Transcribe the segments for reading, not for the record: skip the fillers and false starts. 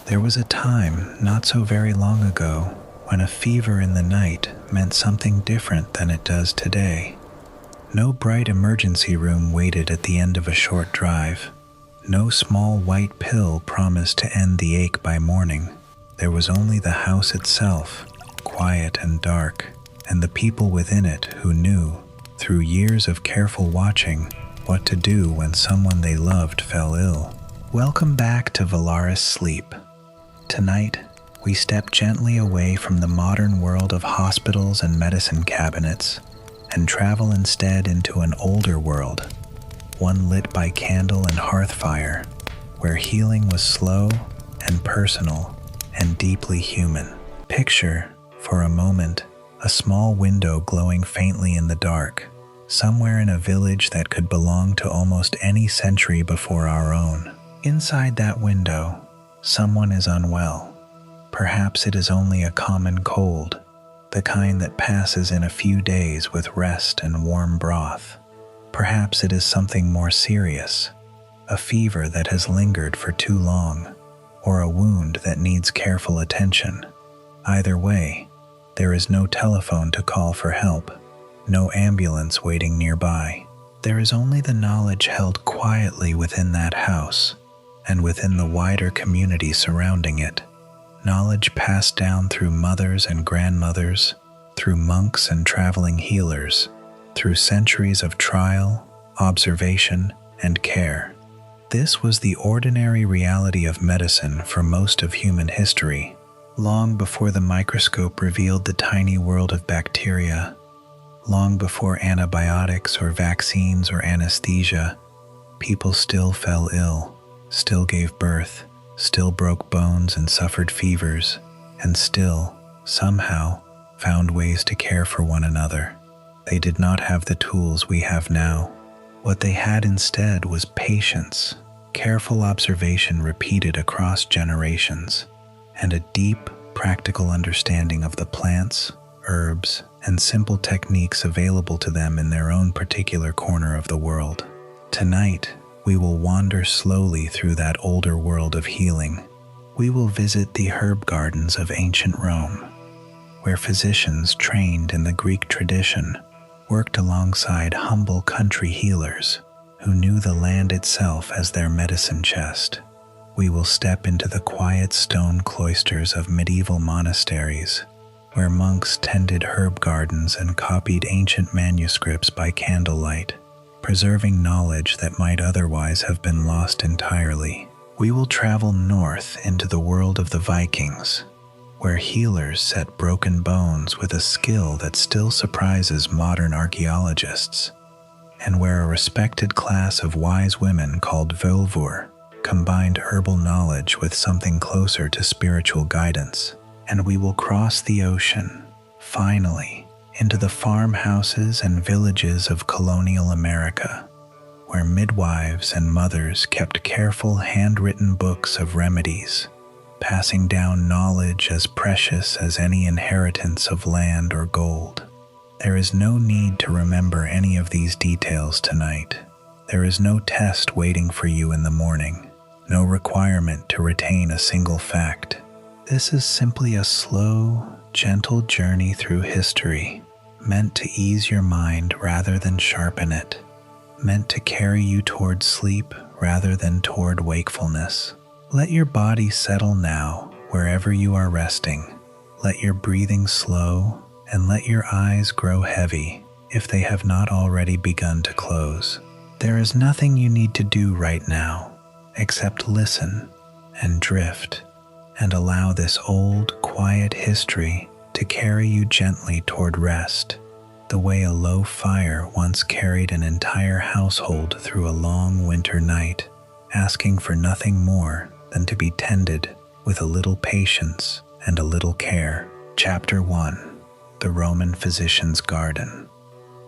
There was a time, not so very long ago, when a fever in the night meant something different than it does today. No bright emergency room waited at the end of a short drive. No small white pill promised to end the ache by morning. There was only the house itself, quiet and dark, and the people within it who knew, through years of careful watching, what to do when someone they loved fell ill. Welcome back to Velaris Sleep. Tonight, we step gently away from the modern world of hospitals and medicine cabinets and travel instead into an older world, one lit by candle and hearth fire, where healing was slow and personal and deeply human. Picture, for a moment, a small window glowing faintly in the dark, somewhere in a village that could belong to almost any century before our own. Inside that window, someone is unwell. Perhaps it is only a common cold, the kind that passes in a few days with rest and warm broth. Perhaps it is something more serious, a fever that has lingered for too long, or a wound that needs careful attention. Either way, there is no telephone to call for help, no ambulance waiting nearby. There is only the knowledge held quietly within that house, and within the wider community surrounding it. Knowledge passed down through mothers and grandmothers, through monks and traveling healers, through centuries of trial, observation, and care. This was the ordinary reality of medicine for most of human history, long before the microscope revealed the tiny world of bacteria, long before antibiotics or vaccines or anesthesia. People still fell ill, still gave birth, still broke bones and suffered fevers, and still, somehow, found ways to care for one another. They did not have the tools we have now. What they had instead was patience, careful observation repeated across generations, and a deep, practical understanding of the plants, herbs, and simple techniques available to them in their own particular corner of the world. Tonight, we will wander slowly through that older world of healing. We will visit the herb gardens of ancient Rome, where physicians trained in the Greek tradition worked alongside humble country healers who knew the land itself as their medicine chest. We will step into the quiet stone cloisters of medieval monasteries, where monks tended herb gardens and copied ancient manuscripts by candlelight, preserving knowledge that might otherwise have been lost entirely. We will travel north into the world of the Vikings, where healers set broken bones with a skill that still surprises modern archaeologists, and where a respected class of wise women called Völvur combined herbal knowledge with something closer to spiritual guidance. And we will cross the ocean, finally, into the farmhouses and villages of Colonial America, where midwives and mothers kept careful handwritten books of remedies, passing down knowledge as precious as any inheritance of land or gold. There is no need to remember any of these details tonight. There is no test waiting for you in the morning, no requirement to retain a single fact. This is simply a slow, gentle journey through history, meant to ease your mind rather than sharpen it, meant to carry you toward sleep rather than toward wakefulness. Let your body settle now wherever you are resting. Let your breathing slow, and let your eyes grow heavy if they have not already begun to close. There is nothing you need to do right now except listen and drift and allow this old, quiet history to carry you gently toward rest, the way a low fire once carried an entire household through a long winter night, asking for nothing more than to be tended with a little patience and a little care. Chapter 1. The Roman Physician's Garden.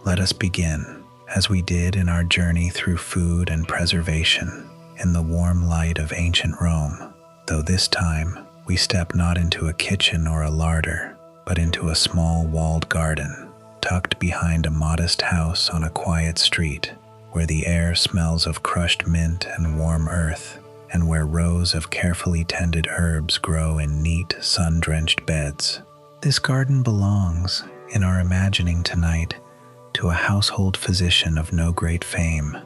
Let us begin, as we did in our journey through food and preservation, in the warm light of ancient Rome, though this time we step not into a kitchen or a larder, but into a small walled garden, tucked behind a modest house on a quiet street, where the air smells of crushed mint and warm earth, and where rows of carefully tended herbs grow in neat, sun-drenched beds. This garden belongs, in our imagining tonight, to a household physician of no great fame,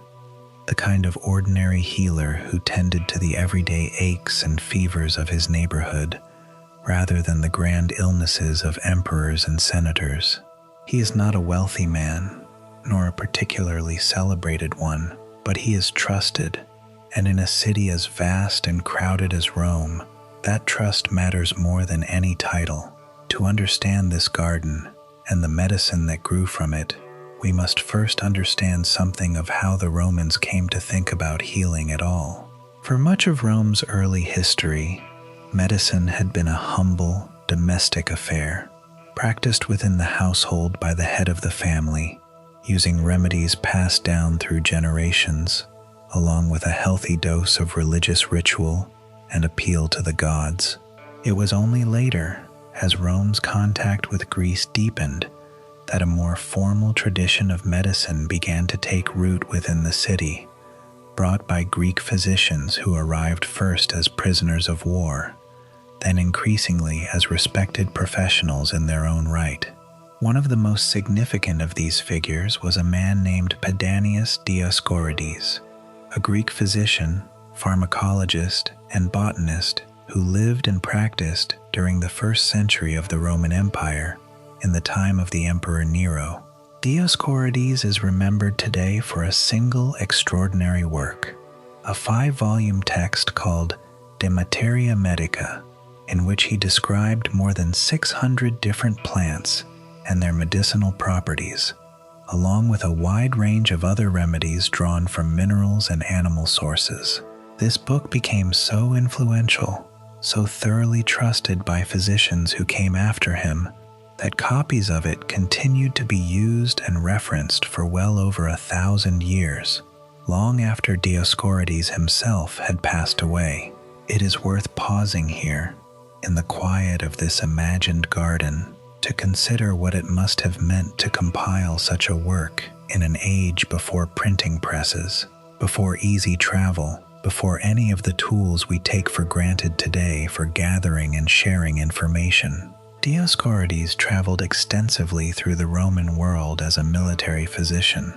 the kind of ordinary healer who tended to the everyday aches and fevers of his neighborhood, rather than the grand illnesses of emperors and senators. He is not a wealthy man, nor a particularly celebrated one, but he is trusted, and in a city as vast and crowded as Rome, that trust matters more than any title. To understand this garden and the medicine that grew from it, we must first understand something of how the Romans came to think about healing at all. For much of Rome's early history, medicine had been a humble, domestic affair, practiced within the household by the head of the family, using remedies passed down through generations, along with a healthy dose of religious ritual and appeal to the gods. It was only later, as Rome's contact with Greece deepened, that a more formal tradition of medicine began to take root within the city, brought by Greek physicians who arrived first as prisoners of war, then increasingly as respected professionals in their own right. One of the most significant of these figures was a man named Dioscorides, a Greek physician, pharmacologist, and botanist who lived and practiced during the 1st century of the Roman Empire, in the time of the Emperor Nero. Dioscorides is remembered today for a single extraordinary work, a 5-volume text called De Materia Medica, in which he described more than 600 different plants and their medicinal properties, along with a wide range of other remedies drawn from minerals and animal sources. This book became so influential, so thoroughly trusted by physicians who came after him, that copies of it continued to be used and referenced for well over 1,000 years, long after Dioscorides himself had passed away. It is worth pausing here, in the quiet of this imagined garden, to consider what it must have meant to compile such a work in an age before printing presses, before easy travel, before any of the tools we take for granted today for gathering and sharing information. Dioscorides traveled extensively through the Roman world as a military physician,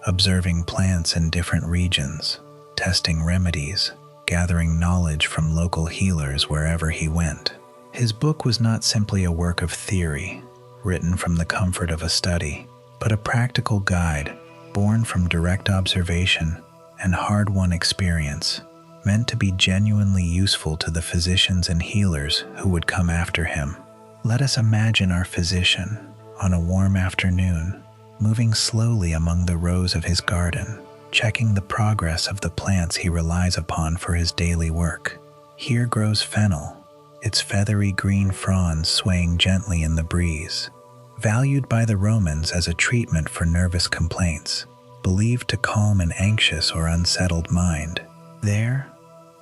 observing plants in different regions, testing remedies, gathering knowledge from local healers wherever he went. His book was not simply a work of theory, written from the comfort of a study, but a practical guide born from direct observation and hard-won experience, meant to be genuinely useful to the physicians and healers who would come after him. Let us imagine our physician, on a warm afternoon, moving slowly among the rows of his garden, checking the progress of the plants he relies upon for his daily work. Here grows fennel, its feathery green fronds swaying gently in the breeze, valued by the Romans as a treatment for nervous complaints, believed to calm an anxious or unsettled mind. There,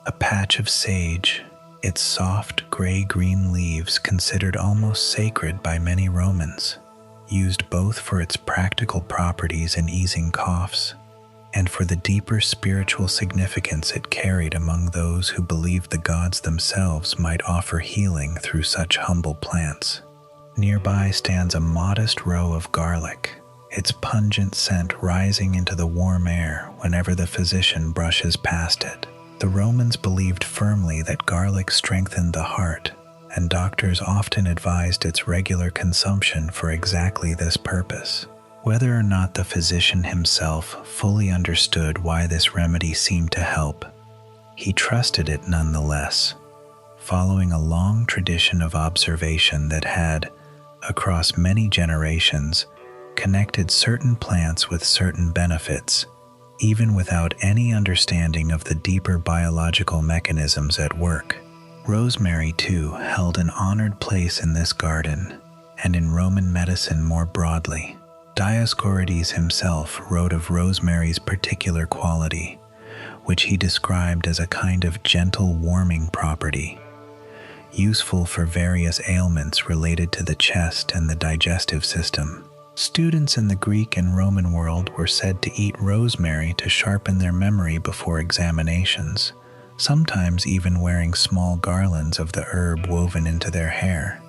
a patch of sage, its soft gray-green leaves considered almost sacred by many Romans, used both for its practical properties in easing coughs and for the deeper spiritual significance it carried among those who believed the gods themselves might offer healing through such humble plants. Nearby stands a modest row of garlic, its pungent scent rising into the warm air whenever the physician brushes past it. The Romans believed firmly that garlic strengthened the heart, and doctors often advised its regular consumption for exactly this purpose. Whether or not the physician himself fully understood why this remedy seemed to help, he trusted it nonetheless, following a long tradition of observation that had, across many generations, connected certain plants with certain benefits, even without any understanding of the deeper biological mechanisms at work. Rosemary, too, held an honored place in this garden, and in Roman medicine more broadly. Dioscorides himself wrote of rosemary's particular quality, which he described as a kind of gentle warming property, useful for various ailments related to the chest and the digestive system. Students in the Greek and Roman world were said to eat rosemary to sharpen their memory before examinations, sometimes even wearing small garlands of the herb woven into their hair,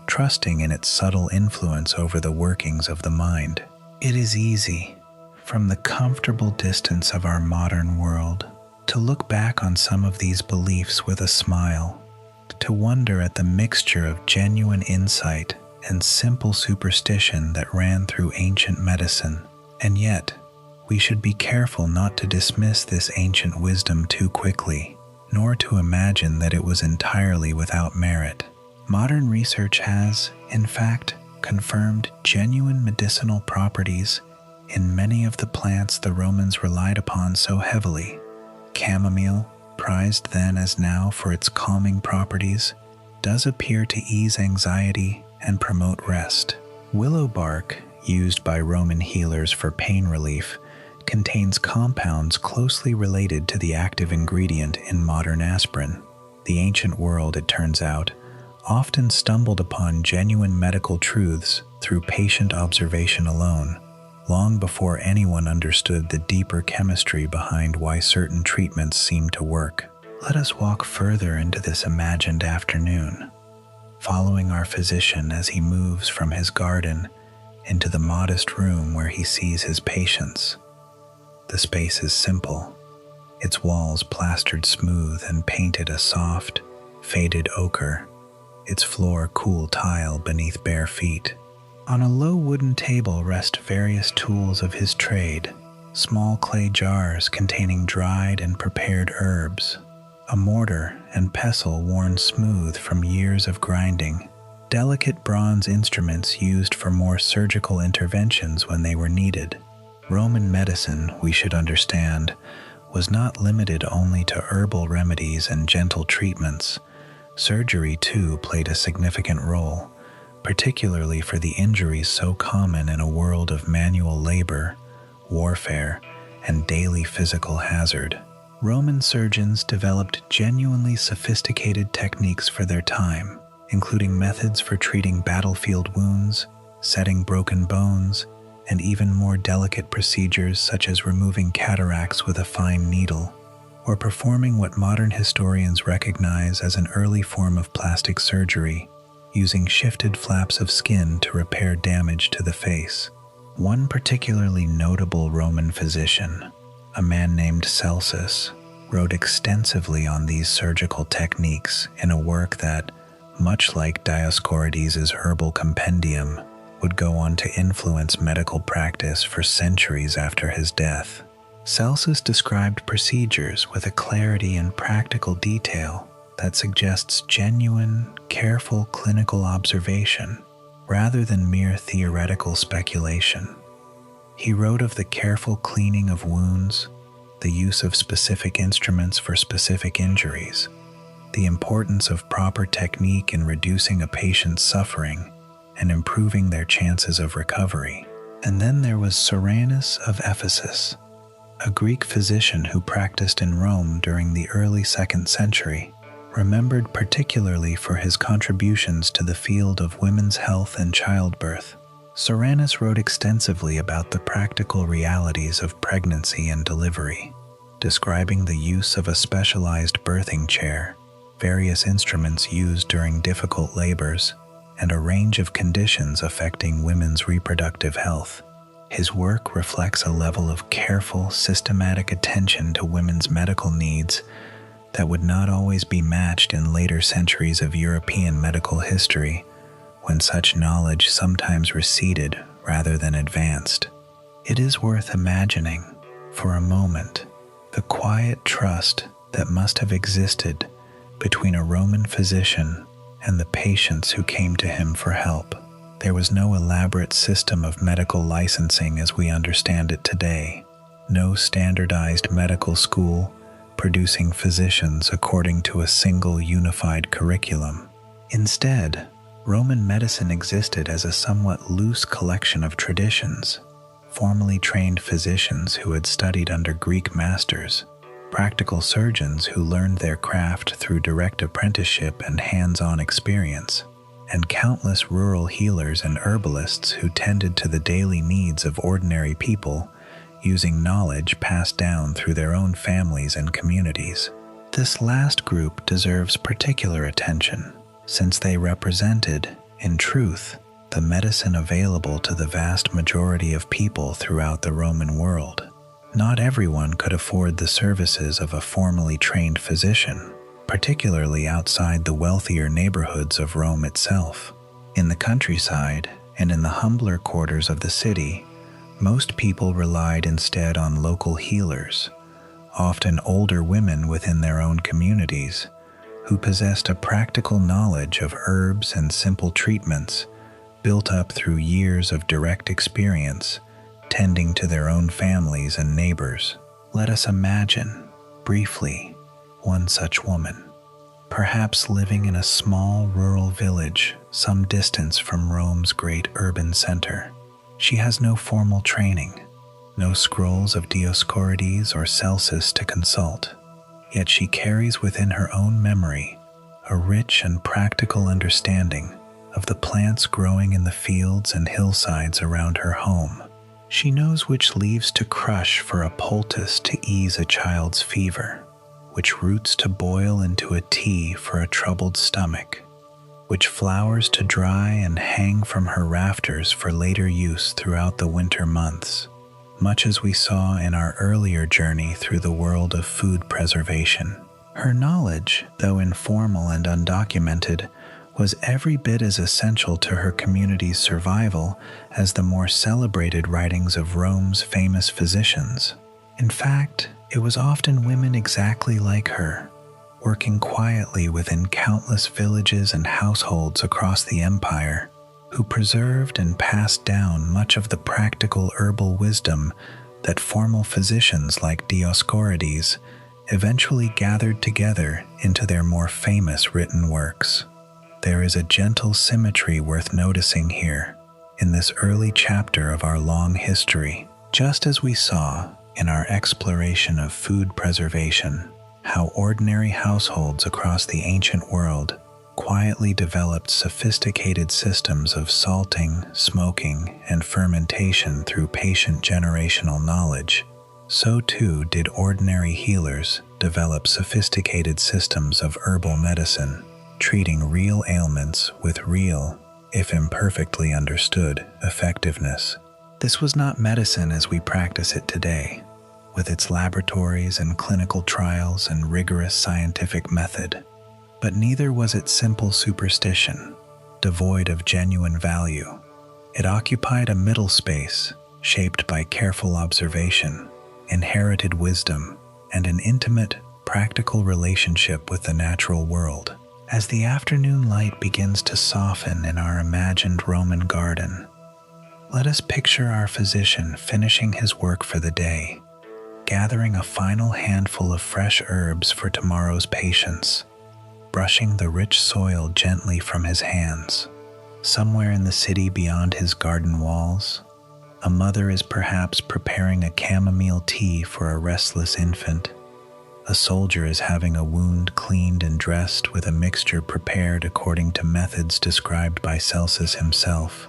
trusting in its subtle influence over the workings of the mind. It is easy, from the comfortable distance of our modern world, to look back on some of these beliefs with a smile, to wonder at the mixture of genuine insight and simple superstition that ran through ancient medicine. And yet, we should be careful not to dismiss this ancient wisdom too quickly, nor to imagine that it was entirely without merit. Modern research has, in fact, confirmed genuine medicinal properties in many of the plants the Romans relied upon so heavily. Chamomile, prized then as now for its calming properties, does appear to ease anxiety and promote rest. Willow bark, used by Roman healers for pain relief, contains compounds closely related to the active ingredient in modern aspirin. The ancient world, it turns out, often stumbled upon genuine medical truths through patient observation alone, long before anyone understood the deeper chemistry behind why certain treatments seem to work. Let us walk further into this imagined afternoon, following our physician as he moves from his garden into the modest room where he sees his patients. The space is simple, its walls plastered smooth and painted a soft, faded ochre, its floor cool tile beneath bare feet. On a low wooden table rest various tools of his trade, small clay jars containing dried and prepared herbs, a mortar and pestle worn smooth from years of grinding, delicate bronze instruments used for more surgical interventions when they were needed. Roman medicine, we should understand, was not limited only to herbal remedies and gentle treatments. Surgery, too, played a significant role, particularly for the injuries so common in a world of manual labor, warfare, and daily physical hazard. Roman surgeons developed genuinely sophisticated techniques for their time, including methods for treating battlefield wounds, setting broken bones, and even more delicate procedures such as removing cataracts with a fine needle, or performing what modern historians recognize as an early form of plastic surgery, using shifted flaps of skin to repair damage to the face. One particularly notable Roman physician, a man named Celsus, wrote extensively on these surgical techniques in a work that, much like Dioscorides' Herbal Compendium, would go on to influence medical practice for centuries after his death. Celsus described procedures with a clarity and practical detail that suggests genuine, careful clinical observation rather than mere theoretical speculation. He wrote of the careful cleaning of wounds, the use of specific instruments for specific injuries, the importance of proper technique in reducing a patient's suffering and improving their chances of recovery. And then there was Soranus of Ephesus, a Greek physician who practiced in Rome during the early 2nd century, remembered particularly for his contributions to the field of women's health and childbirth. Soranus wrote extensively about the practical realities of pregnancy and delivery, describing the use of a specialized birthing chair, various instruments used during difficult labors, and a range of conditions affecting women's reproductive health. His work reflects a level of careful, systematic attention to women's medical needs that would not always be matched in later centuries of European medical history, when such knowledge sometimes receded rather than advanced. It is worth imagining, for a moment, the quiet trust that must have existed between a Roman physician and the patients who came to him for help. There was no elaborate system of medical licensing as we understand it today, no standardized medical school producing physicians according to a single unified curriculum. Instead, Roman medicine existed as a somewhat loose collection of traditions, formally trained physicians who had studied under Greek masters, practical surgeons who learned their craft through direct apprenticeship and hands-on experience, and countless rural healers and herbalists who tended to the daily needs of ordinary people using knowledge passed down through their own families and communities. This last group deserves particular attention, since they represented, in truth, the medicine available to the vast majority of people throughout the Roman world. Not everyone could afford the services of a formally trained physician, particularly outside the wealthier neighborhoods of Rome itself. In the countryside and in the humbler quarters of the city, most people relied instead on local healers, often older women within their own communities, who possessed a practical knowledge of herbs and simple treatments built up through years of direct experience tending to their own families and neighbors. Let us imagine, briefly, one such woman, perhaps living in a small rural village some distance from Rome's great urban center. She has no formal training, no scrolls of Dioscorides or Celsus to consult, yet she carries within her own memory a rich and practical understanding of the plants growing in the fields and hillsides around her home. She knows which leaves to crush for a poultice to ease a child's fever, which roots to boil into a tea for a troubled stomach, which flowers to dry and hang from her rafters for later use throughout the winter months, much as we saw in our earlier journey through the world of food preservation. Her knowledge, though informal and undocumented, was every bit as essential to her community's survival as the more celebrated writings of Rome's famous physicians. In fact, it was often women exactly like her, working quietly within countless villages and households across the empire, who preserved and passed down much of the practical herbal wisdom that formal physicians like Dioscorides eventually gathered together into their more famous written works. There is a gentle symmetry worth noticing here in this early chapter of our long history, just as we saw in our exploration of food preservation, how ordinary households across the ancient world quietly developed sophisticated systems of salting, smoking, and fermentation through patient generational knowledge. So too did ordinary healers develop sophisticated systems of herbal medicine, treating real ailments with real, if imperfectly understood, effectiveness. This was not medicine as we practice it today, with its laboratories and clinical trials and rigorous scientific method. But neither was it simple superstition, devoid of genuine value. It occupied a middle space, shaped by careful observation, inherited wisdom, and an intimate, practical relationship with the natural world. As the afternoon light begins to soften in our imagined Roman garden, let us picture our physician finishing his work for the day, gathering a final handful of fresh herbs for tomorrow's patients, brushing the rich soil gently from his hands. Somewhere in the city beyond his garden walls, a mother is perhaps preparing a chamomile tea for a restless infant. A soldier is having a wound cleaned and dressed with a mixture prepared according to methods described by Celsus himself.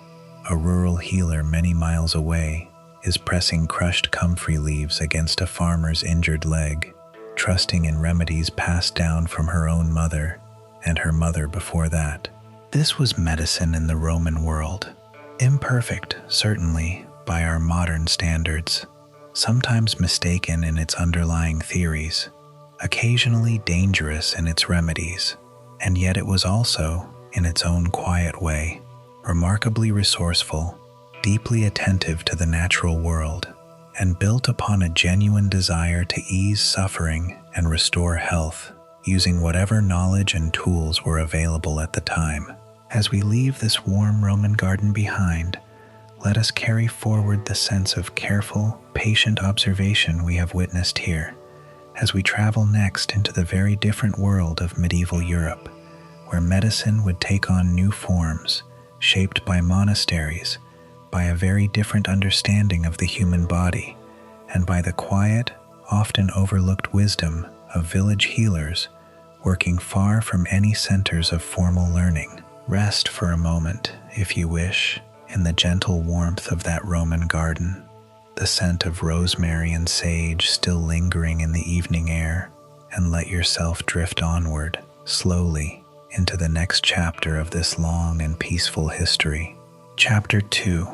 A rural healer many miles away is pressing crushed comfrey leaves against a farmer's injured leg, trusting in remedies passed down from her own mother and her mother before that. This was medicine in the Roman world. Imperfect, certainly, by our modern standards, sometimes mistaken in its underlying theories, occasionally dangerous in its remedies, and yet it was also, in its own quiet way, remarkably resourceful, deeply attentive to the natural world, and built upon a genuine desire to ease suffering and restore health, using whatever knowledge and tools were available at the time. As we leave this warm Roman garden behind, let us carry forward the sense of careful, patient observation we have witnessed here, as we travel next into the very different world of medieval Europe, where medicine would take on new forms, shaped by monasteries, by a very different understanding of the human body, and by the quiet, often overlooked wisdom of village healers working far from any centers of formal learning. Rest for a moment, if you wish, in the gentle warmth of that Roman garden, the scent of rosemary and sage still lingering in the evening air, and let yourself drift onward, slowly, into the next chapter of this long and peaceful history. Chapter 2: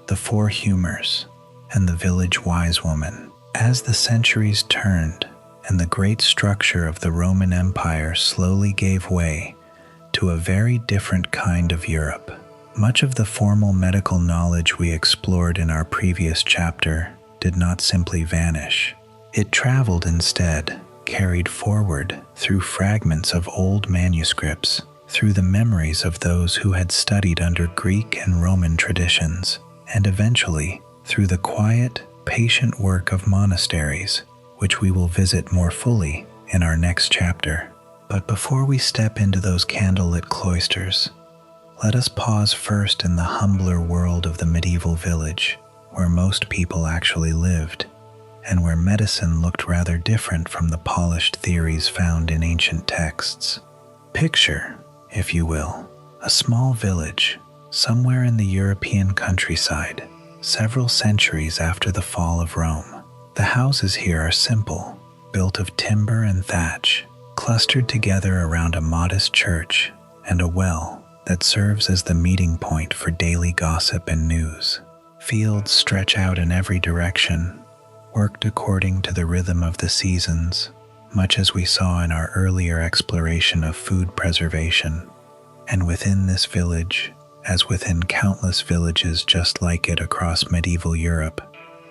The Four Humors and the Village Wise Woman. As the centuries turned and the great structure of the Roman Empire slowly gave way to a very different kind of Europe, much of the formal medical knowledge we explored in our previous chapter did not simply vanish. It traveled instead, carried forward through fragments of old manuscripts, through the memories of those who had studied under Greek and Roman traditions, and eventually through the quiet, patient work of monasteries, which we will visit more fully in our next chapter. But before we step into those candlelit cloisters, let us pause first in the humbler world of the medieval village, where most people actually lived, and where medicine looked rather different from the polished theories found in ancient texts. Picture, if you will, a small village somewhere in the European countryside, several centuries after the fall of Rome. The houses here are simple, built of timber and thatch, clustered together around a modest church and a well that serves as the meeting point for daily gossip and news. Fields stretch out in every direction, worked according to the rhythm of the seasons, much as we saw in our earlier exploration of food preservation. And within this village, as within countless villages just like it across medieval Europe,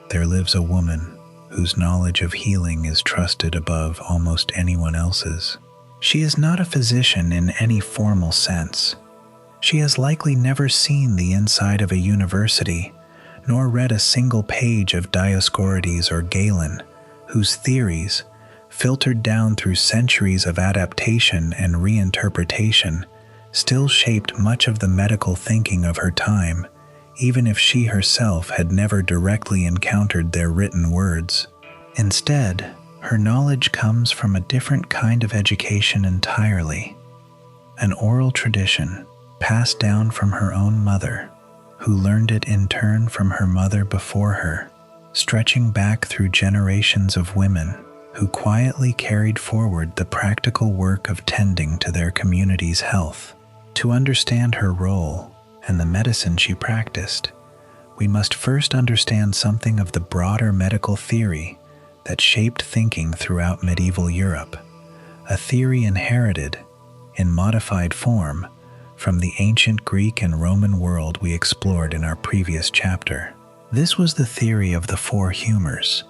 there lives a woman whose knowledge of healing is trusted above almost anyone else's. She is not a physician in any formal sense. She has likely never seen the inside of a university, nor read a single page of Dioscorides or Galen, whose theories, filtered down through centuries of adaptation and reinterpretation, still shaped much of the medical thinking of her time, even if she herself had never directly encountered their written words. Instead, her knowledge comes from a different kind of education entirely, an oral tradition passed down from her own mother, who learned it in turn from her mother before her, stretching back through generations of women who quietly carried forward the practical work of tending to their community's health. To understand her role and the medicine she practiced, we must first understand something of the broader medical theory that shaped thinking throughout medieval Europe, a theory inherited, in modified form, from the ancient Greek and Roman world we explored in our previous chapter. This was the theory of the four humors,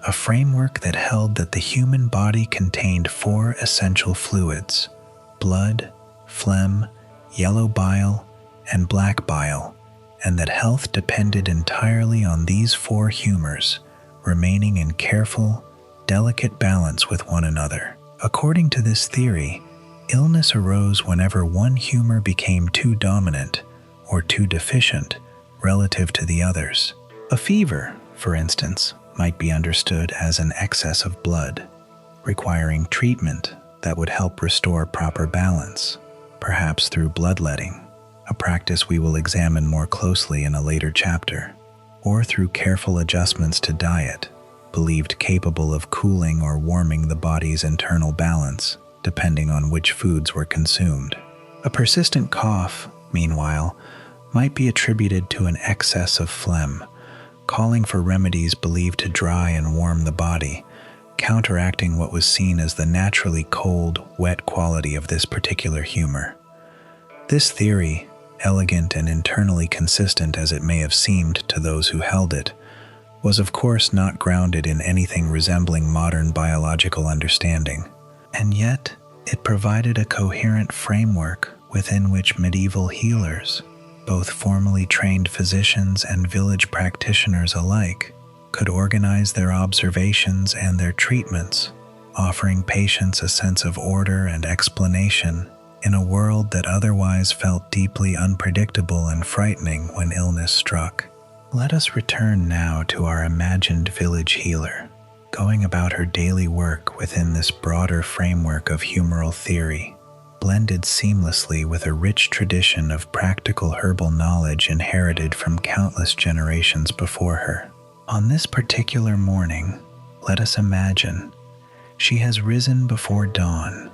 a framework that held that the human body contained four essential fluids: blood, phlegm, yellow bile, and black bile, and that health depended entirely on these four humors remaining in careful, delicate balance with one another. According to this theory, illness arose whenever one humor became too dominant or too deficient relative to the others. A fever, for instance, might be understood as an excess of blood, requiring treatment that would help restore proper balance, perhaps through bloodletting, a practice we will examine more closely in a later chapter, or through careful adjustments to diet, believed capable of cooling or warming the body's internal balance, depending on which foods were consumed. A persistent cough, meanwhile, might be attributed to an excess of phlegm, calling for remedies believed to dry and warm the body, counteracting what was seen as the naturally cold, wet quality of this particular humor. This theory, elegant and internally consistent as it may have seemed to those who held it, was of course not grounded in anything resembling modern biological understanding, and yet it provided a coherent framework within which medieval healers, both formally trained physicians and village practitioners alike, could organize their observations and their treatments, offering patients a sense of order and explanation in a world that otherwise felt deeply unpredictable and frightening when illness struck. Let us return now to our imagined village healer, going about her daily work within this broader framework of humoral theory, blended seamlessly with a rich tradition of practical herbal knowledge inherited from countless generations before her. On this particular morning, let us imagine, She has risen before dawn,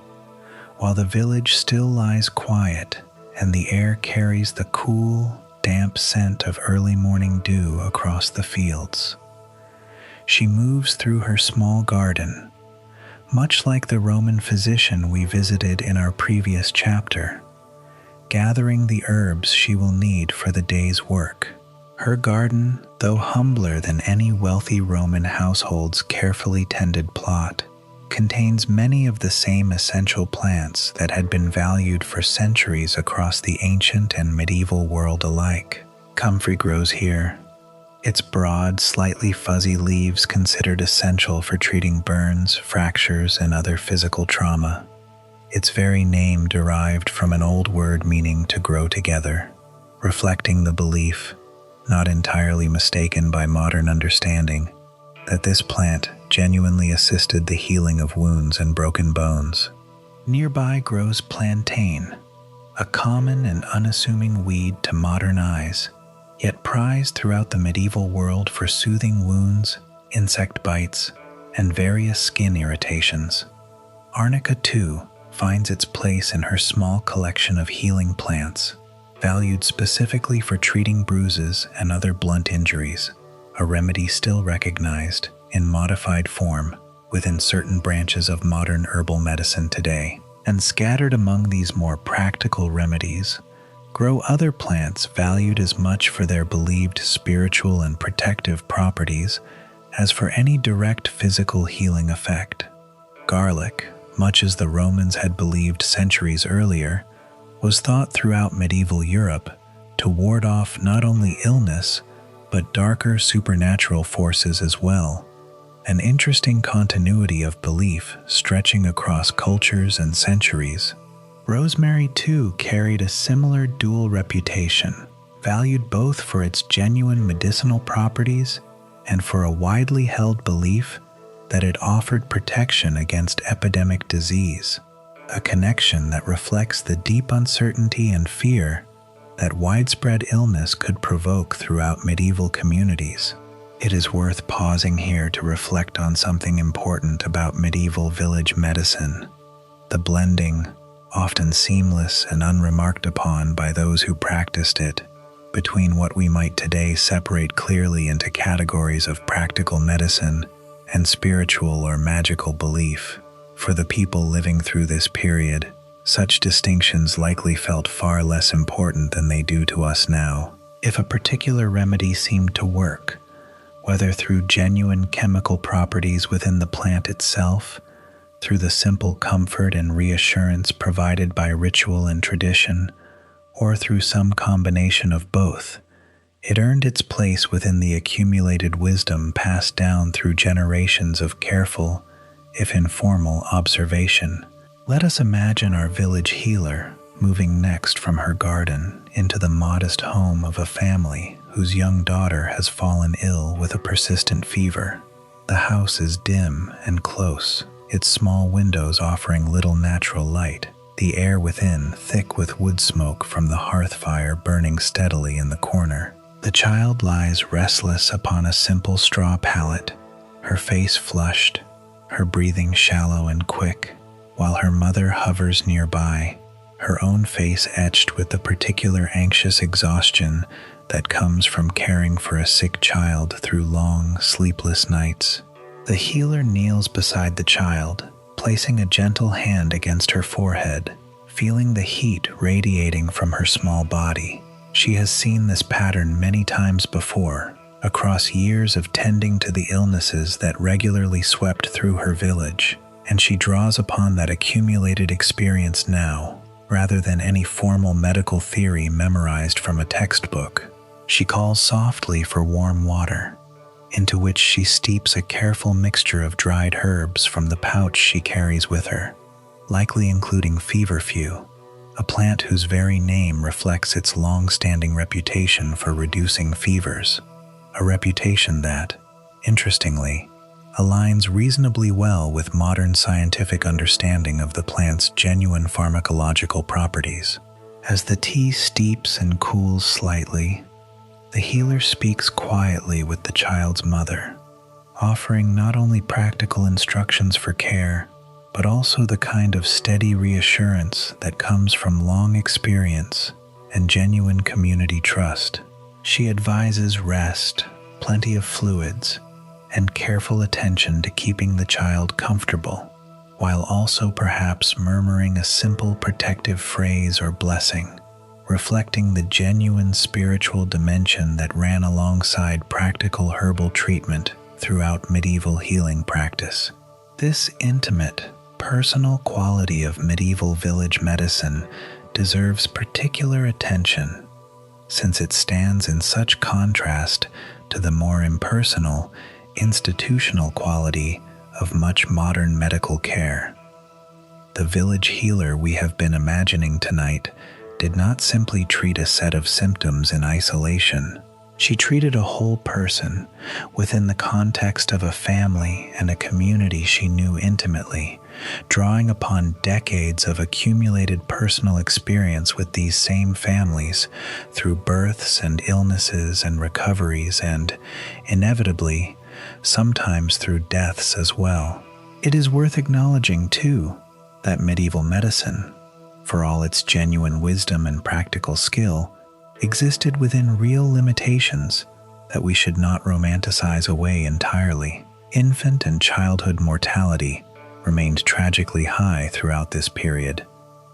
while the village still lies quiet and the air carries the cool, damp scent of early morning dew across the fields. She moves through her small garden, much like the Roman physician we visited in our previous chapter, gathering the herbs she will need for the day's work. Her garden, though humbler than any wealthy Roman household's carefully tended plot, contains many of the same essential plants that had been valued for centuries across the ancient and medieval world alike. Comfrey grows here, its broad, slightly fuzzy leaves considered essential for treating burns, fractures, and other physical trauma. Its very name derived from an old word meaning to grow together, reflecting the belief, not entirely mistaken by modern understanding, that this plant genuinely assisted the healing of wounds and broken bones. Nearby grows plantain, a common and unassuming weed to modern eyes, yet prized throughout the medieval world for soothing wounds, insect bites, and various skin irritations. Arnica, too, finds its place in her small collection of healing plants, valued specifically for treating bruises and other blunt injuries, a remedy still recognized, in modified form, within certain branches of modern herbal medicine today. And scattered among these more practical remedies grow other plants valued as much for their believed spiritual and protective properties as for any direct physical healing effect. Garlic, much as the Romans had believed centuries earlier, was thought throughout medieval Europe to ward off not only illness, but darker supernatural forces as well, an interesting continuity of belief stretching across cultures and centuries. Rosemary, too, carried a similar dual reputation, valued both for its genuine medicinal properties and for a widely held belief that it offered protection against epidemic disease, a connection that reflects the deep uncertainty and fear that widespread illness could provoke throughout medieval communities. It is worth pausing here to reflect on something important about medieval village medicine: the blending, often seamless and unremarked upon by those who practiced it, between what we might today separate clearly into categories of practical medicine and spiritual or magical belief. For the people living through this period, such distinctions likely felt far less important than they do to us now. If a particular remedy seemed to work, whether through genuine chemical properties within the plant itself, through the simple comfort and reassurance provided by ritual and tradition, or through some combination of both, it earned its place within the accumulated wisdom passed down through generations of careful, if informal, observation. Let us imagine our village healer moving next from her garden into the modest home of a family whose young daughter has fallen ill with a persistent fever. The house is dim and close, its small windows offering little natural light, the air within thick with wood smoke from the hearth fire burning steadily in the corner. The child lies restless upon a simple straw pallet, her face flushed, her breathing shallow and quick, while her mother hovers nearby, her own face etched with the particular anxious exhaustion that comes from caring for a sick child through long, sleepless nights. The healer kneels beside the child, placing a gentle hand against her forehead, feeling the heat radiating from her small body. She has seen this pattern many times before, across years of tending to the illnesses that regularly swept through her village, and she draws upon that accumulated experience now, rather than any formal medical theory memorized from a textbook. She calls softly for warm water, into which she steeps a careful mixture of dried herbs from the pouch she carries with her, likely including feverfew, a plant whose very name reflects its long-standing reputation for reducing fevers, a reputation that, interestingly, aligns reasonably well with modern scientific understanding of the plant's genuine pharmacological properties. As the tea steeps and cools slightly, the healer speaks quietly with the child's mother, offering not only practical instructions for care, but also the kind of steady reassurance that comes from long experience and genuine community trust. She advises rest, plenty of fluids, and careful attention to keeping the child comfortable, while also perhaps murmuring a simple protective phrase or blessing, reflecting the genuine spiritual dimension that ran alongside practical herbal treatment throughout medieval healing practice. This intimate, personal quality of medieval village medicine deserves particular attention, since it stands in such contrast to the more impersonal, institutional quality of much modern medical care. The village healer we have been imagining tonight did not simply treat a set of symptoms in isolation. She treated a whole person within the context of a family and a community she knew intimately, drawing upon decades of accumulated personal experience with these same families through births and illnesses and recoveries and, inevitably, sometimes through deaths as well. It is worth acknowledging, too, that medieval medicine, for all its genuine wisdom and practical skill, existed within real limitations that we should not romanticize away entirely. Infant and childhood mortality remained tragically high throughout this period,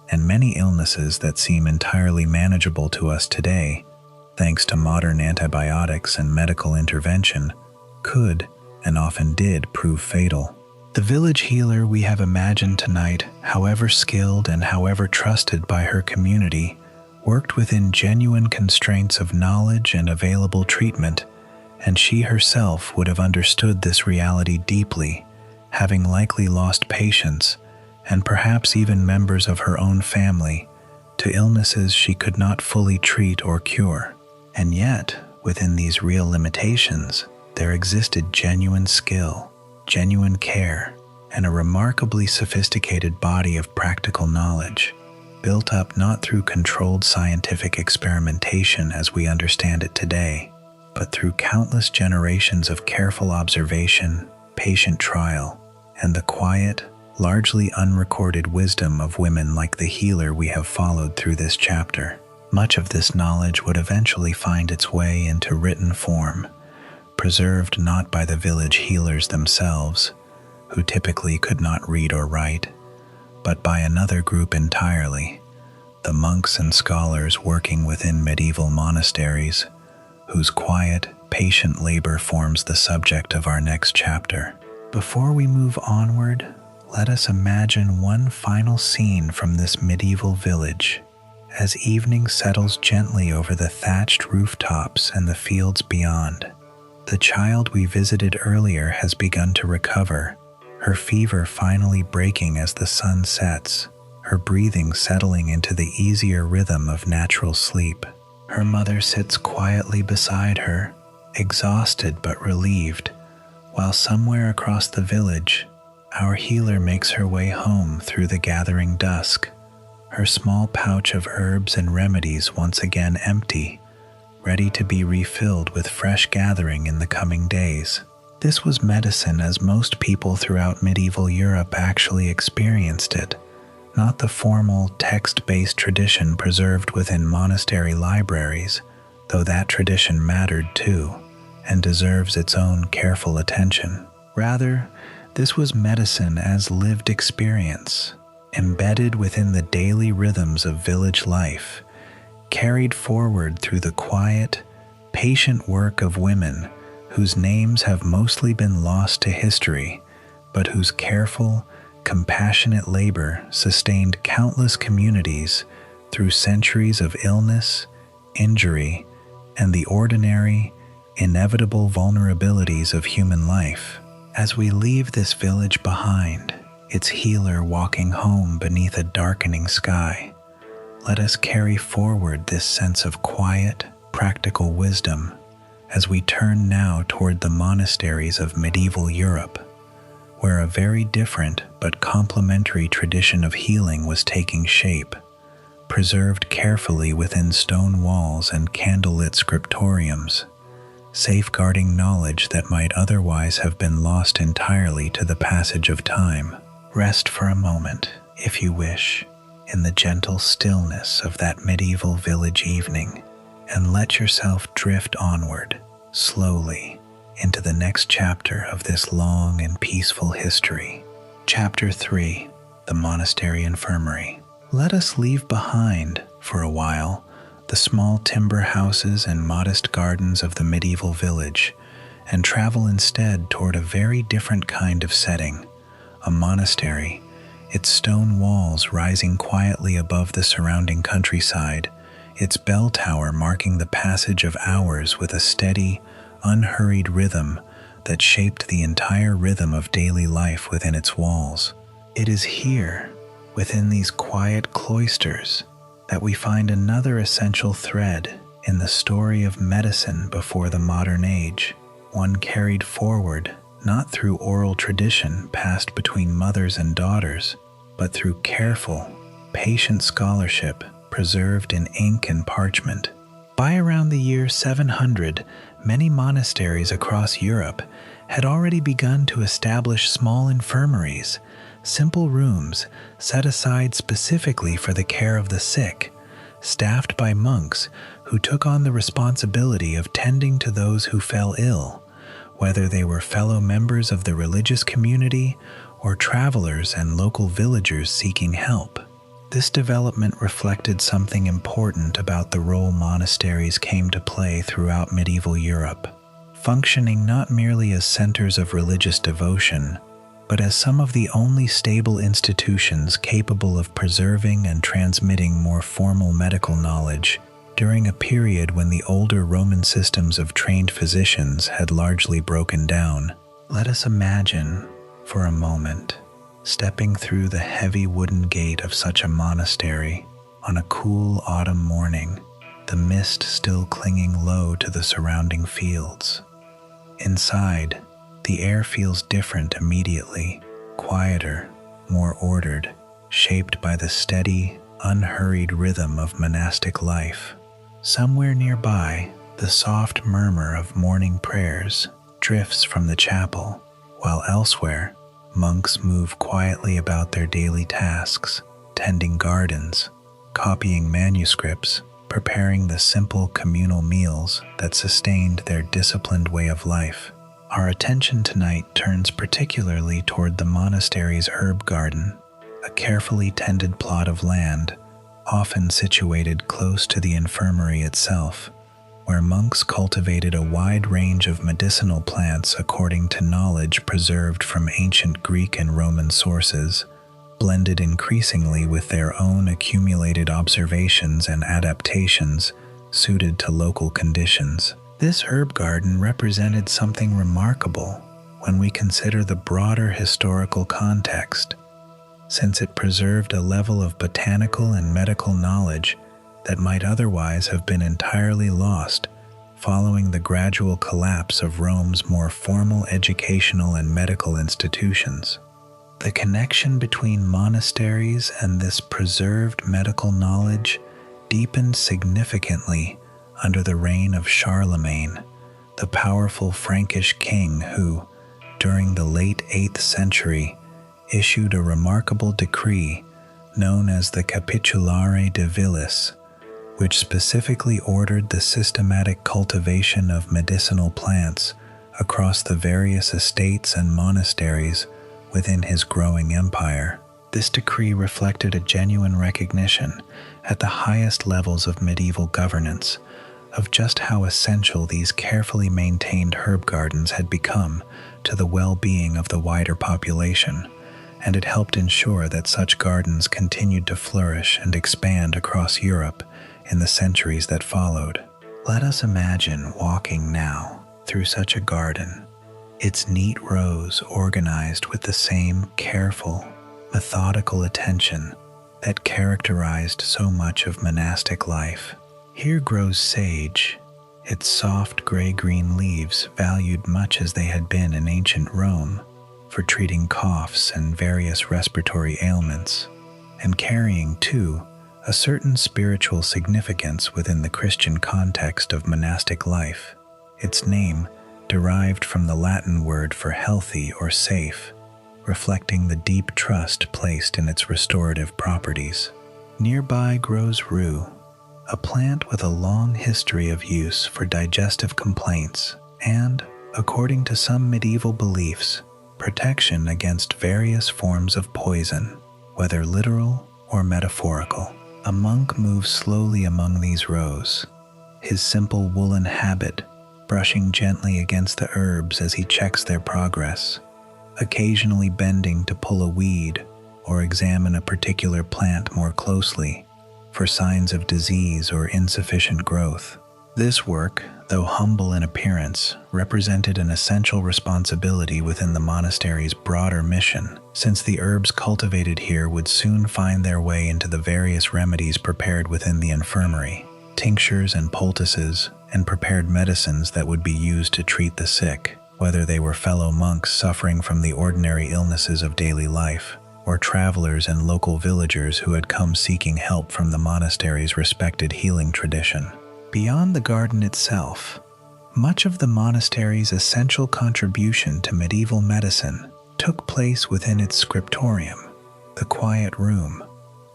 and many illnesses that seem entirely manageable to us today, thanks to modern antibiotics and medical intervention, could and often did prove fatal. The village healer we have imagined tonight, however skilled and however trusted by her community, worked within genuine constraints of knowledge and available treatment, and she herself would have understood this reality deeply, having likely lost patients, and perhaps even members of her own family, to illnesses she could not fully treat or cure. And yet, within these real limitations, there existed genuine skill, genuine care, and a remarkably sophisticated body of practical knowledge, built up not through controlled scientific experimentation as we understand it today, but through countless generations of careful observation, patient trial, and the quiet, largely unrecorded wisdom of women like the healer we have followed through this chapter. Much of this knowledge would eventually find its way into written form, preserved not by the village healers themselves, who typically could not read or write, but by another group entirely, the monks and scholars working within medieval monasteries, whose quiet, patient labor forms the subject of our next chapter. Before we move onward, let us imagine one final scene from this medieval village, as evening settles gently over the thatched rooftops and the fields beyond. The child we visited earlier has begun to recover, her fever finally breaking as the sun sets, her breathing settling into the easier rhythm of natural sleep. Her mother sits quietly beside her, exhausted but relieved, while somewhere across the village, our healer makes her way home through the gathering dusk, her small pouch of herbs and remedies once again empty, ready to be refilled with fresh gathering in the coming days. This was medicine as most people throughout medieval Europe actually experienced it, not the formal text-based tradition preserved within monastery libraries, though that tradition mattered too, and deserves its own careful attention. Rather, this was medicine as lived experience, embedded within the daily rhythms of village life, carried forward through the quiet, patient work of women whose names have mostly been lost to history, but whose careful, compassionate labor sustained countless communities through centuries of illness, injury, and the ordinary, inevitable vulnerabilities of human life. As we leave this village behind, its healer walking home beneath a darkening sky, let us carry forward this sense of quiet, practical wisdom as we turn now toward the monasteries of medieval Europe, where a very different but complementary tradition of healing was taking shape, preserved carefully within stone walls and candlelit scriptoriums, safeguarding knowledge that might otherwise have been lost entirely to the passage of time. Rest for a moment, if you wish, in the gentle stillness of that medieval village evening, and let yourself drift onward, slowly, into the next chapter of this long and peaceful history. Chapter 3: The Monastery Infirmary. Let us leave behind, for a while, the small timber houses and modest gardens of the medieval village, and travel instead toward a very different kind of setting, a monastery, its stone walls rising quietly above the surrounding countryside, its bell tower marking the passage of hours with a steady, unhurried rhythm that shaped the entire rhythm of daily life within its walls. It is here, within these quiet cloisters, that we find another essential thread in the story of medicine before the modern age, one carried forward not through oral tradition passed between mothers and daughters, but through careful, patient scholarship preserved in ink and parchment. By around the year 700, many monasteries across Europe had already begun to establish small infirmaries, simple rooms set aside specifically for the care of the sick, staffed by monks who took on the responsibility of tending to those who fell ill, whether they were fellow members of the religious community or travelers and local villagers seeking help. This development reflected something important about the role monasteries came to play throughout medieval Europe, functioning not merely as centers of religious devotion, but as some of the only stable institutions capable of preserving and transmitting more formal medical knowledge during a period when the older Roman systems of trained physicians had largely broken down. Let us imagine, for a moment, stepping through the heavy wooden gate of such a monastery on a cool autumn morning, the mist still clinging low to the surrounding fields. Inside, the air feels different immediately, quieter, more ordered, shaped by the steady, unhurried rhythm of monastic life. Somewhere nearby, the soft murmur of morning prayers drifts from the chapel, while elsewhere, monks move quietly about their daily tasks, tending gardens, copying manuscripts, preparing the simple communal meals that sustained their disciplined way of life. Our attention tonight turns particularly toward the monastery's herb garden, a carefully tended plot of land, often situated close to the infirmary itself, where monks cultivated a wide range of medicinal plants according to knowledge preserved from ancient Greek and Roman sources, blended increasingly with their own accumulated observations and adaptations suited to local conditions. This herb garden represented something remarkable when we consider the broader historical context, since it preserved a level of botanical and medical knowledge that might otherwise have been entirely lost following the gradual collapse of Rome's more formal educational and medical institutions. The connection between monasteries and this preserved medical knowledge deepened significantly under the reign of Charlemagne, the powerful Frankish king who, during the late 8th century, issued a remarkable decree known as the Capitulare de Villis, which specifically ordered the systematic cultivation of medicinal plants across the various estates and monasteries within his growing empire. This decree reflected a genuine recognition at the highest levels of medieval governance of just how essential these carefully maintained herb gardens had become to the well-being of the wider population, and it helped ensure that such gardens continued to flourish and expand across Europe in the centuries that followed. Let us imagine walking now through such a garden, its neat rows organized with the same careful, methodical attention that characterized so much of monastic life. Here grows sage, its soft gray-green leaves valued much as they had been in ancient Rome for treating coughs and various respiratory ailments, and carrying, too, a certain spiritual significance within the Christian context of monastic life. its name derived from the Latin word for healthy or safe, reflecting the deep trust placed in its restorative properties. Nearby grows rue, a plant with a long history of use for digestive complaints and, according to some medieval beliefs, protection against various forms of poison, whether literal or metaphorical. A monk moves slowly among these rows, his simple woolen habit brushing gently against the herbs as he checks their progress, occasionally bending to pull a weed or examine a particular plant more closely for signs of disease or insufficient growth. This work, though humble in appearance, represented an essential responsibility within the monastery's broader mission, since the herbs cultivated here would soon find their way into the various remedies prepared within the infirmary, tinctures and poultices, and prepared medicines that would be used to treat the sick, whether they were fellow monks suffering from the ordinary illnesses of daily life, or travelers and local villagers who had come seeking help from the monastery's respected healing tradition. Beyond the garden itself, much of the monastery's essential contribution to medieval medicine took place within its scriptorium, the quiet room,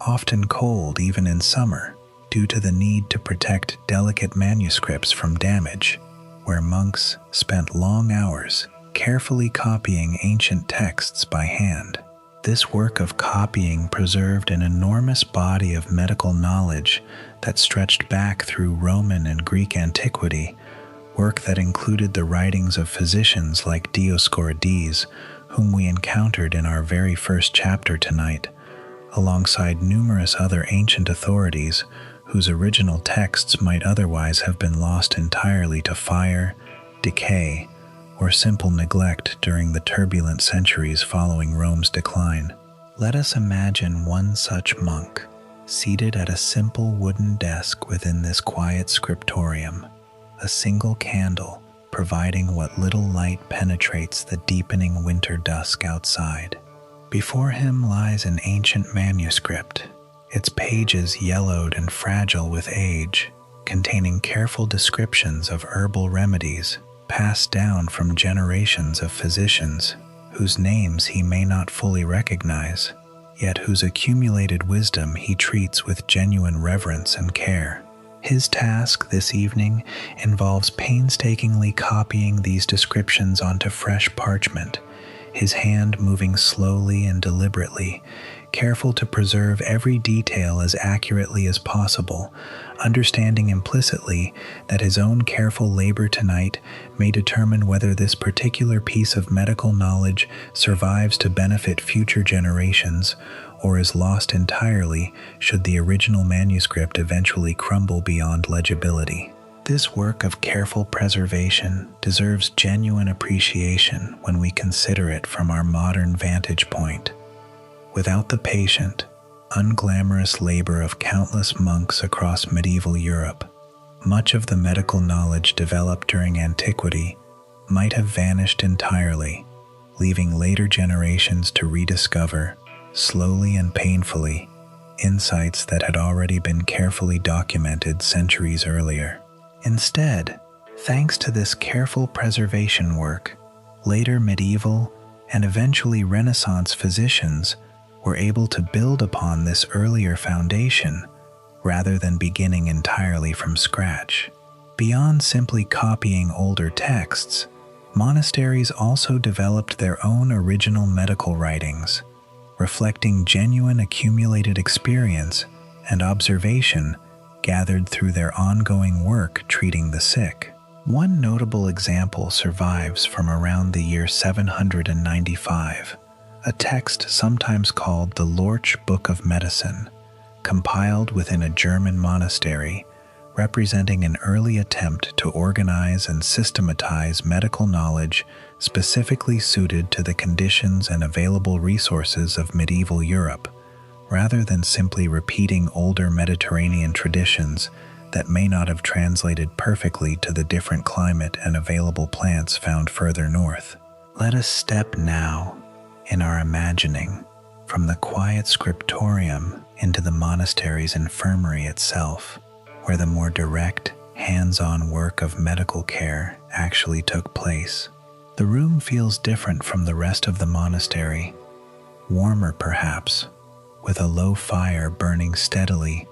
often cold even in summer due to the need to protect delicate manuscripts from damage, where monks spent long hours carefully copying ancient texts by hand. This work of copying preserved an enormous body of medical knowledge that stretched back through Roman and Greek antiquity, work that included the writings of physicians like Dioscorides, whom we encountered in our very first chapter tonight, alongside numerous other ancient authorities whose original texts might otherwise have been lost entirely to fire, decay, or simple neglect during the turbulent centuries following Rome's decline. Let us imagine one such monk, seated at a simple wooden desk within this quiet scriptorium, a single candle providing what little light penetrates the deepening winter dusk outside. Before him lies an ancient manuscript, its pages yellowed and fragile with age, containing careful descriptions of herbal remedies passed down from generations of physicians whose names he may not fully recognize, yet whose accumulated wisdom he treats with genuine reverence and care. His task this evening involves painstakingly copying these descriptions onto fresh parchment, his hand moving slowly and deliberately, careful to preserve every detail as accurately as possible, understanding implicitly that his own careful labor tonight may determine whether this particular piece of medical knowledge survives to benefit future generations or is lost entirely should the original manuscript eventually crumble beyond legibility. This work of careful preservation deserves genuine appreciation when we consider it from our modern vantage point. Without the patient, unglamorous labor of countless monks across medieval Europe, much of the medical knowledge developed during antiquity might have vanished entirely, leaving later generations to rediscover, slowly and painfully, insights that had already been carefully documented centuries earlier. Instead, thanks to this careful preservation work, later medieval and eventually Renaissance physicians were able to build upon this earlier foundation rather than beginning entirely from scratch. Beyond simply copying older texts, monasteries also developed their own original medical writings, reflecting genuine accumulated experience and observation gathered through their ongoing work treating the sick. One notable example survives from around the year 795, a text sometimes called the Lorch Book of Medicine, compiled within a German monastery, representing an early attempt to organize and systematize medical knowledge specifically suited to the conditions and available resources of medieval Europe, rather than simply repeating older Mediterranean traditions that may not have translated perfectly to the different climate and available plants found further north. Let us step now, in our imagining, from the quiet scriptorium into the monastery's infirmary itself, where the more direct, hands-on work of medical care actually took place. The room feels different from the rest of the monastery, warmer perhaps, with a low fire burning steadily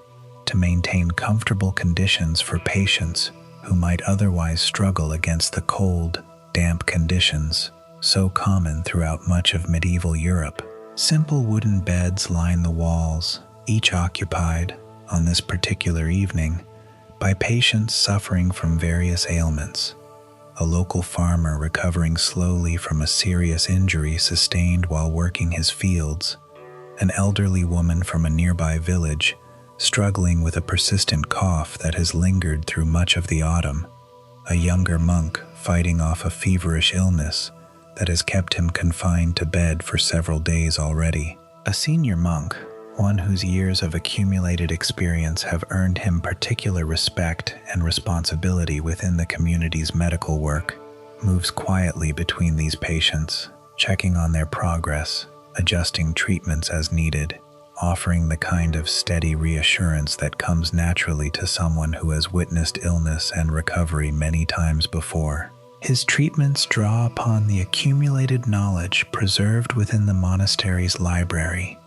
to maintain comfortable conditions for patients who might otherwise struggle against the cold, damp conditions so common throughout much of medieval Europe. Simple wooden beds line the walls, each occupied, on this particular evening, by patients suffering from various ailments. A local farmer recovering slowly from a serious injury sustained while working his fields, an elderly woman from a nearby village struggling with a persistent cough that has lingered through much of the autumn, a younger monk fighting off a feverish illness that has kept him confined to bed for several days already, a senior monk, one whose years of accumulated experience have earned him particular respect and responsibility within the community's medical work, moves quietly between these patients, checking on their progress, adjusting treatments as needed, offering the kind of steady reassurance that comes naturally to someone who has witnessed illness and recovery many times before. His treatments draw upon the accumulated knowledge preserved within the monastery's library,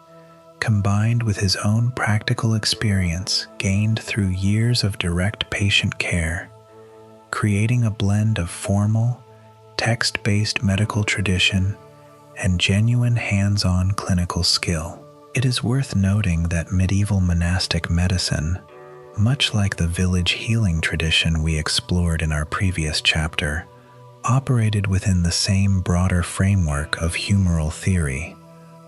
combined with his own practical experience gained through years of direct patient care, creating a blend of formal, text-based medical tradition and genuine hands-on clinical skill. It is worth noting that medieval monastic medicine, much like the village healing tradition we explored in our previous chapter, operated within the same broader framework of humoral theory,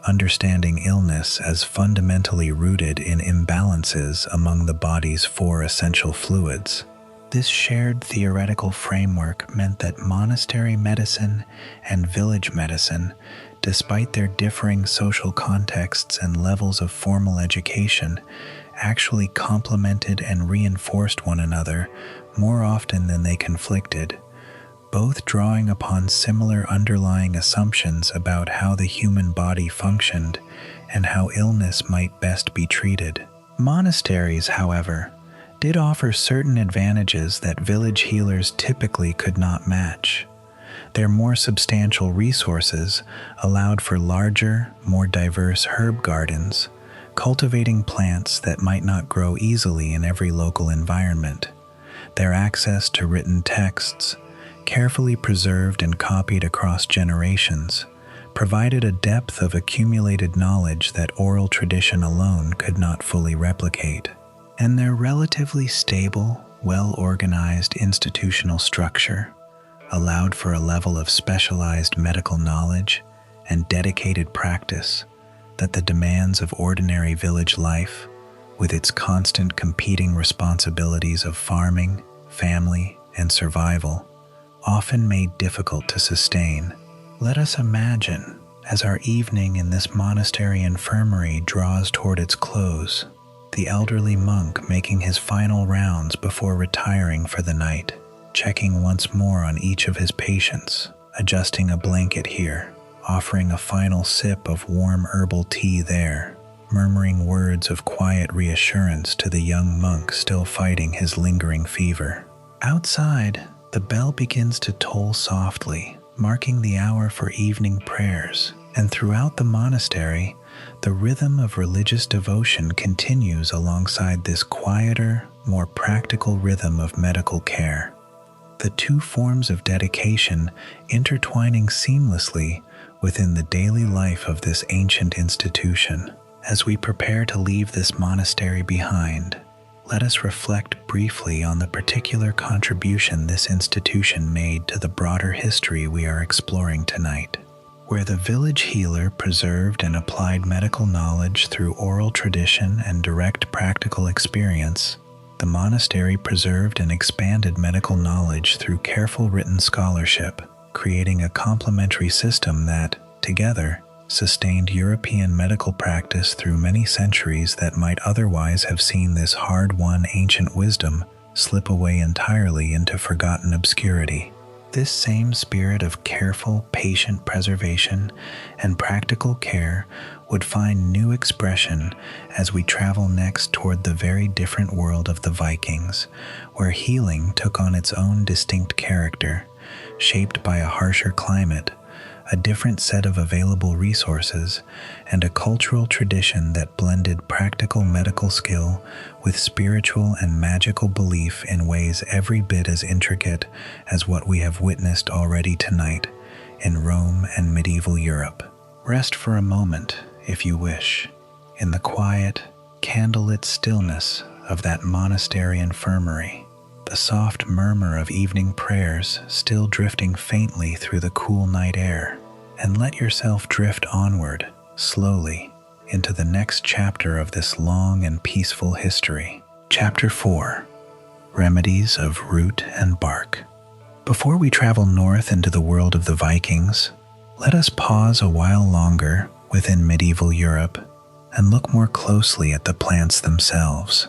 understanding illness as fundamentally rooted in imbalances among the body's four essential fluids. This shared theoretical framework meant that monastery medicine and village medicine, despite their differing social contexts and levels of formal education, actually complemented and reinforced one another more often than they conflicted, both drawing upon similar underlying assumptions about how the human body functioned and how illness might best be treated. Monasteries, however, did offer certain advantages that village healers typically could not match. Their more substantial resources allowed for larger, more diverse herb gardens, cultivating plants that might not grow easily in every local environment. Their access to written texts, carefully preserved and copied across generations, provided a depth of accumulated knowledge that oral tradition alone could not fully replicate. And their relatively stable, well-organized institutional structure allowed for a level of specialized medical knowledge and dedicated practice that the demands of ordinary village life, with its constant competing responsibilities of farming, family, and survival, often made difficult to sustain. Let us imagine, as our evening in this monastery infirmary draws toward its close, the elderly monk making his final rounds before retiring for the night, checking once more on each of his patients, adjusting a blanket here, offering a final sip of warm herbal tea there, murmuring words of quiet reassurance to the young monk still fighting his lingering fever. Outside, the bell begins to toll softly, marking the hour for evening prayers, and throughout the monastery, the rhythm of religious devotion continues alongside this quieter, more practical rhythm of medical care. The two forms of dedication intertwining seamlessly within the daily life of this ancient institution. As we prepare to leave this monastery behind, let us reflect briefly on the particular contribution this institution made to the broader history we are exploring tonight. Where the village healer preserved and applied medical knowledge through oral tradition and direct practical experience, the monastery preserved and expanded medical knowledge through careful written scholarship, creating a complementary system that, together, sustained European medical practice through many centuries that might otherwise have seen this hard-won ancient wisdom slip away entirely into forgotten obscurity. This same spirit of careful, patient preservation and practical care would find new expression as we travel next toward the very different world of the Vikings, where healing took on its own distinct character, shaped by a harsher climate, a different set of available resources, and a cultural tradition that blended practical medical skill with spiritual and magical belief in ways every bit as intricate as what we have witnessed already tonight in Rome and medieval Europe. Rest for a moment, if you wish, in the quiet, candlelit stillness of that monastery infirmary, the soft murmur of evening prayers still drifting faintly through the cool night air, and let yourself drift onward, slowly, into the next chapter of this long and peaceful history. Chapter 4: Remedies of Root and Bark. Before we travel north into the world of the Vikings, let us pause a while longer within medieval Europe and look more closely at the plants themselves,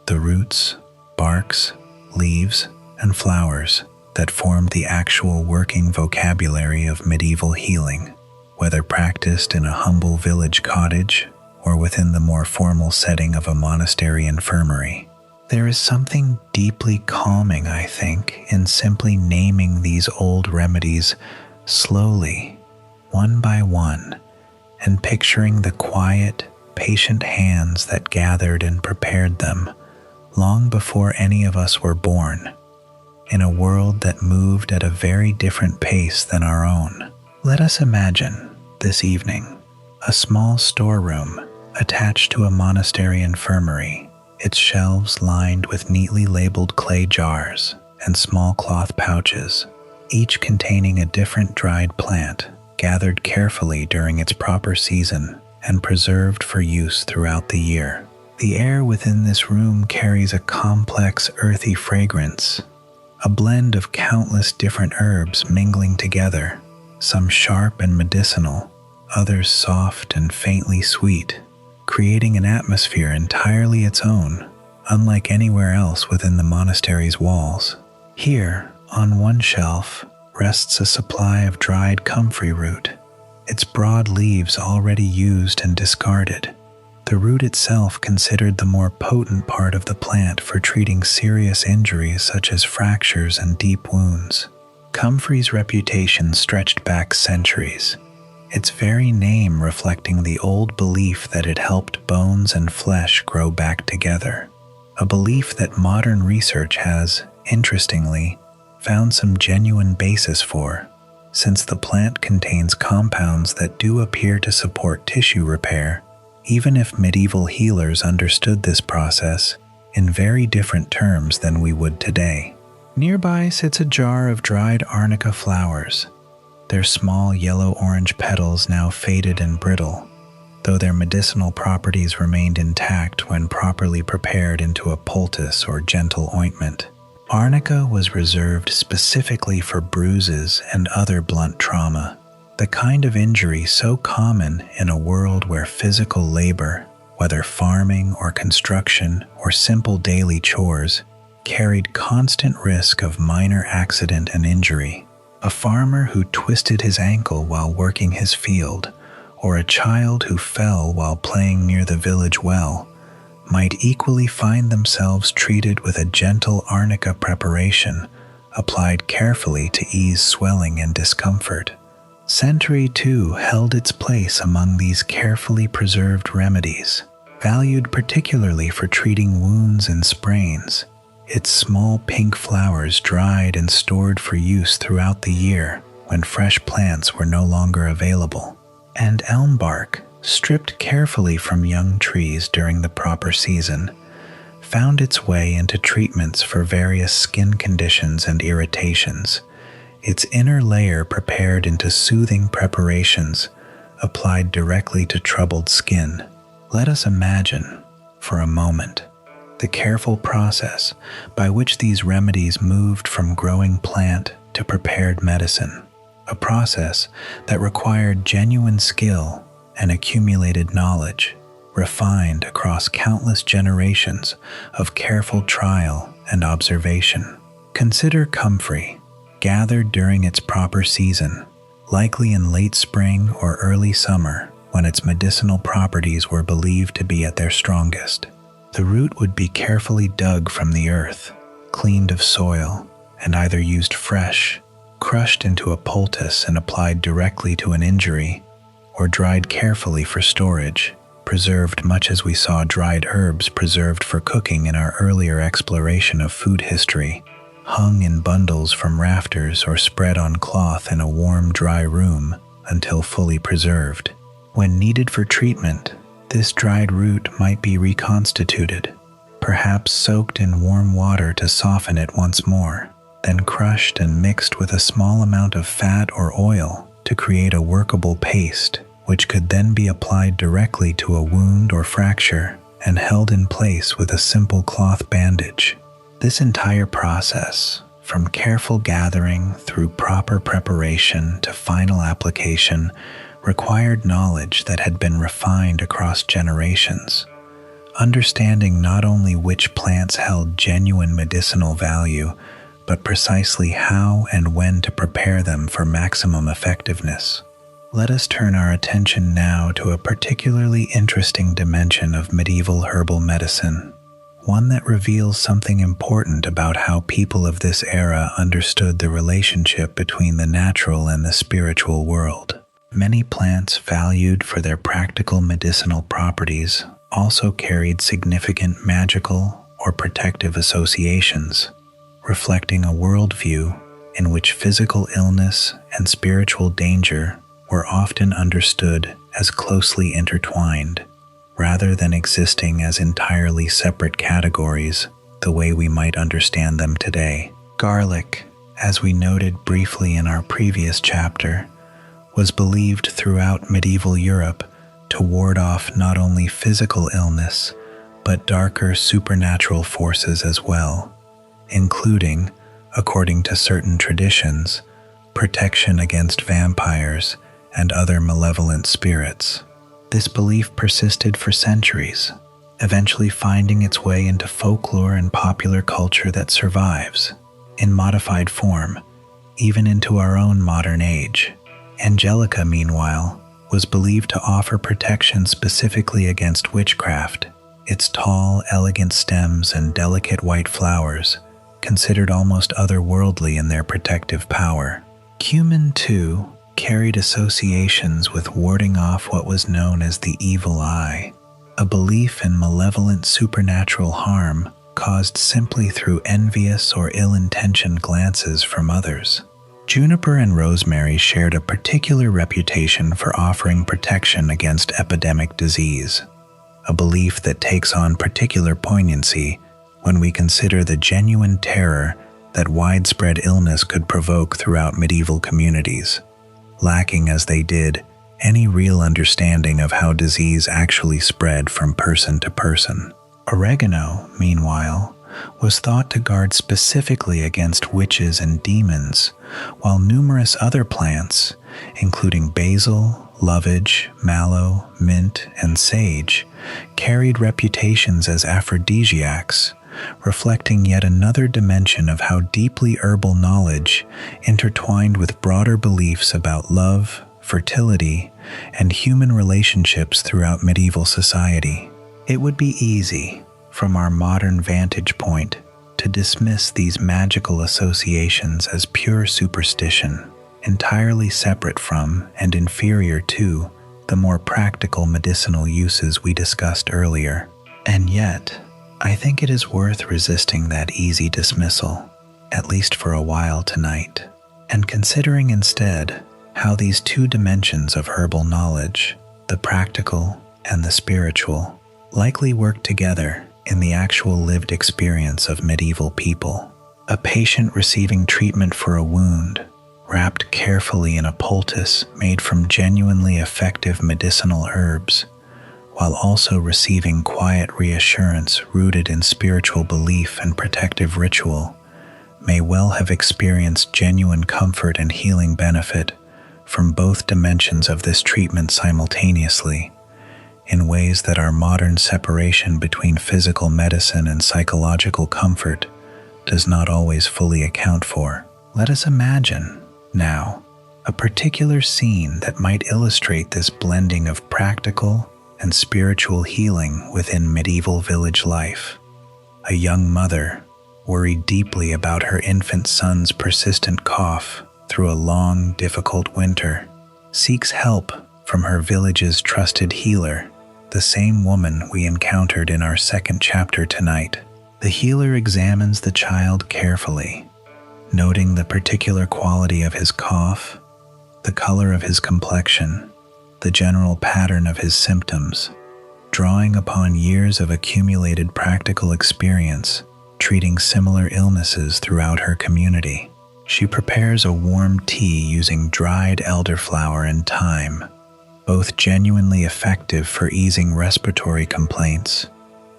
the roots, barks, leaves, and flowers that formed the actual working vocabulary of medieval healing, whether practiced in a humble village cottage or within the more formal setting of a monastery infirmary. There is something deeply calming, I think, in simply naming these old remedies slowly, one by one, and picturing the quiet, patient hands that gathered and prepared them long before any of us were born, in a world that moved at a very different pace than our own. Let us imagine, this evening, a small storeroom attached to a monastery infirmary, its shelves lined with neatly labeled clay jars and small cloth pouches, each containing a different dried plant, gathered carefully during its proper season and preserved for use throughout the year. The air within this room carries a complex, earthy fragrance, a blend of countless different herbs mingling together, some sharp and medicinal, others soft and faintly sweet, creating an atmosphere entirely its own, unlike anywhere else within the monastery's walls. Here, on one shelf, rests a supply of dried comfrey root, its broad leaves already used and discarded, the root itself considered the more potent part of the plant for treating serious injuries such as fractures and deep wounds. Comfrey's reputation stretched back centuries, its very name reflecting the old belief that it helped bones and flesh grow back together, a belief that modern research has, interestingly, found some genuine basis for, since the plant contains compounds that do appear to support tissue repair, even if medieval healers understood this process in very different terms than we would today. Nearby sits a jar of dried arnica flowers, their small yellow-orange petals now faded and brittle, though their medicinal properties remained intact when properly prepared into a poultice or gentle ointment. Arnica was reserved specifically for bruises and other blunt trauma, the kind of injury so common in a world where physical labor, whether farming or construction or simple daily chores, carried constant risk of minor accident and injury. A farmer who twisted his ankle while working his field, or a child who fell while playing near the village well, might equally find themselves treated with a gentle arnica preparation, applied carefully to ease swelling and discomfort. Century, too, held its place among these carefully preserved remedies, valued particularly for treating wounds and sprains, its small pink flowers dried and stored for use throughout the year when fresh plants were no longer available, and elm bark, stripped carefully from young trees during the proper season, found its way into treatments for various skin conditions and irritations, its inner layer prepared into soothing preparations applied directly to troubled skin. Let us imagine, for a moment, the careful process by which these remedies moved from growing plant to prepared medicine, a process that required genuine skill and accumulated knowledge, refined across countless generations of careful trial and observation. Consider comfrey, gathered during its proper season, likely in late spring or early summer when its medicinal properties were believed to be at their strongest. The root would be carefully dug from the earth, cleaned of soil, and either used fresh, crushed into a poultice and applied directly to an injury, or dried carefully for storage, preserved much as we saw dried herbs preserved for cooking in our earlier exploration of food history, hung in bundles from rafters or spread on cloth in a warm, dry room until fully preserved. When needed for treatment, this dried root might be reconstituted, perhaps soaked in warm water to soften it once more, then crushed and mixed with a small amount of fat or oil to create a workable paste, which could then be applied directly to a wound or fracture and held in place with a simple cloth bandage. This entire process, from careful gathering through proper preparation to final application, required knowledge that had been refined across generations. Understanding not only which plants held genuine medicinal value, but precisely how and when to prepare them for maximum effectiveness. Let us turn our attention now to a particularly interesting dimension of medieval herbal medicine, one that reveals something important about how people of this era understood the relationship between the natural and the spiritual world. Many plants valued for their practical medicinal properties also carried significant magical or protective associations, reflecting a worldview in which physical illness and spiritual danger were often understood as closely intertwined, rather than existing as entirely separate categories the way we might understand them today. Garlic, as we noted briefly in our previous chapter, was believed throughout medieval Europe to ward off not only physical illness, but darker supernatural forces as well, including, according to certain traditions, protection against vampires and other malevolent spirits. This belief persisted for centuries, eventually finding its way into folklore and popular culture that survives, in modified form, even into our own modern age. Angelica, meanwhile, was believed to offer protection specifically against witchcraft. Its tall, elegant stems and delicate white flowers, considered almost otherworldly in their protective power. Cumin, too, carried associations with warding off what was known as the evil eye, a belief in malevolent supernatural harm caused simply through envious or ill-intentioned glances from others. Juniper and rosemary shared a particular reputation for offering protection against epidemic disease, a belief that takes on particular poignancy when we consider the genuine terror that widespread illness could provoke throughout medieval communities, lacking as they did any real understanding of how disease actually spread from person to person. Oregano, meanwhile, was thought to guard specifically against witches and demons, while numerous other plants, including basil, lovage, mallow, mint, and sage, carried reputations as aphrodisiacs, reflecting yet another dimension of how deeply herbal knowledge intertwined with broader beliefs about love, fertility, and human relationships throughout medieval society. It would be easy, from our modern vantage point, to dismiss these magical associations as pure superstition, entirely separate from and inferior to the more practical medicinal uses we discussed earlier. And yet, I think it is worth resisting that easy dismissal, at least for a while tonight, and considering instead how these two dimensions of herbal knowledge, the practical and the spiritual, likely work together in the actual lived experience of medieval people. A patient receiving treatment for a wound, wrapped carefully in a poultice made from genuinely effective medicinal herbs, while also receiving quiet reassurance rooted in spiritual belief and protective ritual, may well have experienced genuine comfort and healing benefit from both dimensions of this treatment simultaneously, in ways that our modern separation between physical medicine and psychological comfort does not always fully account for. Let us imagine, now, a particular scene that might illustrate this blending of practical and spiritual healing within medieval village life. A young mother, worried deeply about her infant son's persistent cough through a long, difficult winter, seeks help from her village's trusted healer, the same woman we encountered in our second chapter tonight. The healer examines the child carefully, noting the particular quality of his cough, the color of his complexion, the general pattern of his symptoms, drawing upon years of accumulated practical experience, treating similar illnesses throughout her community. She prepares a warm tea using dried elderflower and thyme, both genuinely effective for easing respiratory complaints.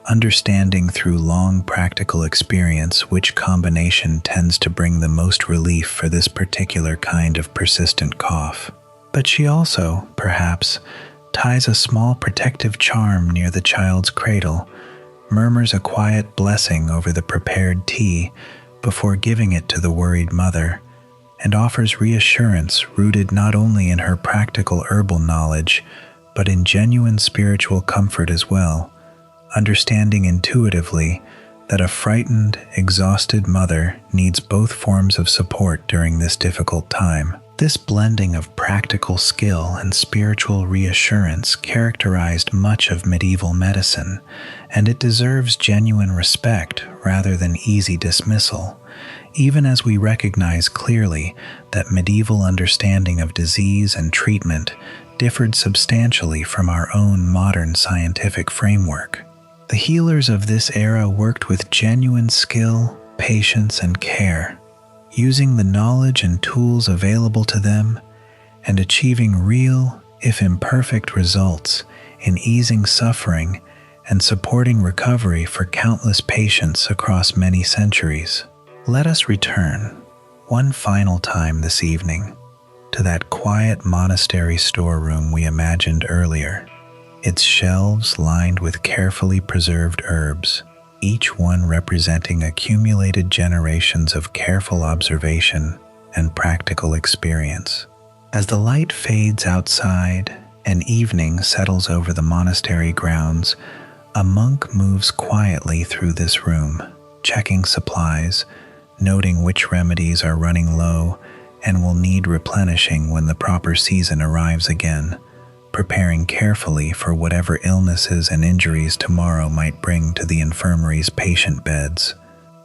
Understanding through long practical experience which combination tends to bring the most relief for this particular kind of persistent cough. But she also, perhaps, ties a small protective charm near the child's cradle, murmurs a quiet blessing over the prepared tea before giving it to the worried mother, and offers reassurance rooted not only in her practical herbal knowledge, but in genuine spiritual comfort as well, understanding intuitively that a frightened, exhausted mother needs both forms of support during this difficult time. This blending of practical skill and spiritual reassurance characterized much of medieval medicine, and it deserves genuine respect rather than easy dismissal, even as we recognize clearly that medieval understanding of disease and treatment differed substantially from our own modern scientific framework. The healers of this era worked with genuine skill, patience, and care, using the knowledge and tools available to them and achieving real, if imperfect, results in easing suffering and supporting recovery for countless patients across many centuries. Let us return, one final time this evening, to that quiet monastery storeroom we imagined earlier, its shelves lined with carefully preserved herbs, each one representing accumulated generations of careful observation and practical experience. As the light fades outside and evening settles over the monastery grounds, a monk moves quietly through this room, checking supplies, noting which remedies are running low and will need replenishing when the proper season arrives again, preparing carefully for whatever illnesses and injuries tomorrow might bring to the infirmary's patient beds.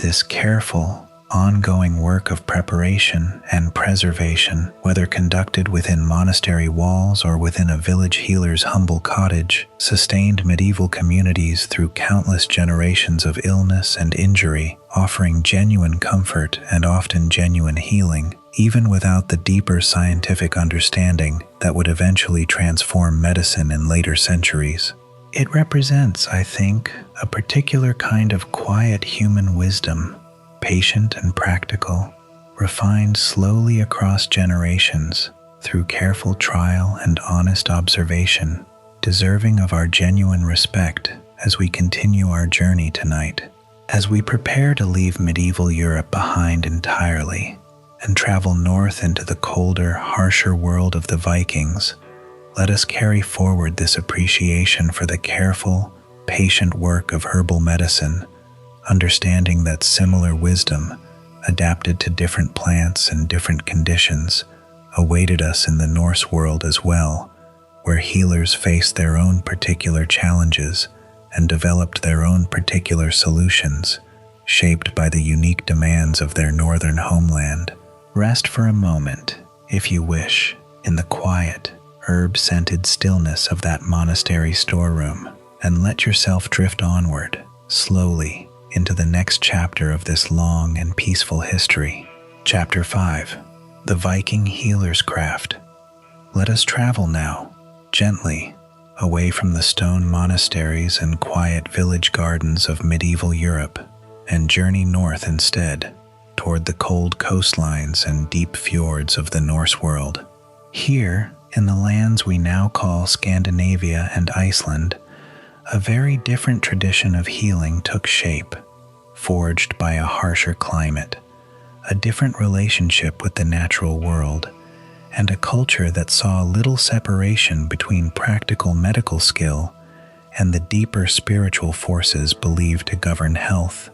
This careful, ongoing work of preparation and preservation, whether conducted within monastery walls or within a village healer's humble cottage, sustained medieval communities through countless generations of illness and injury, offering genuine comfort and often genuine healing, even without the deeper scientific understanding that would eventually transform medicine in later centuries. It represents, I think, a particular kind of quiet human wisdom, patient and practical, refined slowly across generations through careful trial and honest observation, deserving of our genuine respect as we continue our journey tonight. As we prepare to leave medieval Europe behind entirely and travel north into the colder, harsher world of the Vikings, let us carry forward this appreciation for the careful, patient work of herbal medicine, understanding that similar wisdom, adapted to different plants and different conditions, awaited us in the Norse world as well, where healers faced their own particular challenges and developed their own particular solutions, shaped by the unique demands of their northern homeland. Rest for a moment, if you wish, in the quiet, herb-scented stillness of that monastery storeroom, and let yourself drift onward, slowly, into the next chapter of this long and peaceful history. Chapter 5. The Viking Healer's Craft. Let us travel now, gently, away from the stone monasteries and quiet village gardens of medieval Europe, and journey north instead, toward the cold coastlines and deep fjords of the Norse world. Here, in the lands we now call Scandinavia and Iceland, a very different tradition of healing took shape, forged by a harsher climate, a different relationship with the natural world, and a culture that saw little separation between practical medical skill and the deeper spiritual forces believed to govern health,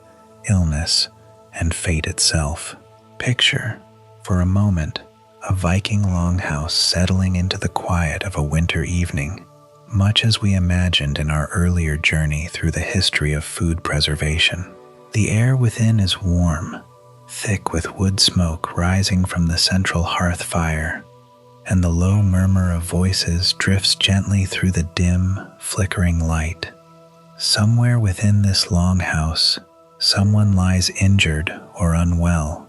illness, and fate itself. Picture, for a moment, a Viking longhouse settling into the quiet of a winter evening, much as we imagined in our earlier journey through the history of food preservation. The air within is warm, thick with wood smoke rising from the central hearth fire, and the low murmur of voices drifts gently through the dim, flickering light. Somewhere within this longhouse, someone lies injured or unwell,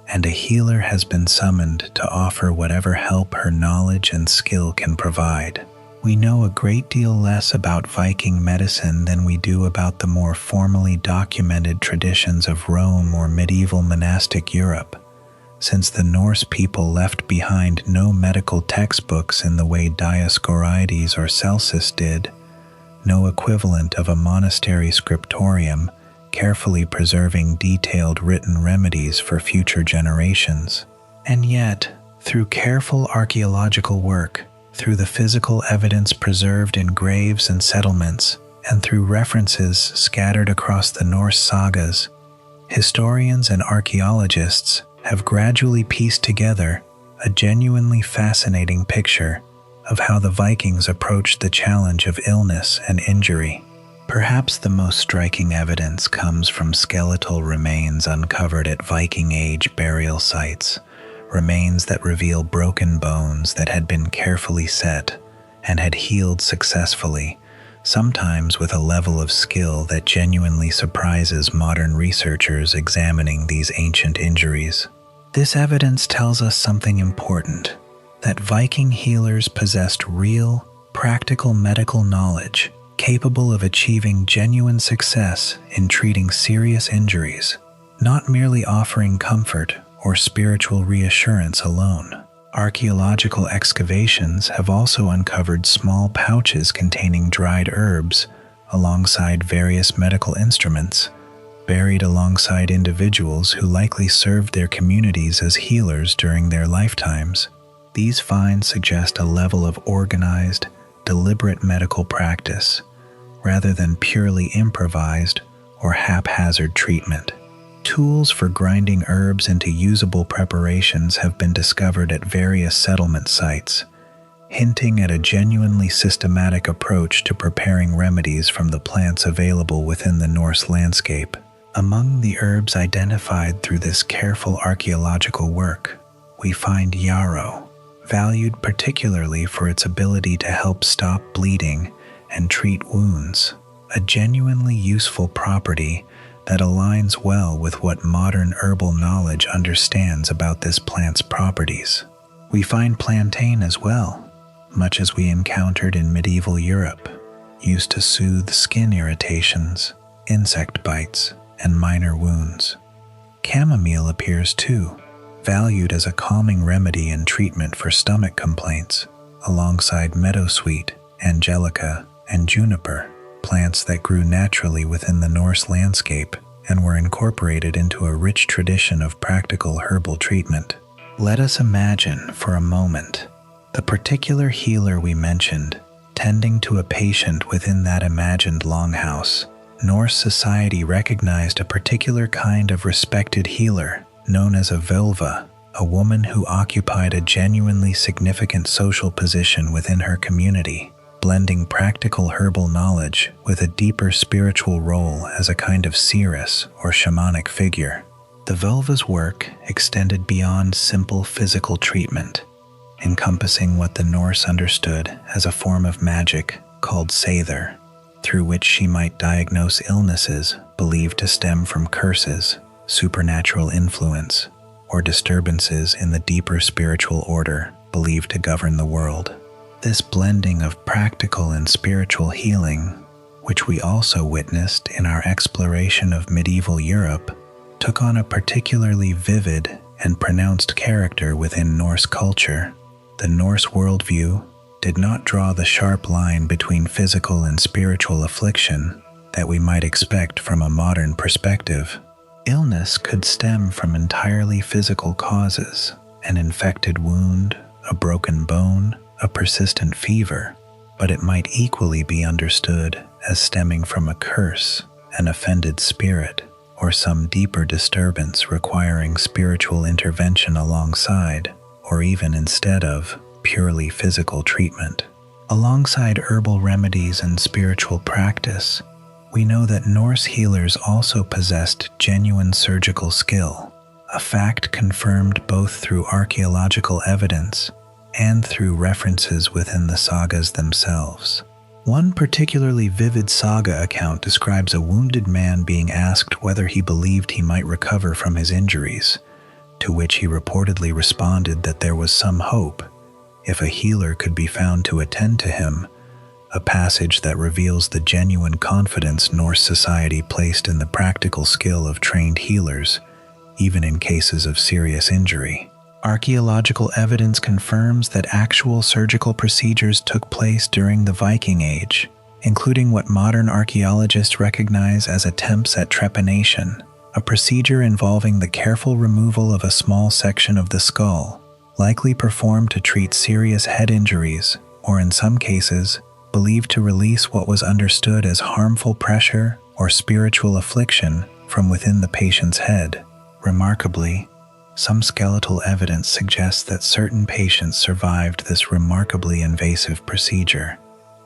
and a healer has been summoned to offer whatever help her knowledge and skill can provide. We know a great deal less about Viking medicine than we do about the more formally documented traditions of Rome or medieval monastic Europe, since the Norse people left behind no medical textbooks in the way Dioscorides or Celsus did, no equivalent of a monastery scriptorium carefully preserving detailed written remedies for future generations. And yet, through careful archaeological work, through the physical evidence preserved in graves and settlements, and through references scattered across the Norse sagas, historians and archaeologists have gradually pieced together a genuinely fascinating picture of how the Vikings approached the challenge of illness and injury. Perhaps the most striking evidence comes from skeletal remains uncovered at Viking Age burial sites, remains that reveal broken bones that had been carefully set and had healed successfully, sometimes with a level of skill that genuinely surprises modern researchers examining these ancient injuries. This evidence tells us something important, that Viking healers possessed real, practical medical knowledge capable of achieving genuine success in treating serious injuries, not merely offering comfort or spiritual reassurance alone. Archaeological excavations have also uncovered small pouches containing dried herbs alongside various medical instruments, buried alongside individuals who likely served their communities as healers during their lifetimes. These finds suggest a level of organized, deliberate medical practice, rather than purely improvised or haphazard treatment. Tools for grinding herbs into usable preparations have been discovered at various settlement sites, hinting at a genuinely systematic approach to preparing remedies from the plants available within the Norse landscape. Among the herbs identified through this careful archaeological work, we find yarrow, valued particularly for its ability to help stop bleeding and treat wounds, a genuinely useful property that aligns well with what modern herbal knowledge understands about this plant's properties. We find plantain as well, much as we encountered in medieval Europe, used to soothe skin irritations, insect bites, and minor wounds. Chamomile appears too, valued as a calming remedy and treatment for stomach complaints, alongside meadowsweet, angelica, and juniper, plants that grew naturally within the Norse landscape and were incorporated into a rich tradition of practical herbal treatment. Let us imagine for a moment the particular healer we mentioned tending to a patient within that imagined longhouse. Norse society recognized a particular kind of respected healer known as a völva, a woman who occupied a genuinely significant social position within her community, blending practical herbal knowledge with a deeper spiritual role as a kind of seeress or shamanic figure. The völva's work extended beyond simple physical treatment, encompassing what the Norse understood as a form of magic called seidr, through which she might diagnose illnesses believed to stem from curses, supernatural influence, or disturbances in the deeper spiritual order believed to govern the world. This blending of practical and spiritual healing, which we also witnessed in our exploration of medieval Europe, took on a particularly vivid and pronounced character within Norse culture. The Norse worldview did not draw the sharp line between physical and spiritual affliction that we might expect from a modern perspective. Illness could stem from entirely physical causes: an infected wound, a broken bone, a persistent fever, but it might equally be understood as stemming from a curse, an offended spirit, or some deeper disturbance requiring spiritual intervention alongside, or even instead of, purely physical treatment. Alongside herbal remedies and spiritual practice, we know that Norse healers also possessed genuine surgical skill, a fact confirmed both through archaeological evidence and through references within the sagas themselves. One particularly vivid saga account describes a wounded man being asked whether he believed he might recover from his injuries, to which he reportedly responded that there was some hope if a healer could be found to attend to him, a passage that reveals the genuine confidence Norse society placed in the practical skill of trained healers, even in cases of serious injury. Archaeological evidence confirms that actual surgical procedures took place during the Viking Age, including what modern archaeologists recognize as attempts at trepanation, a procedure involving the careful removal of a small section of the skull, likely performed to treat serious head injuries, or in some cases, believed to release what was understood as harmful pressure or spiritual affliction from within the patient's head. Remarkably, some skeletal evidence suggests that certain patients survived this remarkably invasive procedure,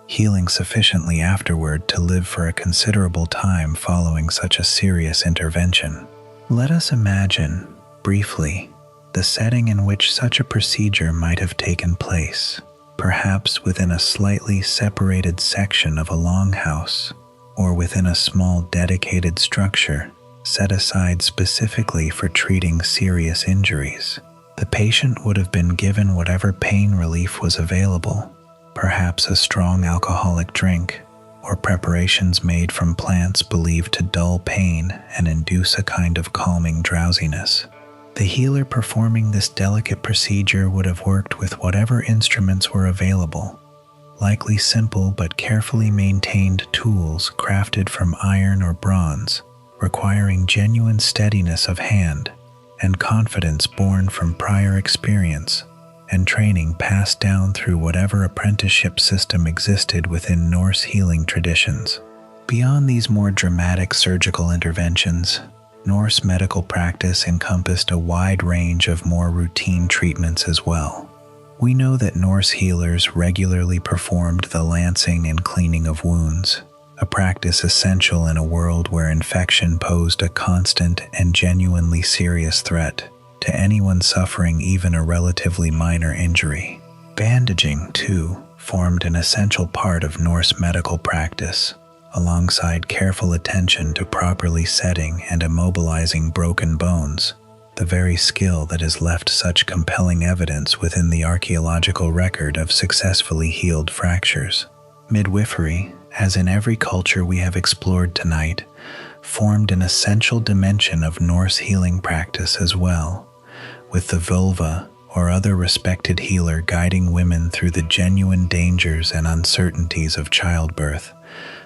healing sufficiently afterward to live for a considerable time following such a serious intervention. Let us imagine, briefly, the setting in which such a procedure might have taken place, perhaps within a slightly separated section of a longhouse, or within a small dedicated structure set aside specifically for treating serious injuries. The patient would have been given whatever pain relief was available, perhaps a strong alcoholic drink, or preparations made from plants believed to dull pain and induce a kind of calming drowsiness. The healer performing this delicate procedure would have worked with whatever instruments were available, likely simple but carefully maintained tools crafted from iron or bronze, requiring genuine steadiness of hand and confidence born from prior experience and training passed down through whatever apprenticeship system existed within Norse healing traditions. Beyond these more dramatic surgical interventions, Norse medical practice encompassed a wide range of more routine treatments as well. We know that Norse healers regularly performed the lancing and cleaning of wounds, a practice essential in a world where infection posed a constant and genuinely serious threat to anyone suffering even a relatively minor injury. Bandaging, too, formed an essential part of Norse medical practice, alongside careful attention to properly setting and immobilizing broken bones, the very skill that has left such compelling evidence within the archaeological record of successfully healed fractures. Midwifery, as in every culture we have explored tonight, formed an essential dimension of Norse healing practice as well, with the vulva or other respected healer guiding women through the genuine dangers and uncertainties of childbirth,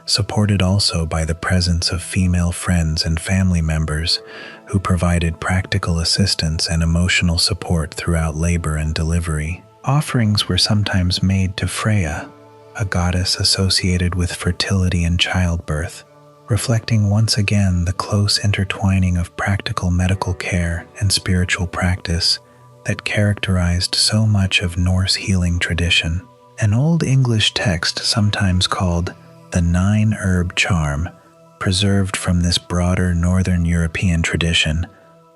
supported also by the presence of female friends and family members who provided practical assistance and emotional support throughout labor and delivery. Offerings were sometimes made to Freya, a goddess associated with fertility and childbirth, reflecting once again the close intertwining of practical medical care and spiritual practice that characterized so much of Norse healing tradition. An Old English text, sometimes called the Nine-Herb Charm, preserved from this broader Northern European tradition,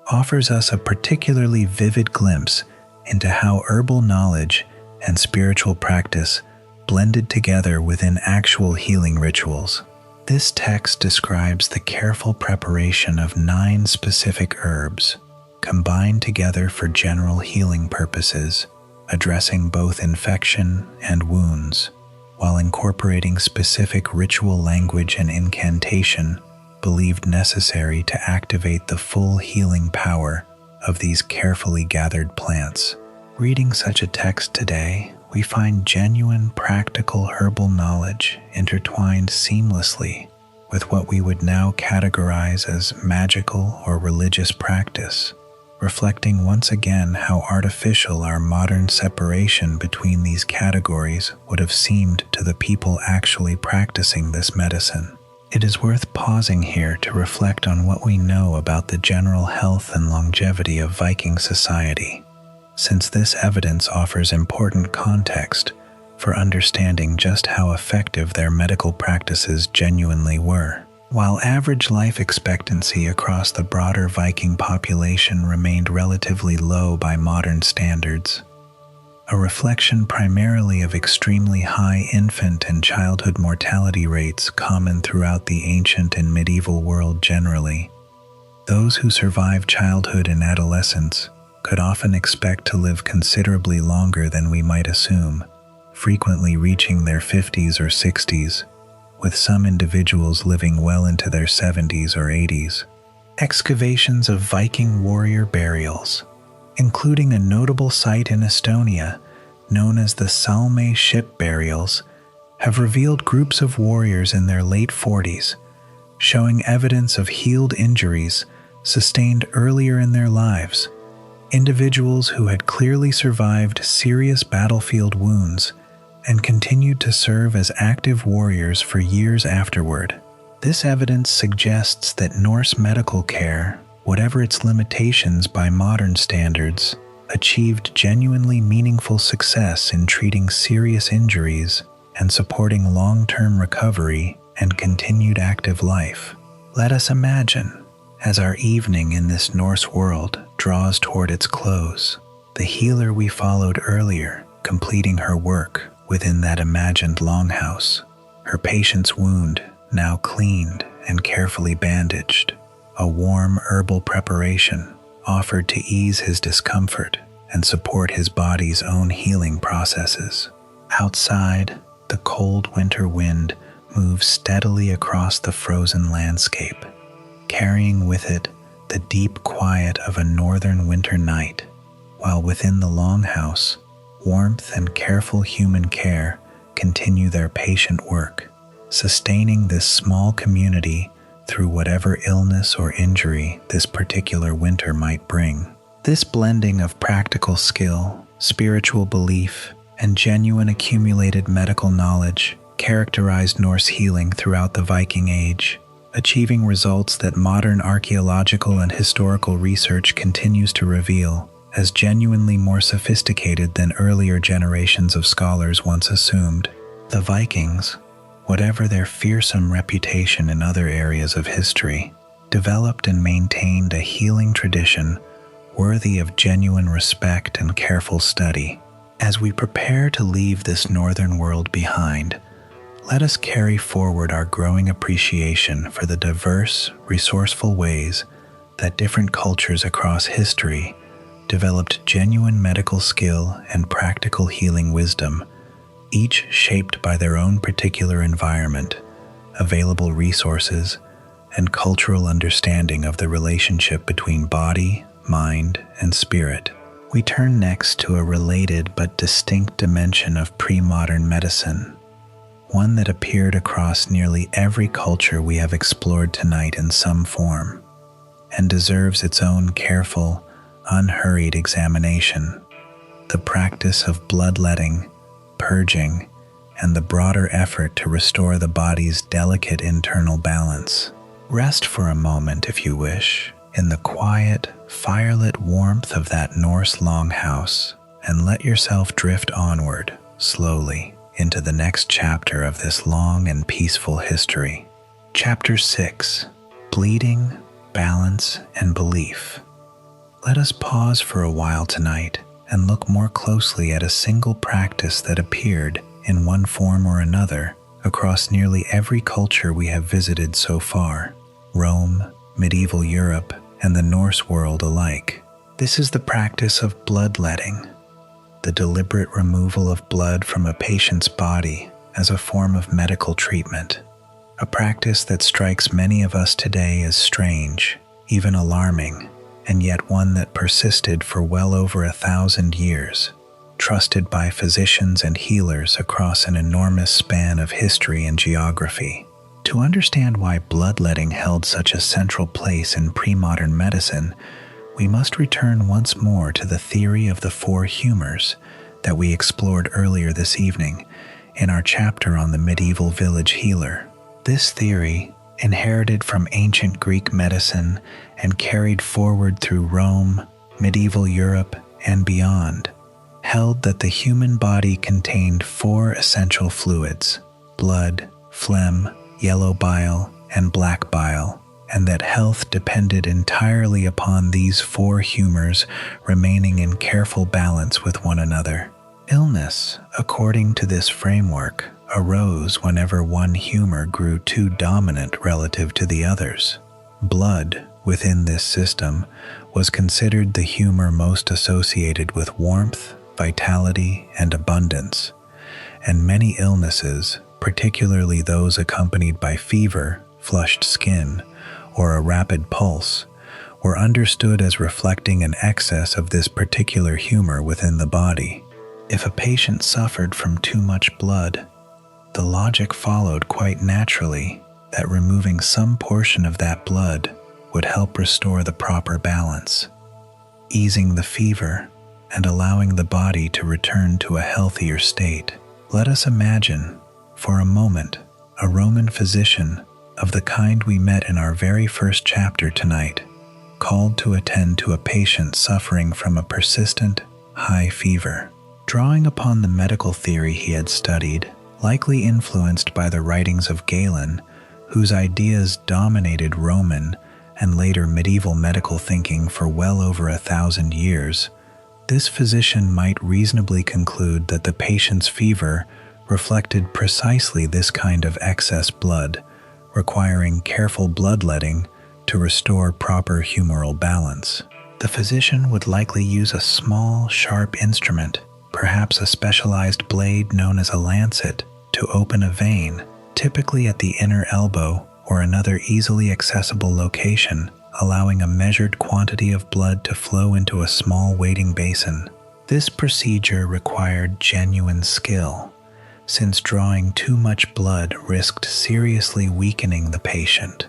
offers us a particularly vivid glimpse into how herbal knowledge and spiritual practice blended together within actual healing rituals. This text describes the careful preparation of 9 specific herbs, combined together for general healing purposes, addressing both infection and wounds, while incorporating specific ritual language and incantation believed necessary to activate the full healing power of these carefully gathered plants. Reading such a text today, we find genuine practical herbal knowledge intertwined seamlessly with what we would now categorize as magical or religious practice, reflecting once again how artificial our modern separation between these categories would have seemed to the people actually practicing this medicine. It is worth pausing here to reflect on what we know about the general health and longevity of Viking society, since this evidence offers important context for understanding just how effective their medical practices genuinely were. While average life expectancy across the broader Viking population remained relatively low by modern standards, a reflection primarily of extremely high infant and childhood mortality rates common throughout the ancient and medieval world generally, those who survived childhood and adolescence could often expect to live considerably longer than we might assume, frequently reaching their 50s or 60s, with some individuals living well into their 70s or 80s. Excavations of Viking warrior burials, including a notable site in Estonia known as the Salme ship burials, have revealed groups of warriors in their late 40s, showing evidence of healed injuries sustained earlier in their lives. Individuals who had clearly survived serious battlefield wounds and continued to serve as active warriors for years afterward. This evidence suggests that Norse medical care, whatever its limitations by modern standards, achieved genuinely meaningful success in treating serious injuries and supporting long-term recovery and continued active life. Let us imagine, as our evening in this Norse world draws toward its close, the healer we followed earlier completing her work within that imagined longhouse, her patient's wound now cleaned and carefully bandaged, a warm herbal preparation offered to ease his discomfort and support his body's own healing processes. Outside, the cold winter wind moves steadily across the frozen landscape, carrying with it the deep quiet of a northern winter night, while within the longhouse, warmth and careful human care continue their patient work, sustaining this small community through whatever illness or injury this particular winter might bring. This blending of practical skill, spiritual belief, and genuine accumulated medical knowledge characterized Norse healing throughout the Viking Age, achieving results that modern archaeological and historical research continues to reveal as genuinely more sophisticated than earlier generations of scholars once assumed. The Vikings, whatever their fearsome reputation in other areas of history, developed and maintained a healing tradition worthy of genuine respect and careful study. As we prepare to leave this northern world behind, let us carry forward our growing appreciation for the diverse, resourceful ways that different cultures across history developed genuine medical skill and practical healing wisdom, each shaped by their own particular environment, available resources, and cultural understanding of the relationship between body, mind, and spirit. We turn next to a related but distinct dimension of pre-modern medicine, one that appeared across nearly every culture we have explored tonight in some form, and deserves its own careful, unhurried examination: the practice of bloodletting, purging, and the broader effort to restore the body's delicate internal balance. Rest for a moment, if you wish, in the quiet, firelit warmth of that Norse longhouse, and let yourself drift onward, slowly, into the next chapter of this long and peaceful history. Chapter 6: Bleeding, Balance, and Belief. Let us pause for a while tonight and look more closely at a single practice that appeared, in one form or another, across nearly every culture we have visited so far: Rome, medieval Europe, and the Norse world alike. This is the practice of bloodletting, the deliberate removal of blood from a patient's body as a form of medical treatment, a practice that strikes many of us today as strange, even alarming, and yet one that persisted for well over 1,000 years, trusted by physicians and healers across an enormous span of history and geography. To understand why bloodletting held such a central place in pre-modern medicine, we must return once more to the theory of the four humors that we explored earlier this evening in our chapter on the medieval village healer. This theory, inherited from ancient Greek medicine and carried forward through Rome, medieval Europe, and beyond, held that the human body contained four essential fluids: blood, phlegm, yellow bile, and black bile, and that health depended entirely upon these four humors remaining in careful balance with one another. Illness, according to this framework, arose whenever one humor grew too dominant relative to the others. Blood, within this system, was considered the humor most associated with warmth, vitality, and abundance, and many illnesses, particularly those accompanied by fever, flushed skin, or a rapid pulse, were understood as reflecting an excess of this particular humor within the body. If a patient suffered from too much blood, the logic followed quite naturally that removing some portion of that blood would help restore the proper balance, easing the fever and allowing the body to return to a healthier state. Let us imagine, for a moment, a Roman physician of the kind we met in our very first chapter tonight, called to attend to a patient suffering from a persistent, high fever. Drawing upon the medical theory he had studied, likely influenced by the writings of Galen, whose ideas dominated Roman and later medieval medical thinking for well over 1,000 years, this physician might reasonably conclude that the patient's fever reflected precisely this kind of excess blood, requiring careful bloodletting to restore proper humoral balance. The physician would likely use a small, sharp instrument, perhaps a specialized blade known as a lancet, to open a vein, typically at the inner elbow or another easily accessible location, allowing a measured quantity of blood to flow into a small waiting basin. This procedure required genuine skill, since drawing too much blood risked seriously weakening the patient,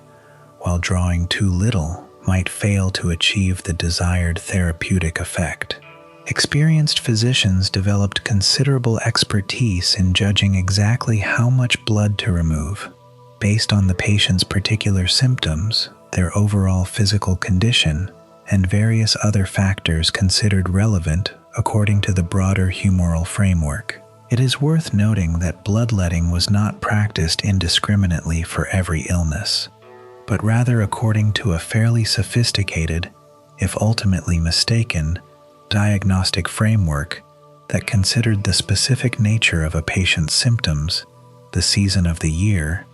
while drawing too little might fail to achieve the desired therapeutic effect. Experienced physicians developed considerable expertise in judging exactly how much blood to remove, based on the patient's particular symptoms, their overall physical condition, and various other factors considered relevant according to the broader humoral framework. It is worth noting that bloodletting was not practiced indiscriminately for every illness, but rather according to a fairly sophisticated, if ultimately mistaken, diagnostic framework that considered the specific nature of a patient's symptoms, the season of the year,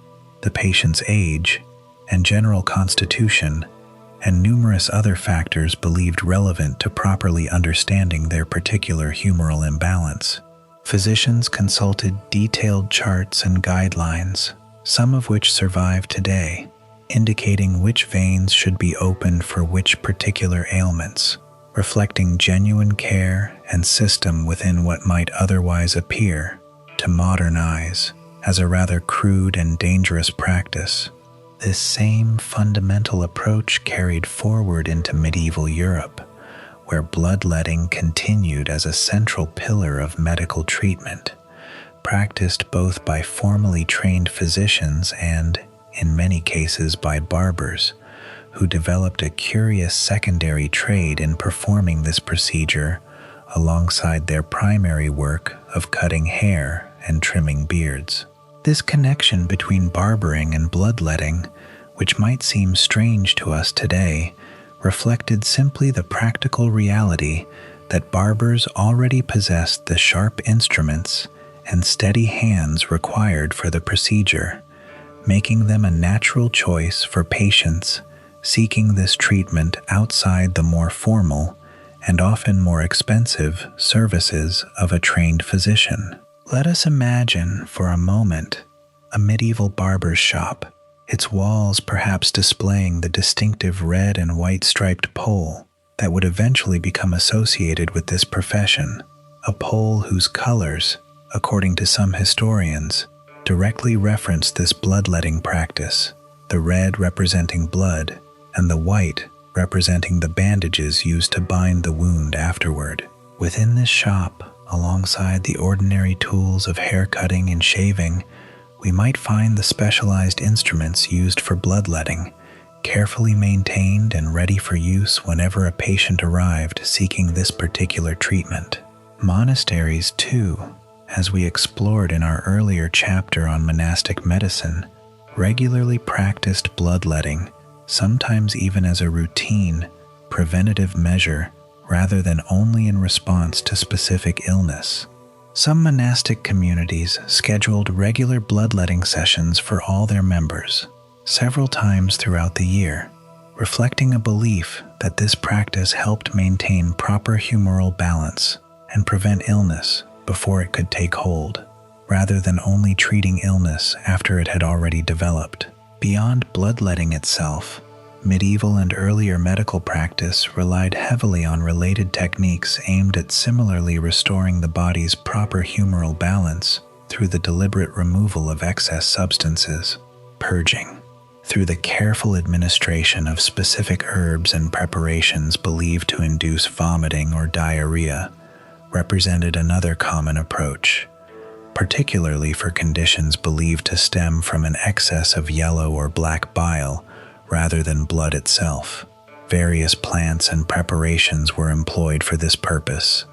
the patient's age, and general constitution, and numerous other factors believed relevant to properly understanding their particular humoral imbalance. Physicians consulted detailed charts and guidelines, some of which survive today, indicating which veins should be opened for which particular ailments, reflecting genuine care and system within what might otherwise appear, to modern eyes, as a rather crude and dangerous practice. This same fundamental approach carried forward into medieval Europe, where bloodletting continued as a central pillar of medical treatment, practiced both by formally trained physicians and, in many cases, by barbers, who developed a curious secondary trade in performing this procedure alongside their primary work of cutting hair and trimming beards. This connection between barbering and bloodletting, which might seem strange to us today, reflected simply the practical reality that barbers already possessed the sharp instruments and steady hands required for the procedure, making them a natural choice for patients seeking this treatment outside the more formal and often more expensive services of a trained physician. Let us imagine for a moment a medieval barber's shop, its walls perhaps displaying the distinctive red and white striped pole that would eventually become associated with this profession, a pole whose colors, according to some historians, directly referenced this bloodletting practice, the red representing blood and the white representing the bandages used to bind the wound afterward. Within this shop, alongside the ordinary tools of hair cutting and shaving, we might find the specialized instruments used for bloodletting, carefully maintained and ready for use whenever a patient arrived seeking this particular treatment. Monasteries, too, as we explored in our earlier chapter on monastic medicine, regularly practiced bloodletting, sometimes even as a routine, preventative measure rather than only in response to specific illness. Some monastic communities scheduled regular bloodletting sessions for all their members, several times throughout the year, reflecting a belief that this practice helped maintain proper humoral balance and prevent illness before it could take hold, rather than only treating illness after it had already developed. Beyond bloodletting itself, medieval and earlier medical practice relied heavily on related techniques aimed at similarly restoring the body's proper humoral balance through the deliberate removal of excess substances, purging. Through the careful administration of specific herbs and preparations believed to induce vomiting or diarrhea, represented another common approach, particularly for conditions believed to stem from an excess of yellow or black bile rather than blood itself. Various plants and preparations were employed for this purpose,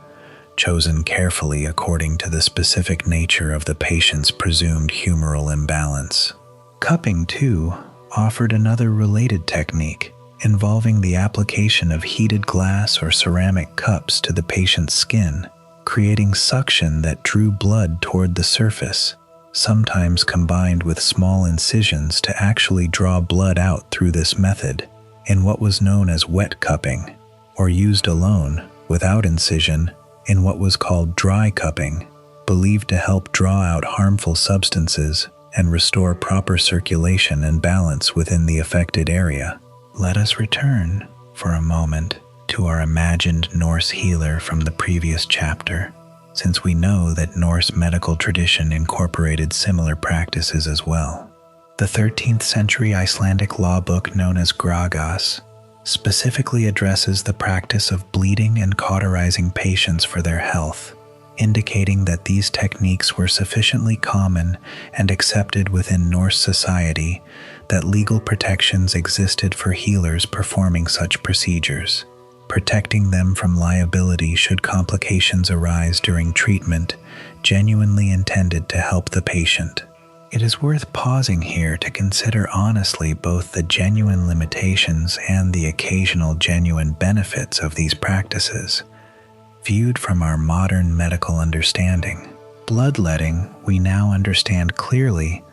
chosen carefully according to the specific nature of the patient's presumed humoral imbalance. Cupping, too, offered another related technique involving the application of heated glass or ceramic cups to the patient's skin, creating suction that drew blood toward the surface, sometimes combined with small incisions to actually draw blood out through this method, in what was known as wet cupping, or used alone, without incision, in what was called dry cupping, believed to help draw out harmful substances and restore proper circulation and balance within the affected area. Let us return, for a moment, to our imagined Norse healer from the previous chapter, since we know that Norse medical tradition incorporated similar practices as well. The 13th century Icelandic law book known as Gragas specifically addresses the practice of bleeding and cauterizing patients for their health, indicating that these techniques were sufficiently common and accepted within Norse society that legal protections existed for healers performing such procedures, protecting them from liability should complications arise during treatment genuinely intended to help the patient. It is worth pausing here to consider honestly both the genuine limitations and the occasional genuine benefits of these practices, viewed from our modern medical understanding. Bloodletting, we now understand clearly,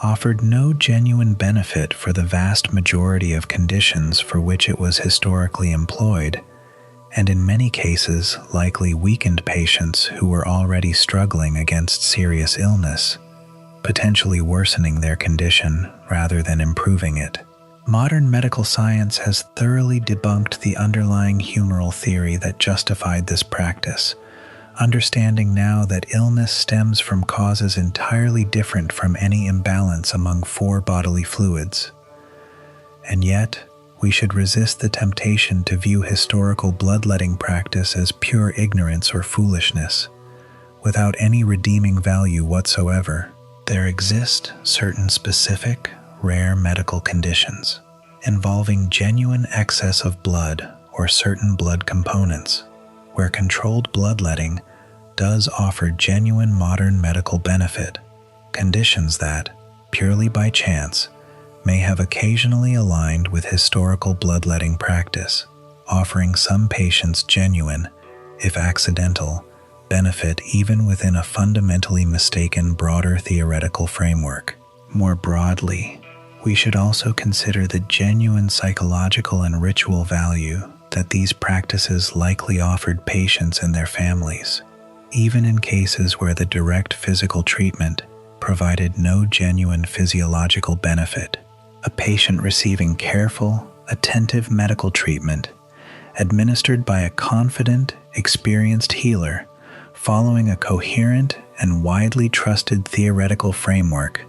offered no genuine benefit for the vast majority of conditions for which it was historically employed, and in many cases likely weakened patients who were already struggling against serious illness, potentially worsening their condition rather than improving it. Modern medical science has thoroughly debunked the underlying humoral theory that justified this practice, understanding now that illness stems from causes entirely different from any imbalance among four bodily fluids. And yet, we should resist the temptation to view historical bloodletting practice as pure ignorance or foolishness, without any redeeming value whatsoever. There exist certain specific, rare medical conditions involving genuine excess of blood or certain blood components, where controlled bloodletting does offer genuine modern medical benefit, conditions that, purely by chance, may have occasionally aligned with historical bloodletting practice, offering some patients genuine, if accidental, benefit even within a fundamentally mistaken broader theoretical framework. More broadly, we should also consider the genuine psychological and ritual value that these practices likely offered patients and their families, even in cases where the direct physical treatment provided no genuine physiological benefit. A patient receiving careful, attentive medical treatment, administered by a confident, experienced healer, following a coherent and widely trusted theoretical framework,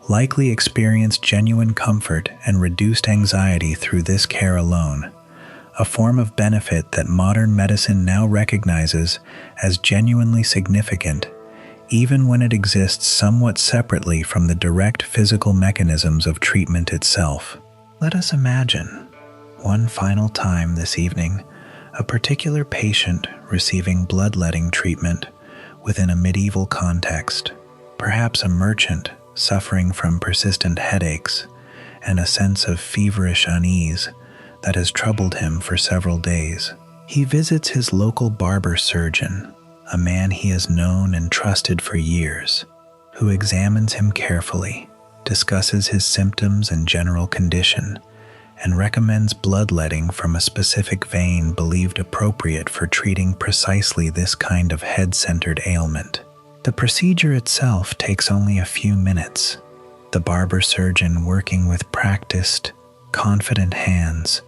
likely experienced genuine comfort and reduced anxiety through this care alone, a form of benefit that modern medicine now recognizes as genuinely significant, even when it exists somewhat separately from the direct physical mechanisms of treatment itself. Let us imagine, one final time this evening, a particular patient receiving bloodletting treatment within a medieval context, perhaps a merchant suffering from persistent headaches and a sense of feverish unease that has troubled him for several days. He visits his local barber surgeon, a man he has known and trusted for years, who examines him carefully, discusses his symptoms and general condition, and recommends bloodletting from a specific vein believed appropriate for treating precisely this kind of head-centered ailment. The procedure itself takes only a few minutes, the barber surgeon working with practiced, confident hands,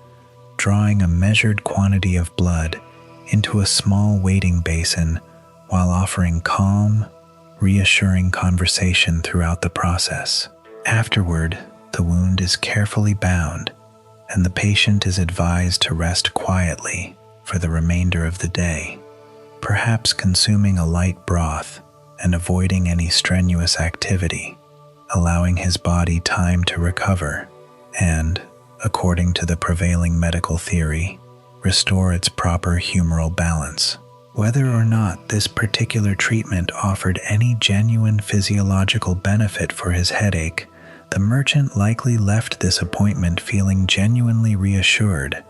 drawing a measured quantity of blood into a small waiting basin while offering calm, reassuring conversation throughout the process. Afterward, the wound is carefully bound, and the patient is advised to rest quietly for the remainder of the day, perhaps consuming a light broth and avoiding any strenuous activity, allowing his body time to recover and, according to the prevailing medical theory, restore its proper humoral balance. Whether or not this particular treatment offered any genuine physiological benefit for his headache, the merchant likely left this appointment feeling genuinely reassured,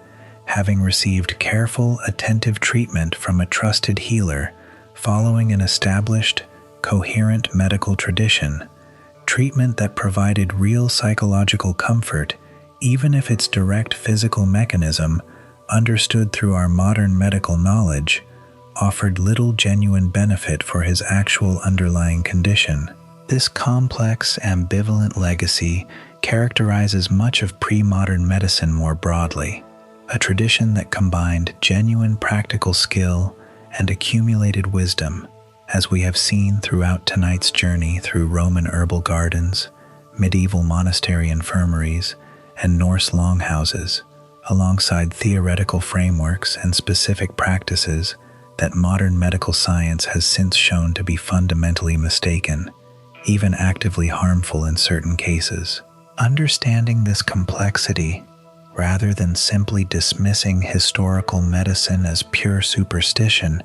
having received careful, attentive treatment from a trusted healer following an established, coherent medical tradition, treatment that provided real psychological comfort, even if its direct physical mechanism, understood through our modern medical knowledge, offered little genuine benefit for his actual underlying condition. This complex, ambivalent legacy characterizes much of pre-modern medicine more broadly, a tradition that combined genuine practical skill and accumulated wisdom, as we have seen throughout tonight's journey through Roman herbal gardens, medieval monastery infirmaries, and Norse longhouses, alongside theoretical frameworks and specific practices that modern medical science has since shown to be fundamentally mistaken, even actively harmful in certain cases. Understanding this complexity, rather than simply dismissing historical medicine as pure superstition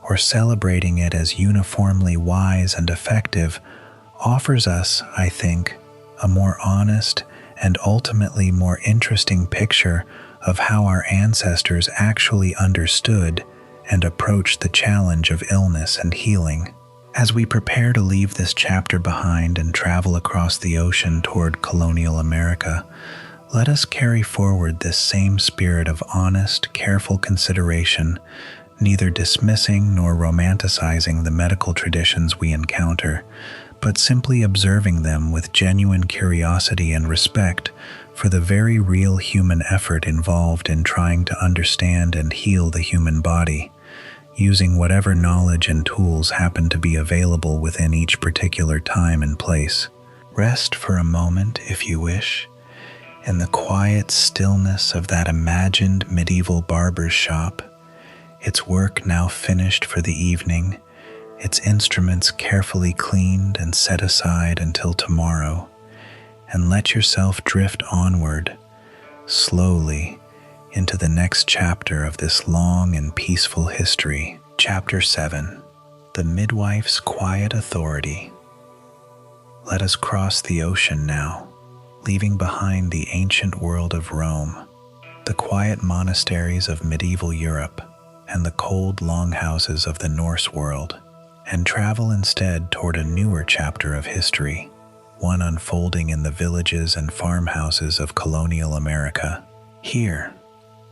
or celebrating it as uniformly wise and effective, offers us, I think, a more honest and ultimately more interesting picture of how our ancestors actually understood and approached the challenge of illness and healing. As we prepare to leave this chapter behind and travel across the ocean toward Colonial America, let us carry forward this same spirit of honest, careful consideration, neither dismissing nor romanticizing the medical traditions we encounter, but simply observing them with genuine curiosity and respect for the very real human effort involved in trying to understand and heal the human body, using whatever knowledge and tools happen to be available within each particular time and place. Rest for a moment, if you wish, in the quiet stillness of that imagined medieval barber's shop, its work now finished for the evening, its instruments carefully cleaned and set aside until tomorrow, and let yourself drift onward, slowly, into the next chapter of this long and peaceful history. Chapter 7. The Midwife's Quiet Authority. Let us cross the ocean now, leaving behind the ancient world of Rome, the quiet monasteries of medieval Europe, and the cold longhouses of the Norse world, and travel instead toward a newer chapter of history, one unfolding in the villages and farmhouses of colonial America. Here,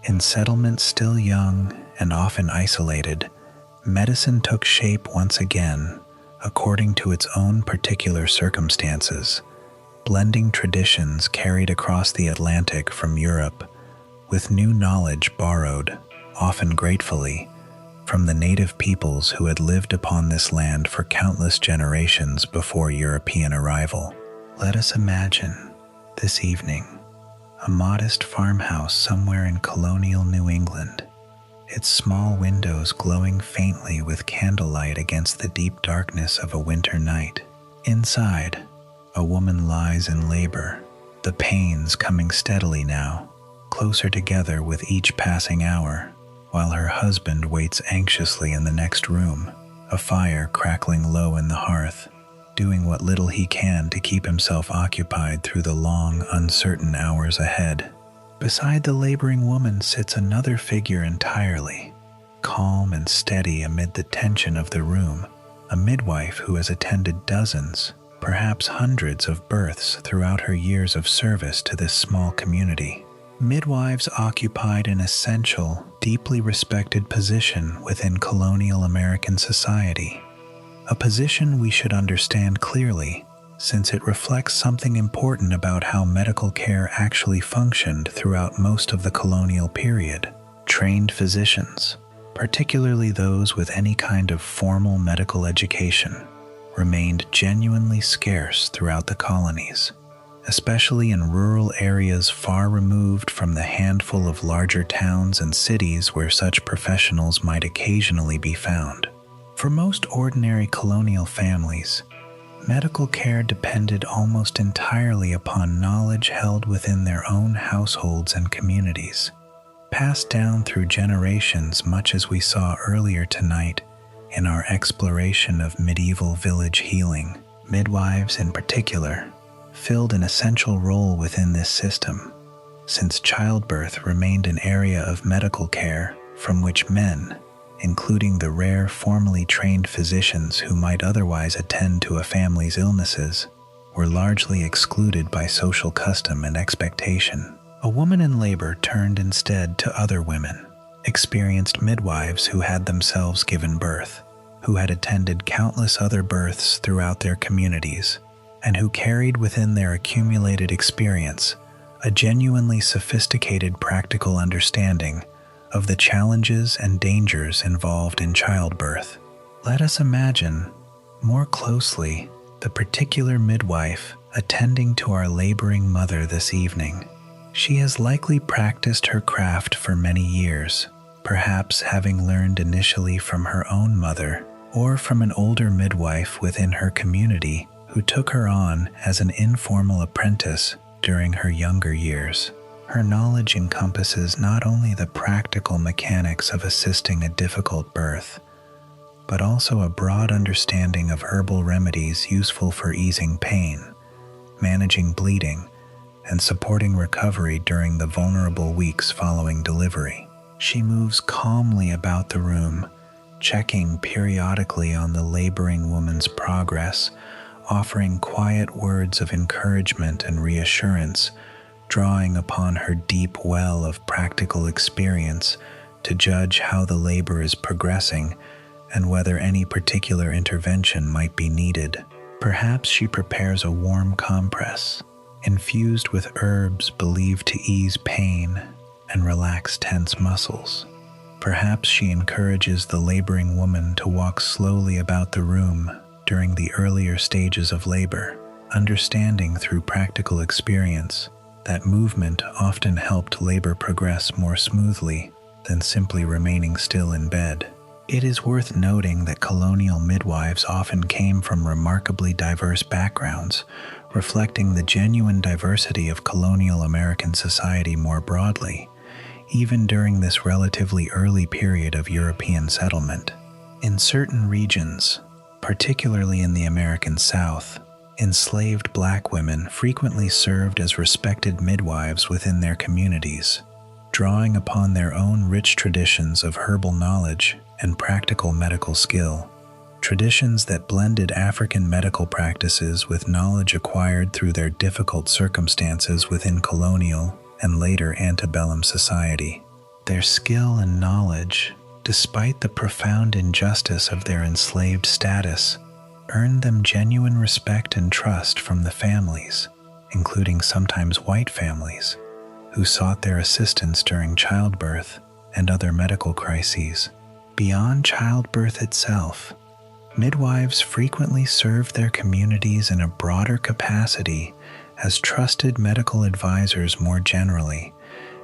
in settlements still young and often isolated, medicine took shape once again according to its own particular circumstances, blending traditions carried across the Atlantic from Europe with new knowledge borrowed, often gratefully, from the native peoples who had lived upon this land for countless generations before European arrival. Let us imagine, this evening, a modest farmhouse somewhere in colonial New England, its small windows glowing faintly with candlelight against the deep darkness of a winter night. Inside, a woman lies in labor, the pains coming steadily now, closer together with each passing hour, while her husband waits anxiously in the next room, a fire crackling low in the hearth, doing what little he can to keep himself occupied through the long, uncertain hours ahead. Beside the laboring woman sits another figure entirely, calm and steady amid the tension of the room, a midwife who has attended dozens, perhaps hundreds of births throughout her years of service to this small community. Midwives occupied an essential, deeply respected position within colonial American society, a position we should understand clearly, since it reflects something important about how medical care actually functioned throughout most of the colonial period. Trained physicians, particularly those with any kind of formal medical education, remained genuinely scarce throughout the colonies, especially in rural areas far removed from the handful of larger towns and cities where such professionals might occasionally be found. For most ordinary colonial families, medical care depended almost entirely upon knowledge held within their own households and communities, passed down through generations, much as we saw earlier tonight in our exploration of medieval village healing. Midwives, in particular, filled an essential role within this system, since childbirth remained an area of medical care from which men, including the rare formally trained physicians who might otherwise attend to a family's illnesses, were largely excluded by social custom and expectation. A woman in labor turned instead to other women, experienced midwives who had themselves given birth, who had attended countless other births throughout their communities, and who carried within their accumulated experience a genuinely sophisticated practical understanding of the challenges and dangers involved in childbirth. Let us imagine, more closely, the particular midwife attending to our laboring mother this evening. She has likely practiced her craft for many years, perhaps having learned initially from her own mother or from an older midwife within her community who took her on as an informal apprentice during her younger years. Her knowledge encompasses not only the practical mechanics of assisting a difficult birth, but also a broad understanding of herbal remedies useful for easing pain, managing bleeding, and supporting recovery during the vulnerable weeks following delivery. She moves calmly about the room, checking periodically on the laboring woman's progress, offering quiet words of encouragement and reassurance, drawing upon her deep well of practical experience to judge how the labor is progressing and whether any particular intervention might be needed. Perhaps she prepares a warm compress, infused with herbs believed to ease pain and relax tense muscles. Perhaps she encourages the laboring woman to walk slowly about the room during the earlier stages of labor, understanding through practical experience that movement often helped labor progress more smoothly than simply remaining still in bed. It is worth noting that colonial midwives often came from remarkably diverse backgrounds, reflecting the genuine diversity of colonial American society more broadly, even during this relatively early period of European settlement. In certain regions, particularly in the American South, enslaved black women frequently served as respected midwives within their communities, drawing upon their own rich traditions of herbal knowledge and practical medical skill, traditions that blended African medical practices with knowledge acquired through their difficult circumstances within colonial and later antebellum society. Their skill and knowledge, despite the profound injustice of their enslaved status, earned them genuine respect and trust from the families, including sometimes white families, who sought their assistance during childbirth and other medical crises. Beyond childbirth itself, midwives frequently served their communities in a broader capacity as trusted medical advisors more generally,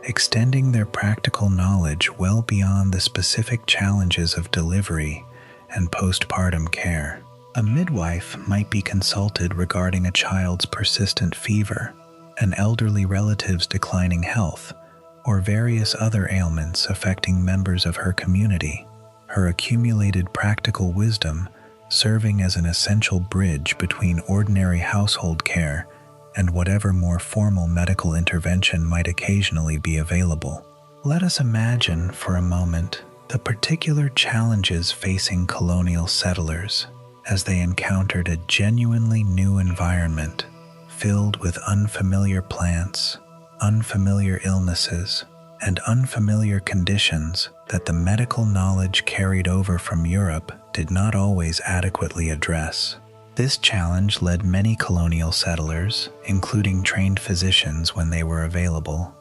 extending their practical knowledge well beyond the specific challenges of delivery and postpartum care. A midwife might be consulted regarding a child's persistent fever, an elderly relative's declining health, or various other ailments affecting members of her community, her accumulated practical wisdom serving as an essential bridge between ordinary household care and whatever more formal medical intervention might occasionally be available. Let us imagine for a moment the particular challenges facing colonial settlers as they encountered a genuinely new environment filled with unfamiliar plants, unfamiliar illnesses, and unfamiliar conditions that the medical knowledge carried over from Europe did not always adequately address. This challenge led many colonial settlers, including trained physicians when they were available,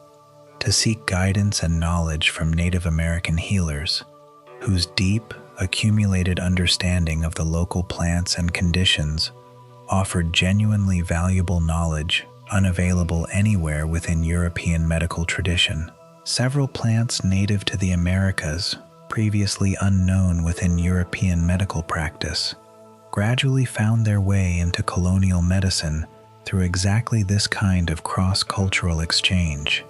to seek guidance and knowledge from Native American healers, whose deep, accumulated understanding of the local plants and conditions offered genuinely valuable knowledge unavailable anywhere within European medical tradition. Several plants native to the Americas, previously unknown within European medical practice, gradually found their way into colonial medicine through exactly this kind of cross-cultural exchange.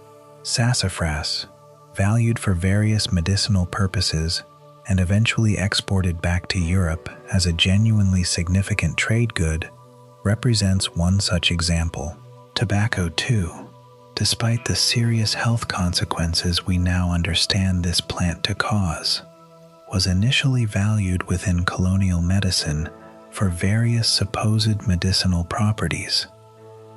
Sassafras, valued for various medicinal purposes and eventually exported back to Europe as a genuinely significant trade good, represents one such example. Tobacco, too, despite the serious health consequences we now understand this plant to cause, was initially valued within colonial medicine for various supposed medicinal properties,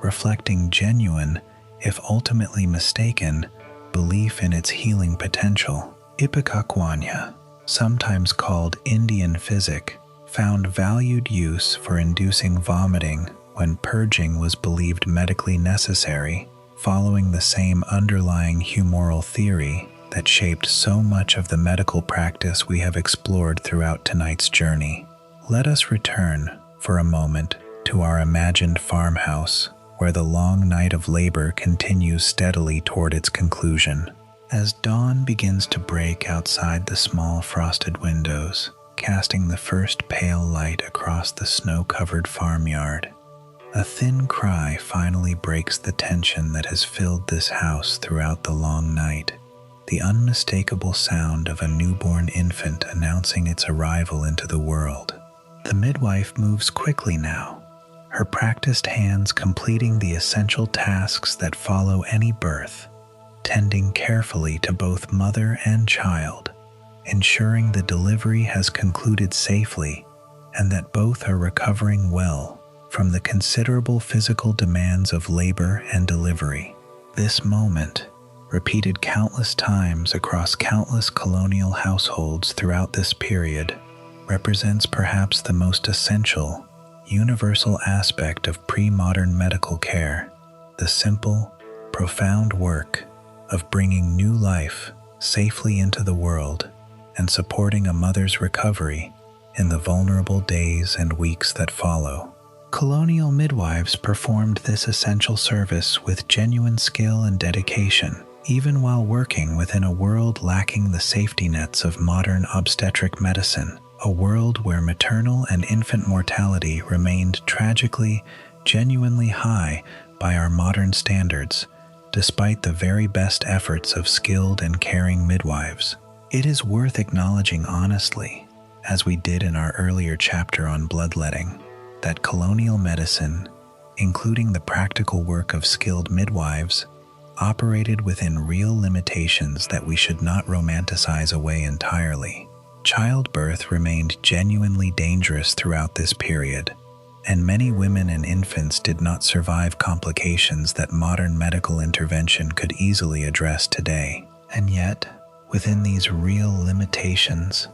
reflecting genuine, if ultimately mistaken, belief in its healing potential. Ipecacuanha, sometimes called Indian physic, found valued use for inducing vomiting when purging was believed medically necessary, following the same underlying humoral theory that shaped so much of the medical practice we have explored throughout tonight's journey. Let us return, for a moment, to our imagined farmhouse, where the long night of labor continues steadily toward its conclusion. As dawn begins to break outside the small frosted windows, casting the first pale light across the snow-covered farmyard, a thin cry finally breaks the tension that has filled this house throughout the long night, the unmistakable sound of a newborn infant announcing its arrival into the world. The midwife moves quickly now, her practiced hands completing the essential tasks that follow any birth, tending carefully to both mother and child, ensuring the delivery has concluded safely and that both are recovering well from the considerable physical demands of labor and delivery. This moment, repeated countless times across countless colonial households throughout this period, represents perhaps the most essential, universal aspect of pre-modern medical care, the simple, profound work of bringing new life safely into the world and supporting a mother's recovery in the vulnerable days and weeks that follow. Colonial midwives performed this essential service with genuine skill and dedication, even while working within a world lacking the safety nets of modern obstetric medicine, a world where maternal and infant mortality remained tragically, genuinely high by our modern standards, despite the very best efforts of skilled and caring midwives. It is worth acknowledging honestly, as we did in our earlier chapter on bloodletting, that colonial medicine, including the practical work of skilled midwives, operated within real limitations that we should not romanticize away entirely. Childbirth remained genuinely dangerous throughout this period, and many women and infants did not survive complications that modern medical intervention could easily address today. And yet, within these real limitations,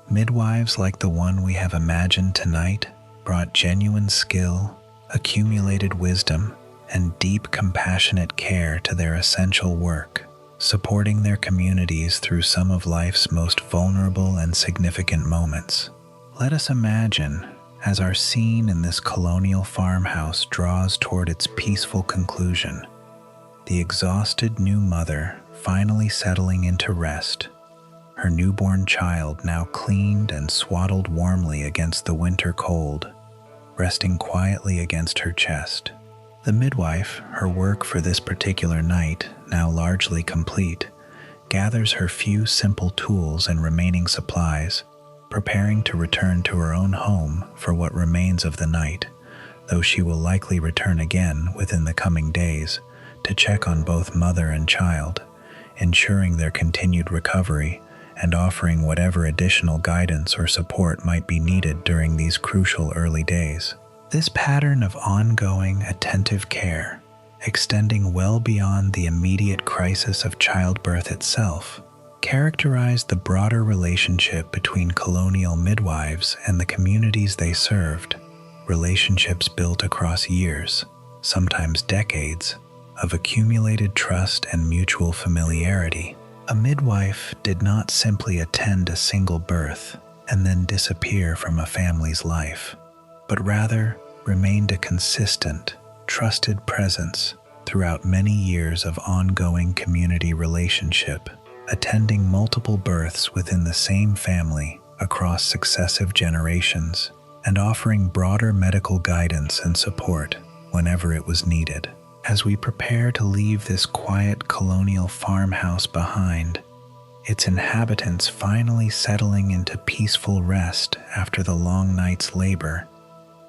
midwives like the one we have imagined tonight brought genuine skill, accumulated wisdom, and deep compassionate care to their essential work. supporting their communities through some of life's most vulnerable and significant moments. Let us imagine, as our scene in this colonial farmhouse draws toward its peaceful conclusion, the exhausted new mother finally settling into rest, her newborn child now cleaned and swaddled warmly against the winter cold, resting quietly against her chest. The midwife, her work for this particular night now largely complete, gathers her few simple tools and remaining supplies, preparing to return to her own home for what remains of the night, though she will likely return again within the coming days to check on both mother and child, ensuring their continued recovery and offering whatever additional guidance or support might be needed during these crucial early days. This pattern of ongoing, attentive care, extending well beyond the immediate crisis of childbirth itself, characterized the broader relationship between colonial midwives and the communities they served, relationships built across years, sometimes decades, of accumulated trust and mutual familiarity. A midwife did not simply attend a single birth and then disappear from a family's life, but rather remained a consistent, trusted presence throughout many years of ongoing community relationship, attending multiple births within the same family across successive generations, and offering broader medical guidance and support whenever it was needed. As we prepare to leave this quiet colonial farmhouse behind, its inhabitants finally settling into peaceful rest after the long night's labor,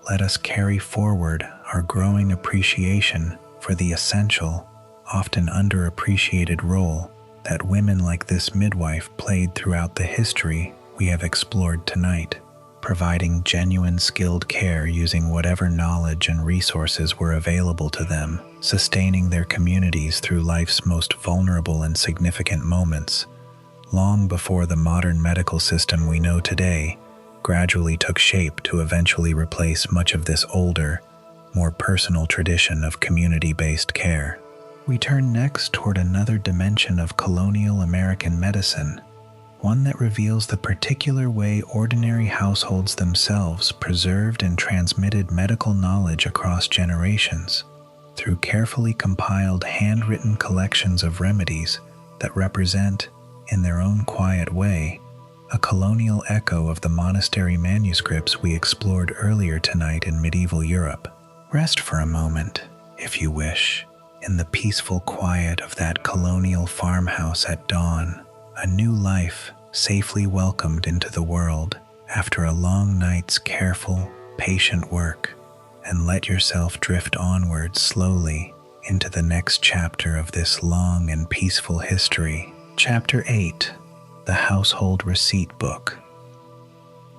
let us carry forward our growing appreciation for the essential, often underappreciated role that women like this midwife played throughout the history we have explored tonight, providing genuine skilled care using whatever knowledge and resources were available to them, sustaining their communities through life's most vulnerable and significant moments, long before the modern medical system we know today gradually took shape to eventually replace much of this older, more personal tradition of community-based care. We turn next toward another dimension of colonial American medicine, one that reveals the particular way ordinary households themselves preserved and transmitted medical knowledge across generations through carefully compiled handwritten collections of remedies that represent, in their own quiet way, a colonial echo of the monastery manuscripts we explored earlier tonight in medieval Europe. Rest for a moment, if you wish, in the peaceful quiet of that colonial farmhouse at dawn, a new life safely welcomed into the world after a long night's careful, patient work, and let yourself drift onward slowly into the next chapter of this long and peaceful history. Chapter 8, The Household Receipt Book.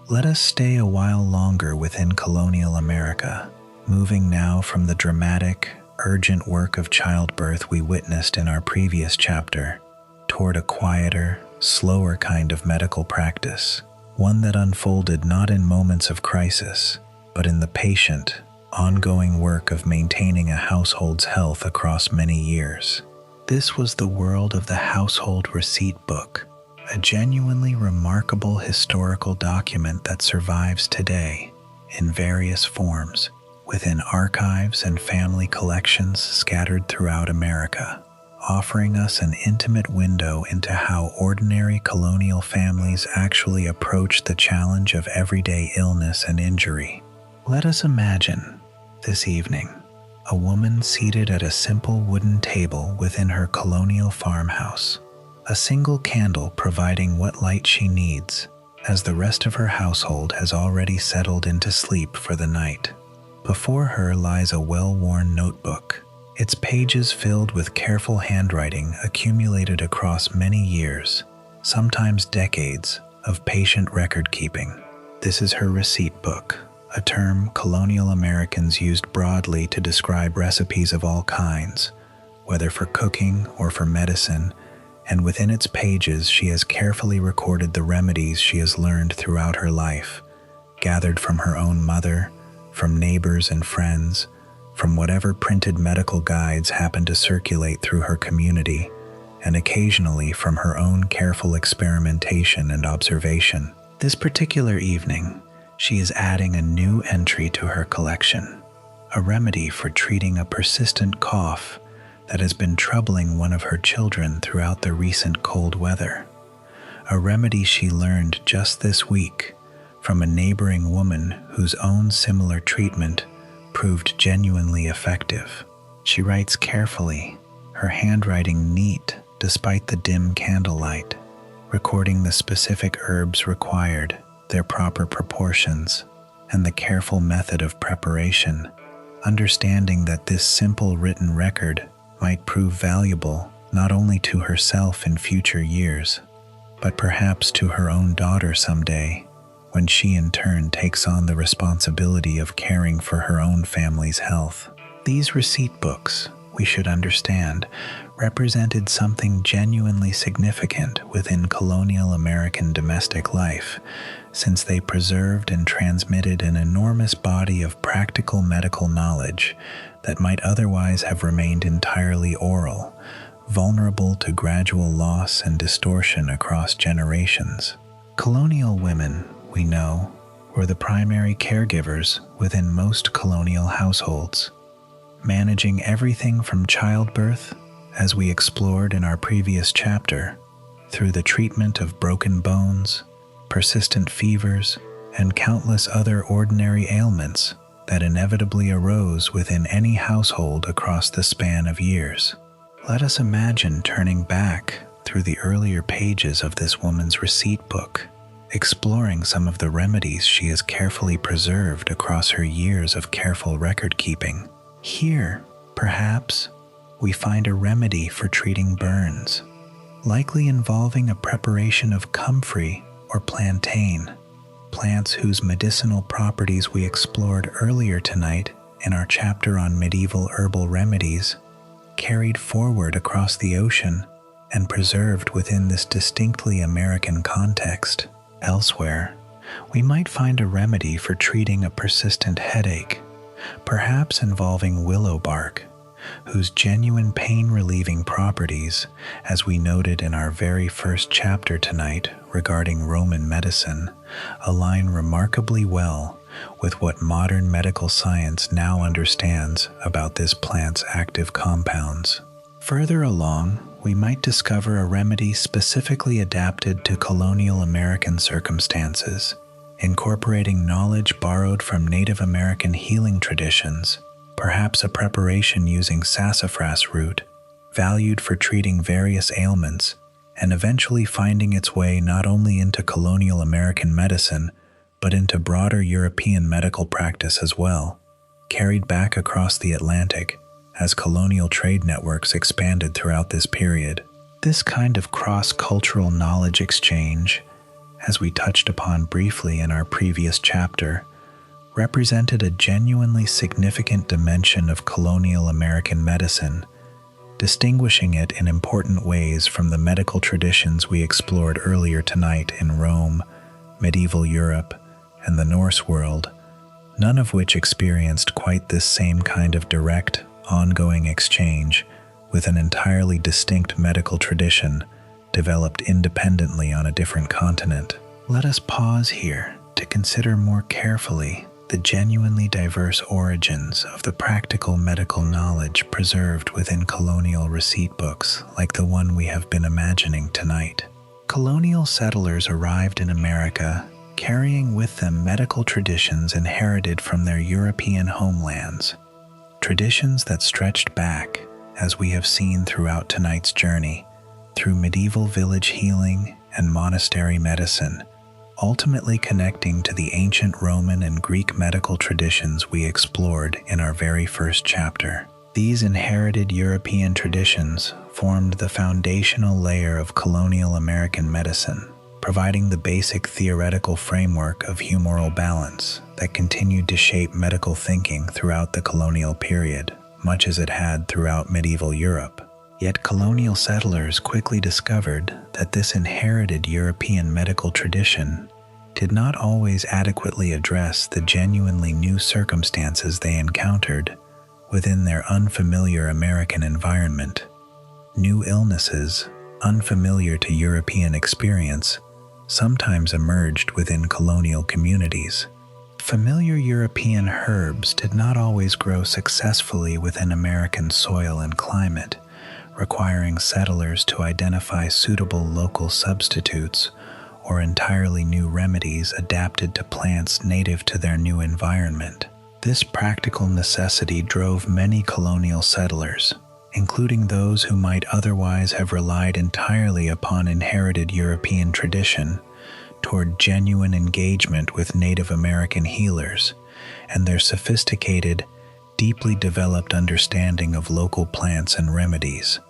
Let us stay a while longer within colonial America, moving now from the dramatic, urgent work of childbirth we witnessed in our previous chapter toward a quieter, slower kind of medical practice, one that unfolded not in moments of crisis, but in the patient, ongoing work of maintaining a household's health across many years. This was the world of the Household Receipt Book, a genuinely remarkable historical document that survives today in various forms within archives and family collections scattered throughout America, offering us an intimate window into how ordinary colonial families actually approached the challenge of everyday illness and injury. Let us imagine, this evening, a woman seated at a simple wooden table within her colonial farmhouse, a single candle providing what light she needs, as the rest of her household has already settled into sleep for the night. Before her lies a well-worn notebook, its pages filled with careful handwriting accumulated across many years, sometimes decades, of patient record-keeping. This is her receipt book, a term colonial Americans used broadly to describe recipes of all kinds, whether for cooking or for medicine, and within its pages she has carefully recorded the remedies she has learned throughout her life, gathered from her own mother, from neighbors and friends, from whatever printed medical guides happen to circulate through her community, and occasionally from her own careful experimentation and observation. This particular evening, she is adding a new entry to her collection, a remedy for treating a persistent cough that has been troubling one of her children throughout the recent cold weather. A remedy she learned just this week from a neighboring woman whose own similar treatment proved genuinely effective. She writes carefully, her handwriting neat despite the dim candlelight, recording the specific herbs required, their proper proportions, and the careful method of preparation, understanding that this simple written record might prove valuable not only to herself in future years, but perhaps to her own daughter someday, when she in turn takes on the responsibility of caring for her own family's health. These receipt books, we should understand, represented something genuinely significant within colonial American domestic life, since they preserved and transmitted an enormous body of practical medical knowledge that might otherwise have remained entirely oral, vulnerable to gradual loss and distortion across generations. Colonial women, we know, were the primary caregivers within most colonial households, managing everything from childbirth, as we explored in our previous chapter, through the treatment of broken bones, persistent fevers, and countless other ordinary ailments that inevitably arose within any household across the span of years. Let us imagine turning back through the earlier pages of this woman's receipt book, exploring some of the remedies she has carefully preserved across her years of careful record-keeping. Here, perhaps, we find a remedy for treating burns, likely involving a preparation of comfrey or plantain, plants whose medicinal properties we explored earlier tonight in our chapter on medieval herbal remedies, carried forward across the ocean and preserved within this distinctly American context. Elsewhere, we might find a remedy for treating a persistent headache, perhaps involving willow bark, whose genuine pain-relieving properties, as we noted in our very first chapter tonight regarding Roman medicine, align remarkably well with what modern medical science now understands about this plant's active compounds. Further along, we might discover a remedy specifically adapted to colonial American circumstances, incorporating knowledge borrowed from Native American healing traditions, perhaps a preparation using sassafras root, valued for treating various ailments, and eventually finding its way not only into colonial American medicine, but into broader European medical practice as well, carried back across the Atlantic as colonial trade networks expanded throughout this period. This kind of cross-cultural knowledge exchange, as we touched upon briefly in our previous chapter, represented a genuinely significant dimension of colonial American medicine, distinguishing it in important ways from the medical traditions we explored earlier tonight in Rome, medieval Europe, and the Norse world, none of which experienced quite this same kind of direct, ongoing exchange with an entirely distinct medical tradition developed independently on a different continent. Let us pause here to consider more carefully the genuinely diverse origins of the practical medical knowledge preserved within colonial receipt books like the one we have been imagining tonight. Colonial settlers arrived in America carrying with them medical traditions inherited from their European homelands, traditions that stretched back, as we have seen throughout tonight's journey, through medieval village healing and monastery medicine, ultimately connecting to the ancient Roman and Greek medical traditions we explored in our very first chapter. These inherited European traditions formed the foundational layer of colonial American medicine, providing the basic theoretical framework of humoral balance that continued to shape medical thinking throughout the colonial period, much as it had throughout medieval Europe. Yet colonial settlers quickly discovered that this inherited European medical tradition did not always adequately address the genuinely new circumstances they encountered within their unfamiliar American environment. New illnesses unfamiliar to European experience, sometimes emerged within colonial communities. Familiar European herbs did not always grow successfully within American soil and climate, requiring settlers to identify suitable local substitutes or entirely new remedies adapted to plants native to their new environment. This practical necessity drove many colonial settlers, including those who might otherwise have relied entirely upon inherited European tradition, toward genuine engagement with Native American healers and their sophisticated, deeply developed understanding of local plants and remedies,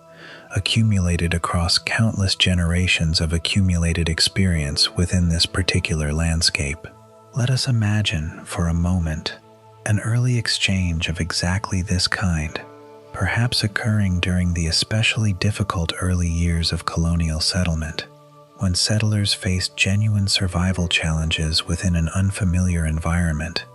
accumulated across countless generations of accumulated experience within this particular landscape. Let us imagine, for a moment, an early exchange of exactly this kind, perhaps occurring during the especially difficult early years of colonial settlement, when settlers faced genuine survival challenges within an unfamiliar environment,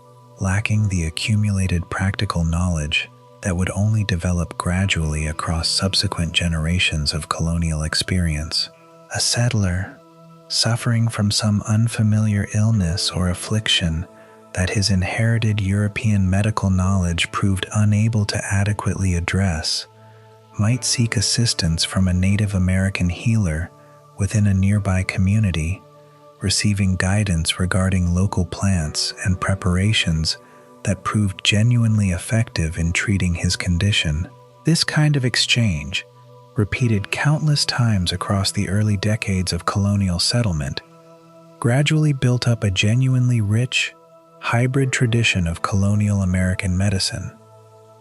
lacking the accumulated practical knowledge that would only develop gradually across subsequent generations of colonial experience. A settler, suffering from some unfamiliar illness or affliction that his inherited European medical knowledge proved unable to adequately address, might seek assistance from a Native American healer within a nearby community, receiving guidance regarding local plants and preparations that proved genuinely effective in treating his condition. This kind of exchange, repeated countless times across the early decades of colonial settlement, gradually built up a genuinely rich, hybrid tradition of colonial American medicine,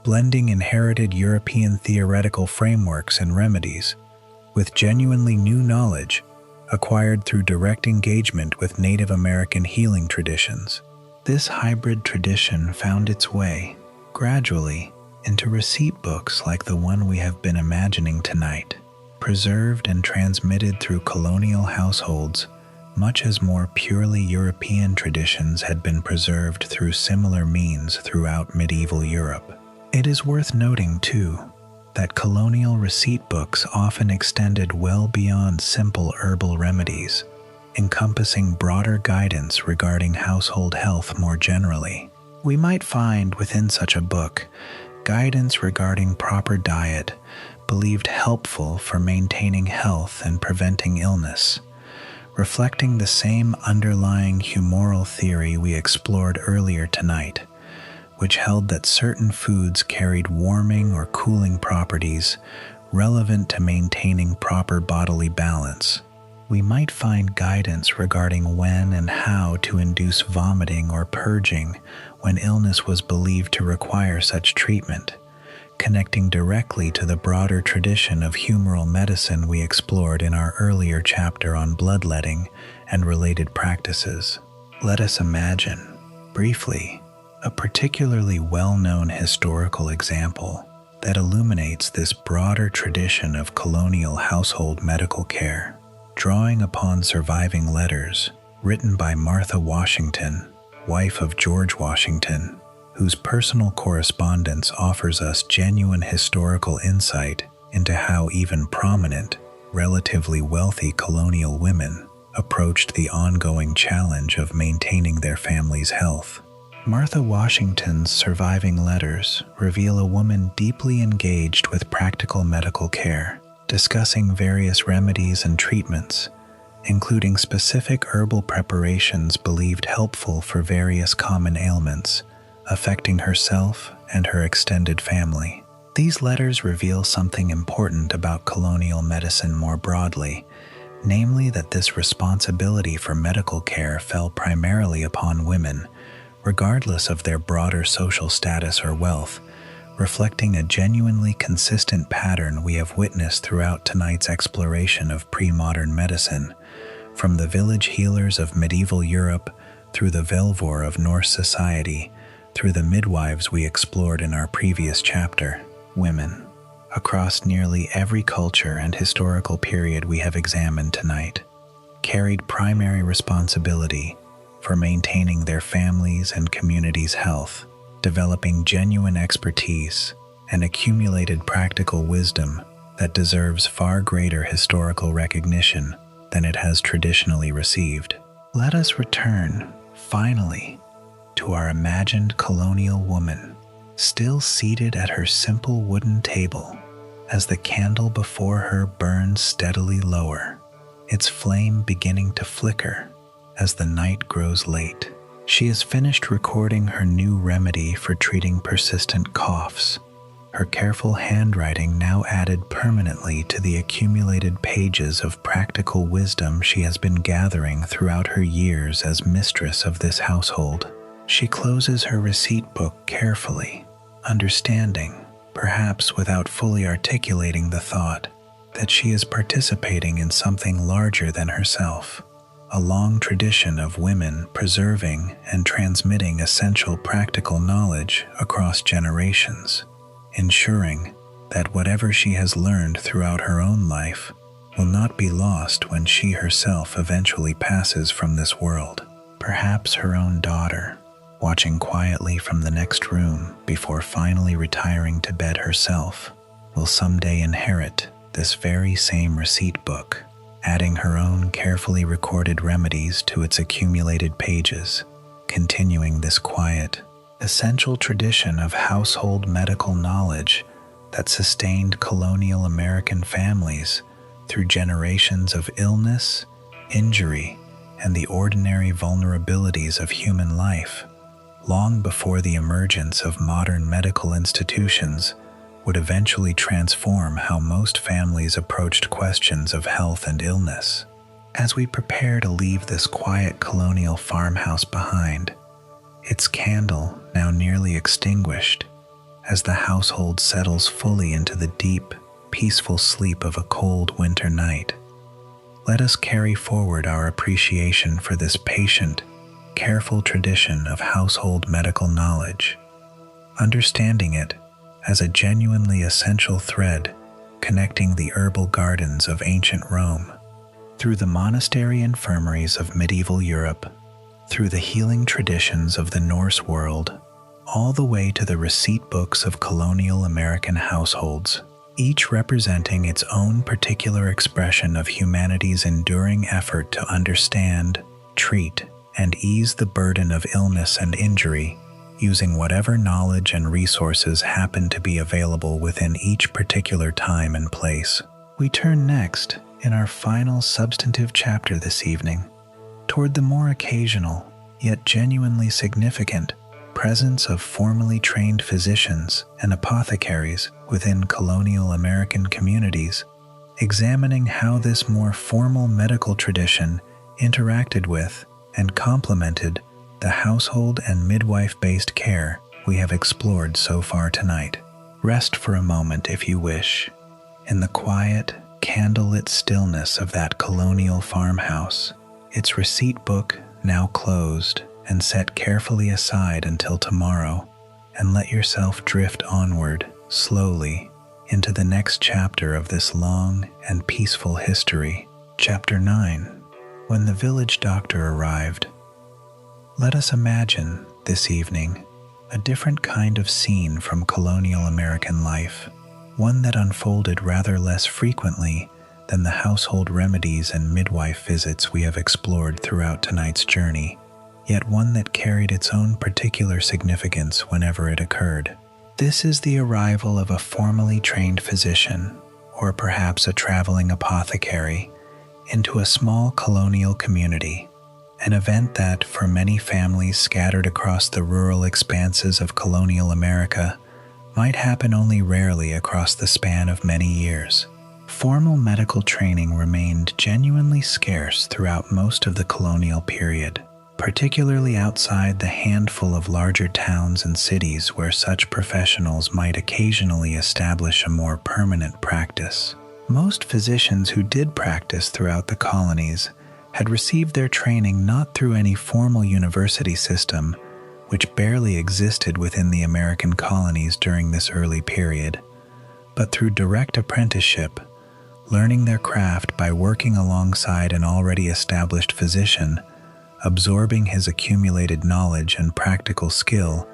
blending inherited European theoretical frameworks and remedies with genuinely new knowledge acquired through direct engagement with Native American healing traditions. This hybrid tradition found its way, gradually, into receipt books like the one we have been imagining tonight, preserved and transmitted through colonial households, much as more purely European traditions had been preserved through similar means throughout medieval Europe. It is worth noting, too, that colonial receipt books often extended well beyond simple herbal remedies, encompassing broader guidance regarding household health more generally. We might find within such a book guidance regarding proper diet, believed helpful for maintaining health and preventing illness, reflecting the same underlying humoral theory we explored earlier tonight, which held that certain foods carried warming or cooling properties relevant to maintaining proper bodily balance. We might find guidance regarding when and how to induce vomiting or purging when illness was believed to require such treatment, connecting directly to the broader tradition of humoral medicine we explored in our earlier chapter on bloodletting and related practices. Let us imagine, briefly, a particularly well-known historical example that illuminates this broader tradition of colonial household medical care, drawing upon surviving letters written by Martha Washington, wife of George Washington, whose personal correspondence offers us genuine historical insight into how even prominent, relatively wealthy colonial women approached the ongoing challenge of maintaining their family's health. Martha Washington's surviving letters reveal a woman deeply engaged with practical medical care, discussing various remedies and treatments, including specific herbal preparations believed helpful for various common ailments affecting herself and her extended family. These letters reveal something important about colonial medicine more broadly, namely that this responsibility for medical care fell primarily upon women, regardless of their broader social status or wealth, reflecting a genuinely consistent pattern we have witnessed throughout tonight's exploration of pre-modern medicine, from the village healers of medieval Europe through the Velvor of Norse society, through the midwives we explored in our previous chapter. Women, across nearly every culture and historical period we have examined tonight, carried primary responsibility for maintaining their families' and communities' health, developing genuine expertise and accumulated practical wisdom that deserves far greater historical recognition than it has traditionally received. Let us return, finally, to our imagined colonial woman, still seated at her simple wooden table, as the candle before her burns steadily lower, its flame beginning to flicker as the night grows late. She has finished recording her new remedy for treating persistent coughs, her careful handwriting now added permanently to the accumulated pages of practical wisdom she has been gathering throughout her years as mistress of this household. She closes her receipt book carefully, understanding, perhaps without fully articulating the thought, that she is participating in something larger than herself, a long tradition of women preserving and transmitting essential practical knowledge across generations, ensuring that whatever she has learned throughout her own life will not be lost when she herself eventually passes from this world. Perhaps her own daughter, watching quietly from the next room before finally retiring to bed herself, will someday inherit this very same receipt book, adding her own carefully recorded remedies to its accumulated pages, continuing this quiet, essential tradition of household medical knowledge that sustained colonial American families through generations of illness, injury, and the ordinary vulnerabilities of human life, long before the emergence of modern medical institutions would eventually transform how most families approached questions of health and illness. As we prepare to leave this quiet colonial farmhouse behind, its candle now nearly extinguished, as the household settles fully into the deep, peaceful sleep of a cold winter night, let us carry forward our appreciation for this patient, careful tradition of household medical knowledge, understanding it as a genuinely essential thread connecting the herbal gardens of ancient Rome, through the monastery infirmaries of medieval Europe, through the healing traditions of the Norse world, all the way to the receipt books of colonial American households, each representing its own particular expression of humanity's enduring effort to understand, treat, and ease the burden of illness and injury, using whatever knowledge and resources happen to be available within each particular time and place. We turn next, in our final substantive chapter this evening, toward the more occasional, yet genuinely significant, presence of formally trained physicians and apothecaries within colonial American communities, examining how this more formal medical tradition interacted with and complemented the household and midwife-based care we have explored so far tonight. Rest for a moment, if you wish, in the quiet, candlelit stillness of that colonial farmhouse, its receipt book now closed and set carefully aside until tomorrow, and let yourself drift onward, slowly, into the next chapter of this long and peaceful history. Chapter 9. When the village doctor arrived. Let us imagine, this evening, a different kind of scene from colonial American life, one that unfolded rather less frequently than the household remedies and midwife visits we have explored throughout tonight's journey, yet one that carried its own particular significance whenever it occurred. This is the arrival of a formally trained physician, or perhaps a traveling apothecary, into a small colonial community, an event that, for many families scattered across the rural expanses of colonial America, might happen only rarely across the span of many years. Formal medical training remained genuinely scarce throughout most of the colonial period, particularly outside the handful of larger towns and cities where such professionals might occasionally establish a more permanent practice. Most physicians who did practice throughout the colonies had received their training not through any formal university system, which barely existed within the American colonies during this early period, but through direct apprenticeship, learning their craft by working alongside an already established physician, absorbing his accumulated knowledge and practical skill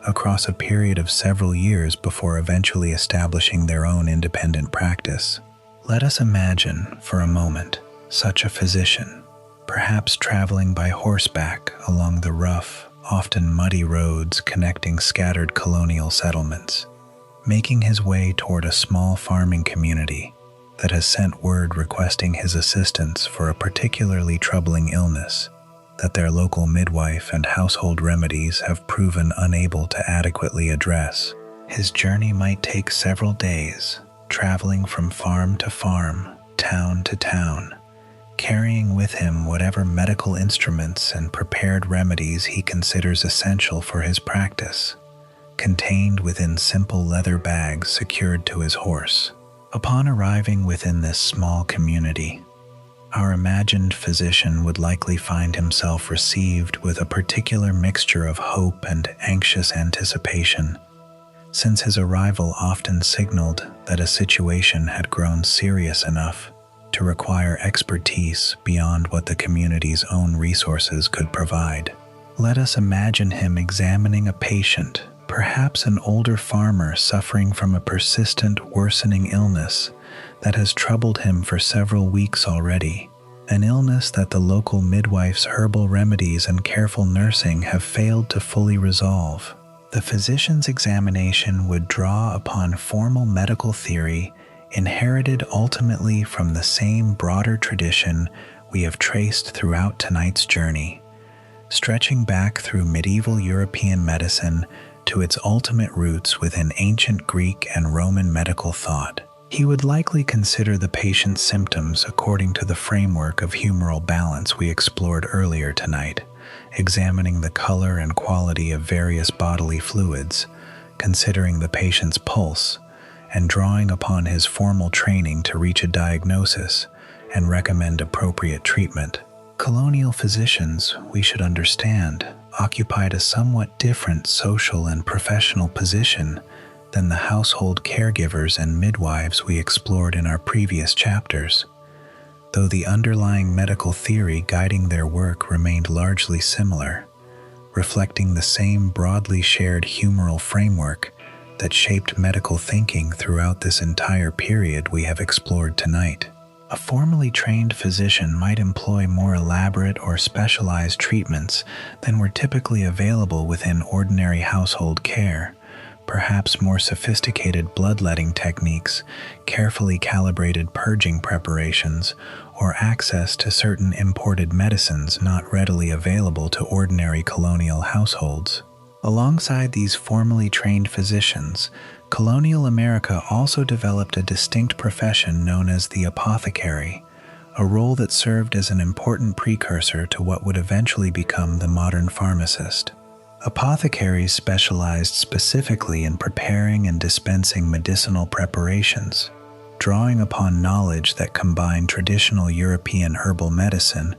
across a period of several years before eventually establishing their own independent practice. Let us imagine, for a moment, such a physician, perhaps traveling by horseback along the rough, often muddy roads connecting scattered colonial settlements, making his way toward a small farming community that has sent word requesting his assistance for a particularly troubling illness that their local midwife and household remedies have proven unable to adequately address. His journey might take several days, traveling from farm to farm, town to town, carrying with him whatever medical instruments and prepared remedies he considers essential for his practice, contained within simple leather bags secured to his horse. Upon arriving within this small community, our imagined physician would likely find himself received with a particular mixture of hope and anxious anticipation, since his arrival often signaled that a situation had grown serious enough to require expertise beyond what the community's own resources could provide. Let us imagine him examining a patient, perhaps an older farmer suffering from a persistent, worsening illness that has troubled him for several weeks already, an illness that the local midwife's herbal remedies and careful nursing have failed to fully resolve. The physician's examination would draw upon formal medical theory inherited ultimately from the same broader tradition we have traced throughout tonight's journey, stretching back through medieval European medicine to its ultimate roots within ancient Greek and Roman medical thought. He would likely consider the patient's symptoms according to the framework of humoral balance we explored earlier tonight, examining the color and quality of various bodily fluids, considering the patient's pulse, and drawing upon his formal training to reach a diagnosis and recommend appropriate treatment. Colonial physicians, we should understand, occupied a somewhat different social and professional position than the household caregivers and midwives we explored in our previous chapters, though the underlying medical theory guiding their work remained largely similar, reflecting the same broadly shared humoral framework that shaped medical thinking throughout this entire period we have explored tonight. A formally trained physician might employ more elaborate or specialized treatments than were typically available within ordinary household care, perhaps more sophisticated bloodletting techniques, carefully calibrated purging preparations, or access to certain imported medicines not readily available to ordinary colonial households. Alongside these formally trained physicians, Colonial America also developed a distinct profession known as the apothecary, a role that served as an important precursor to what would eventually become the modern pharmacist. Apothecaries specialized specifically in preparing and dispensing medicinal preparations, drawing upon knowledge that combined traditional European herbal medicine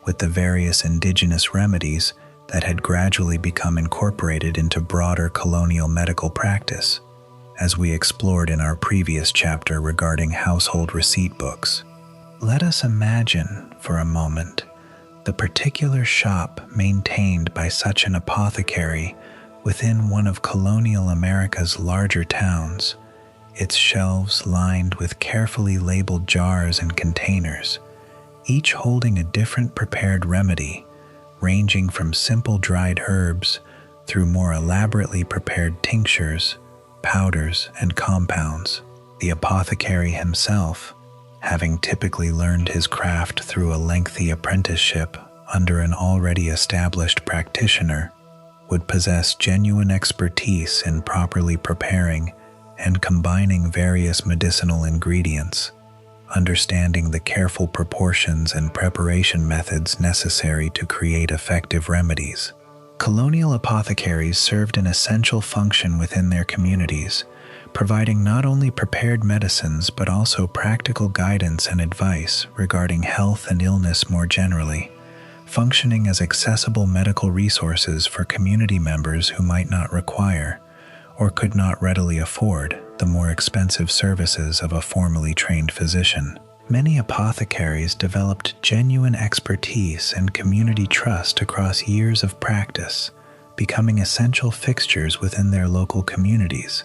with the various indigenous remedies that had gradually become incorporated into broader colonial medical practice, as we explored in our previous chapter regarding household receipt books. Let us imagine, for a moment, the particular shop maintained by such an apothecary within one of Colonial America's larger towns, its shelves lined with carefully labeled jars and containers, each holding a different prepared remedy, ranging from simple dried herbs through more elaborately prepared tinctures, powders, and compounds. The apothecary himself, having typically learned his craft through a lengthy apprenticeship under an already established practitioner, would possess genuine expertise in properly preparing and combining various medicinal ingredients, understanding the careful proportions and preparation methods necessary to create effective remedies. Colonial apothecaries served an essential function within their communities, providing not only prepared medicines but also practical guidance and advice regarding health and illness more generally, functioning as accessible medical resources for community members who might not require, or could not readily afford, the more expensive services of a formally trained physician. Many apothecaries developed genuine expertise and community trust across years of practice, becoming essential fixtures within their local communities,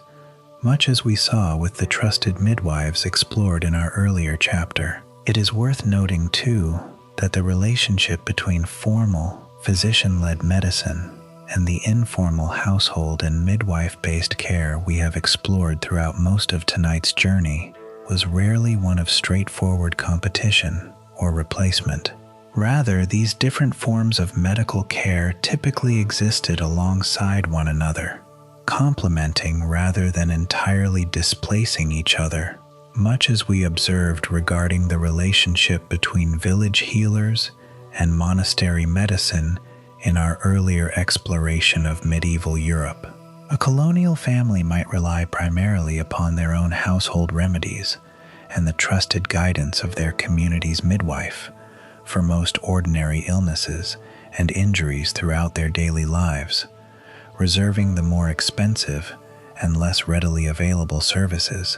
much as we saw with the trusted midwives explored in our earlier chapter. It is worth noting, too, that the relationship between formal, physician-led medicine and the informal household and midwife-based care we have explored throughout most of tonight's journey was rarely one of straightforward competition or replacement. Rather, these different forms of medical care typically existed alongside one another, complementing rather than entirely displacing each other, much as we observed regarding the relationship between village healers and monastery medicine in our earlier exploration of medieval Europe. A colonial family might rely primarily upon their own household remedies and the trusted guidance of their community's midwife for most ordinary illnesses and injuries throughout their daily lives, reserving the more expensive and less readily available services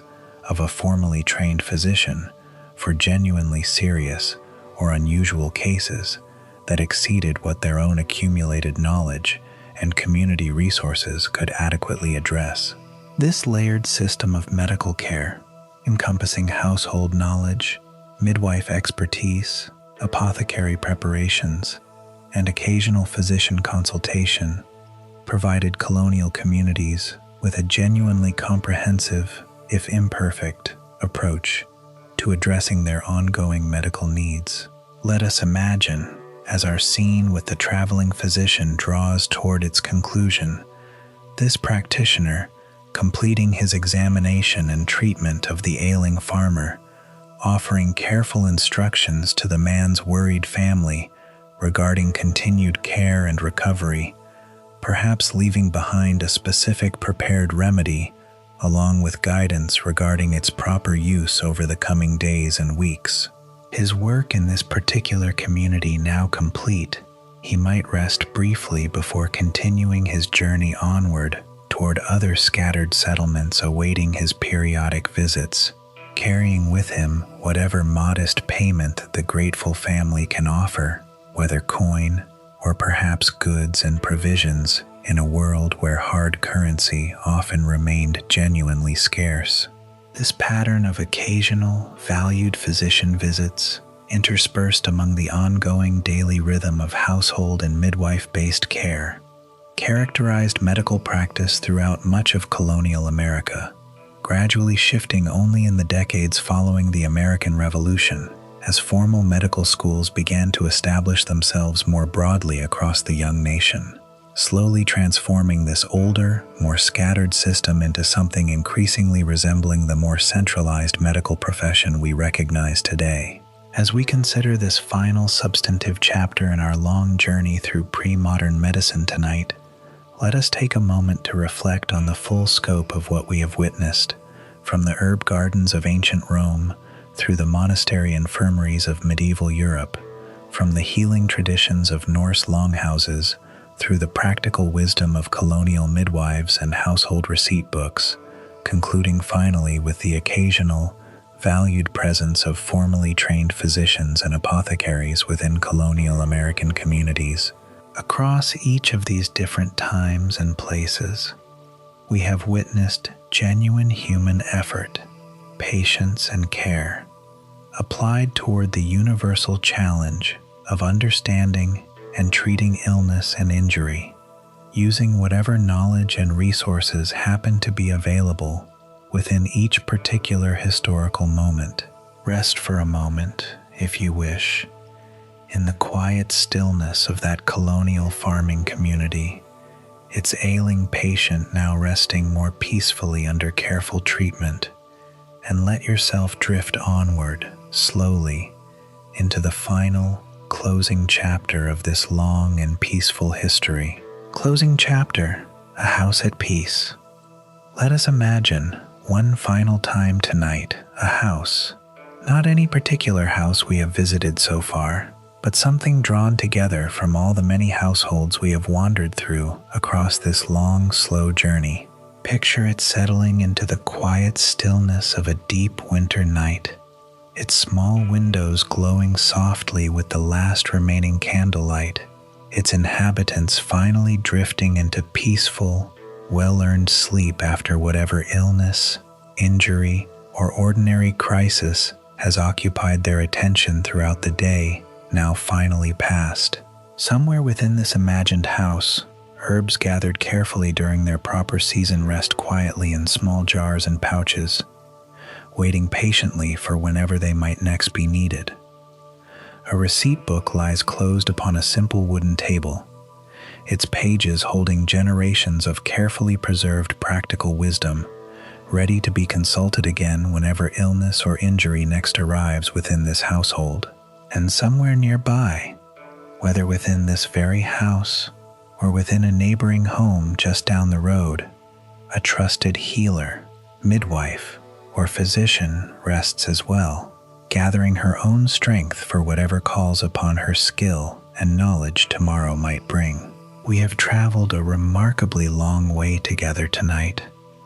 of a formally trained physician for genuinely serious or unusual cases that exceeded what their own accumulated knowledge and community resources could adequately address. This layered system of medical care, encompassing household knowledge, midwife expertise, apothecary preparations, and occasional physician consultation, provided colonial communities with a genuinely comprehensive, if imperfect, approach to addressing their ongoing medical needs. Let us imagine, as our scene with the traveling physician draws toward its conclusion, this practitioner completing his examination and treatment of the ailing farmer, offering careful instructions to the man's worried family regarding continued care and recovery, perhaps leaving behind a specific prepared remedy along with guidance regarding its proper use over the coming days and weeks. His work in this particular community now complete, he might rest briefly before continuing his journey onward toward other scattered settlements awaiting his periodic visits, carrying with him whatever modest payment the grateful family can offer, whether coin or perhaps goods and provisions in a world where hard currency often remained genuinely scarce. This pattern of occasional, valued physician visits, interspersed among the ongoing daily rhythm of household and midwife-based care, characterized medical practice throughout much of colonial America, gradually shifting only in the decades following the American Revolution, as formal medical schools began to establish themselves more broadly across the young nation, slowly transforming this older, more scattered system into something increasingly resembling the more centralized medical profession we recognize today. As we consider this final substantive chapter in our long journey through pre-modern medicine tonight, let us take a moment to reflect on the full scope of what we have witnessed, from the herb gardens of ancient Rome through the monastery infirmaries of medieval Europe, from the healing traditions of Norse longhouses through the practical wisdom of colonial midwives and household receipt books, concluding finally with the occasional, valued presence of formally trained physicians and apothecaries within colonial American communities. Across each of these different times and places, we have witnessed genuine human effort, patience, and care applied toward the universal challenge of understanding and treating illness and injury, using whatever knowledge and resources happen to be available within each particular historical moment. Rest for a moment, if you wish, in the quiet stillness of that colonial farming community, its ailing patient now resting more peacefully under careful treatment, and let yourself drift onward, slowly, into the final, closing chapter of this long and peaceful history. Closing chapter, a house at peace. Let us imagine, one final time tonight, a house. Not any particular house we have visited so far, but something drawn together from all the many households we have wandered through across this long, slow journey. Picture it settling into the quiet stillness of a deep winter night, its small windows glowing softly with the last remaining candlelight, its inhabitants finally drifting into peaceful, well-earned sleep after whatever illness, injury, or ordinary crisis has occupied their attention throughout the day, now finally past. Somewhere within this imagined house, herbs gathered carefully during their proper season rest quietly in small jars and pouches, waiting patiently for whenever they might next be needed. A receipt book lies closed upon a simple wooden table, its pages holding generations of carefully preserved practical wisdom, ready to be consulted again whenever illness or injury next arrives within this household. And somewhere nearby, whether within this very house or within a neighboring home just down the road, a trusted healer, midwife, or physician rests as well, gathering her own strength for whatever calls upon her skill and knowledge tomorrow might bring. We have traveled a remarkably long way together tonight,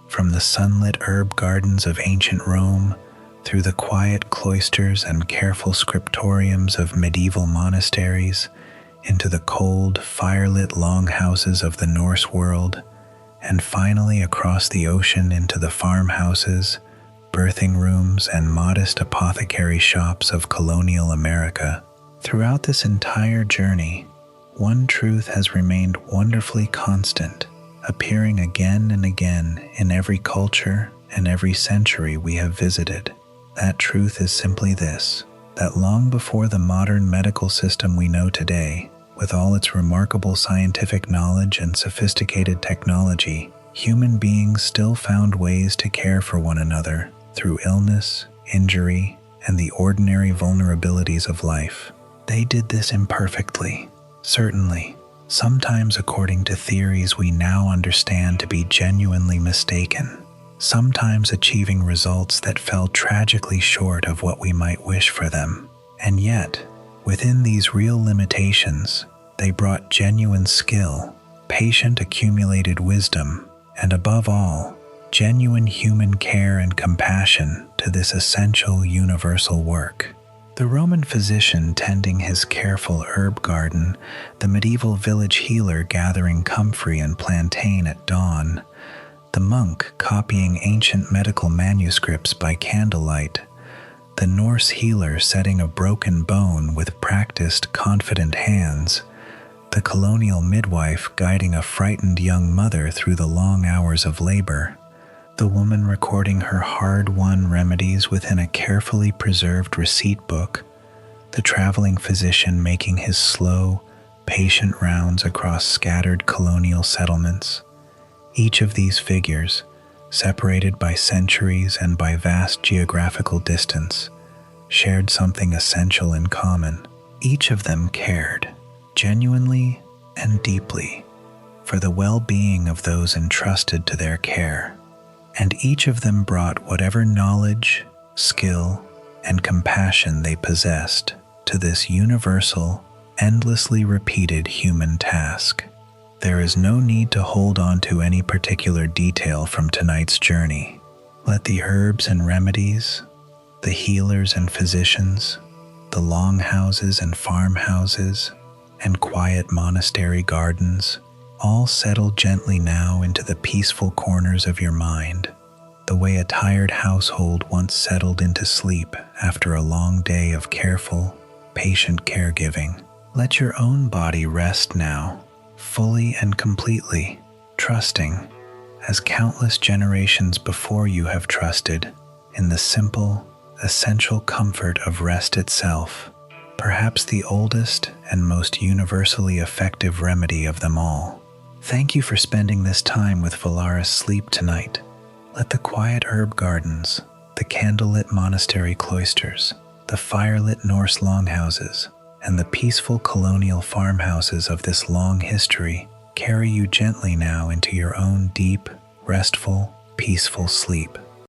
from the sunlit herb gardens of ancient Rome, through the quiet cloisters and careful scriptoriums of medieval monasteries, into the cold, firelit longhouses of the Norse world, and finally across the ocean into the farmhouses, birthing rooms, and modest apothecary shops of colonial America. Throughout this entire journey, one truth has remained wonderfully constant, appearing again and again in every culture and every century we have visited. That truth is simply this, that long before the modern medical system we know today, with all its remarkable scientific knowledge and sophisticated technology, human beings still found ways to care for one another through illness, injury, and the ordinary vulnerabilities of life. They did this imperfectly, certainly, sometimes according to theories we now understand to be genuinely mistaken, sometimes achieving results that fell tragically short of what we might wish for them. And yet, within these real limitations, they brought genuine skill, patient accumulated wisdom, and above all, genuine human care and compassion to this essential universal work. The Roman physician tending his careful herb garden, the medieval village healer gathering comfrey and plantain at dawn, the monk copying ancient medical manuscripts by candlelight, the Norse healer setting a broken bone with practiced, confident hands, the colonial midwife guiding a frightened young mother through the long hours of labor, the woman recording her hard-won remedies within a carefully preserved receipt book, the traveling physician making his slow, patient rounds across scattered colonial settlements. Each of these figures, separated by centuries and by vast geographical distance, shared something essential in common. Each of them cared, genuinely and deeply, for the well-being of those entrusted to their care. And each of them brought whatever knowledge, skill, and compassion they possessed to this universal, endlessly repeated human task. There is no need to hold on to any particular detail from tonight's journey. Let the herbs and remedies, the healers and physicians, the longhouses and farmhouses, and quiet monastery gardens all settle gently now into the peaceful corners of your mind, the way a tired household once settled into sleep after a long day of careful, patient caregiving. Let your own body rest now, fully and completely, trusting, as countless generations before you have trusted, in the simple, essential comfort of rest itself, perhaps the oldest and most universally effective remedy of them all. Thank you for spending this time with Velaris Sleep tonight. Let the quiet herb gardens, the candlelit monastery cloisters, the firelit Norse longhouses, and the peaceful colonial farmhouses of this long history carry you gently now into your own deep, restful, peaceful sleep.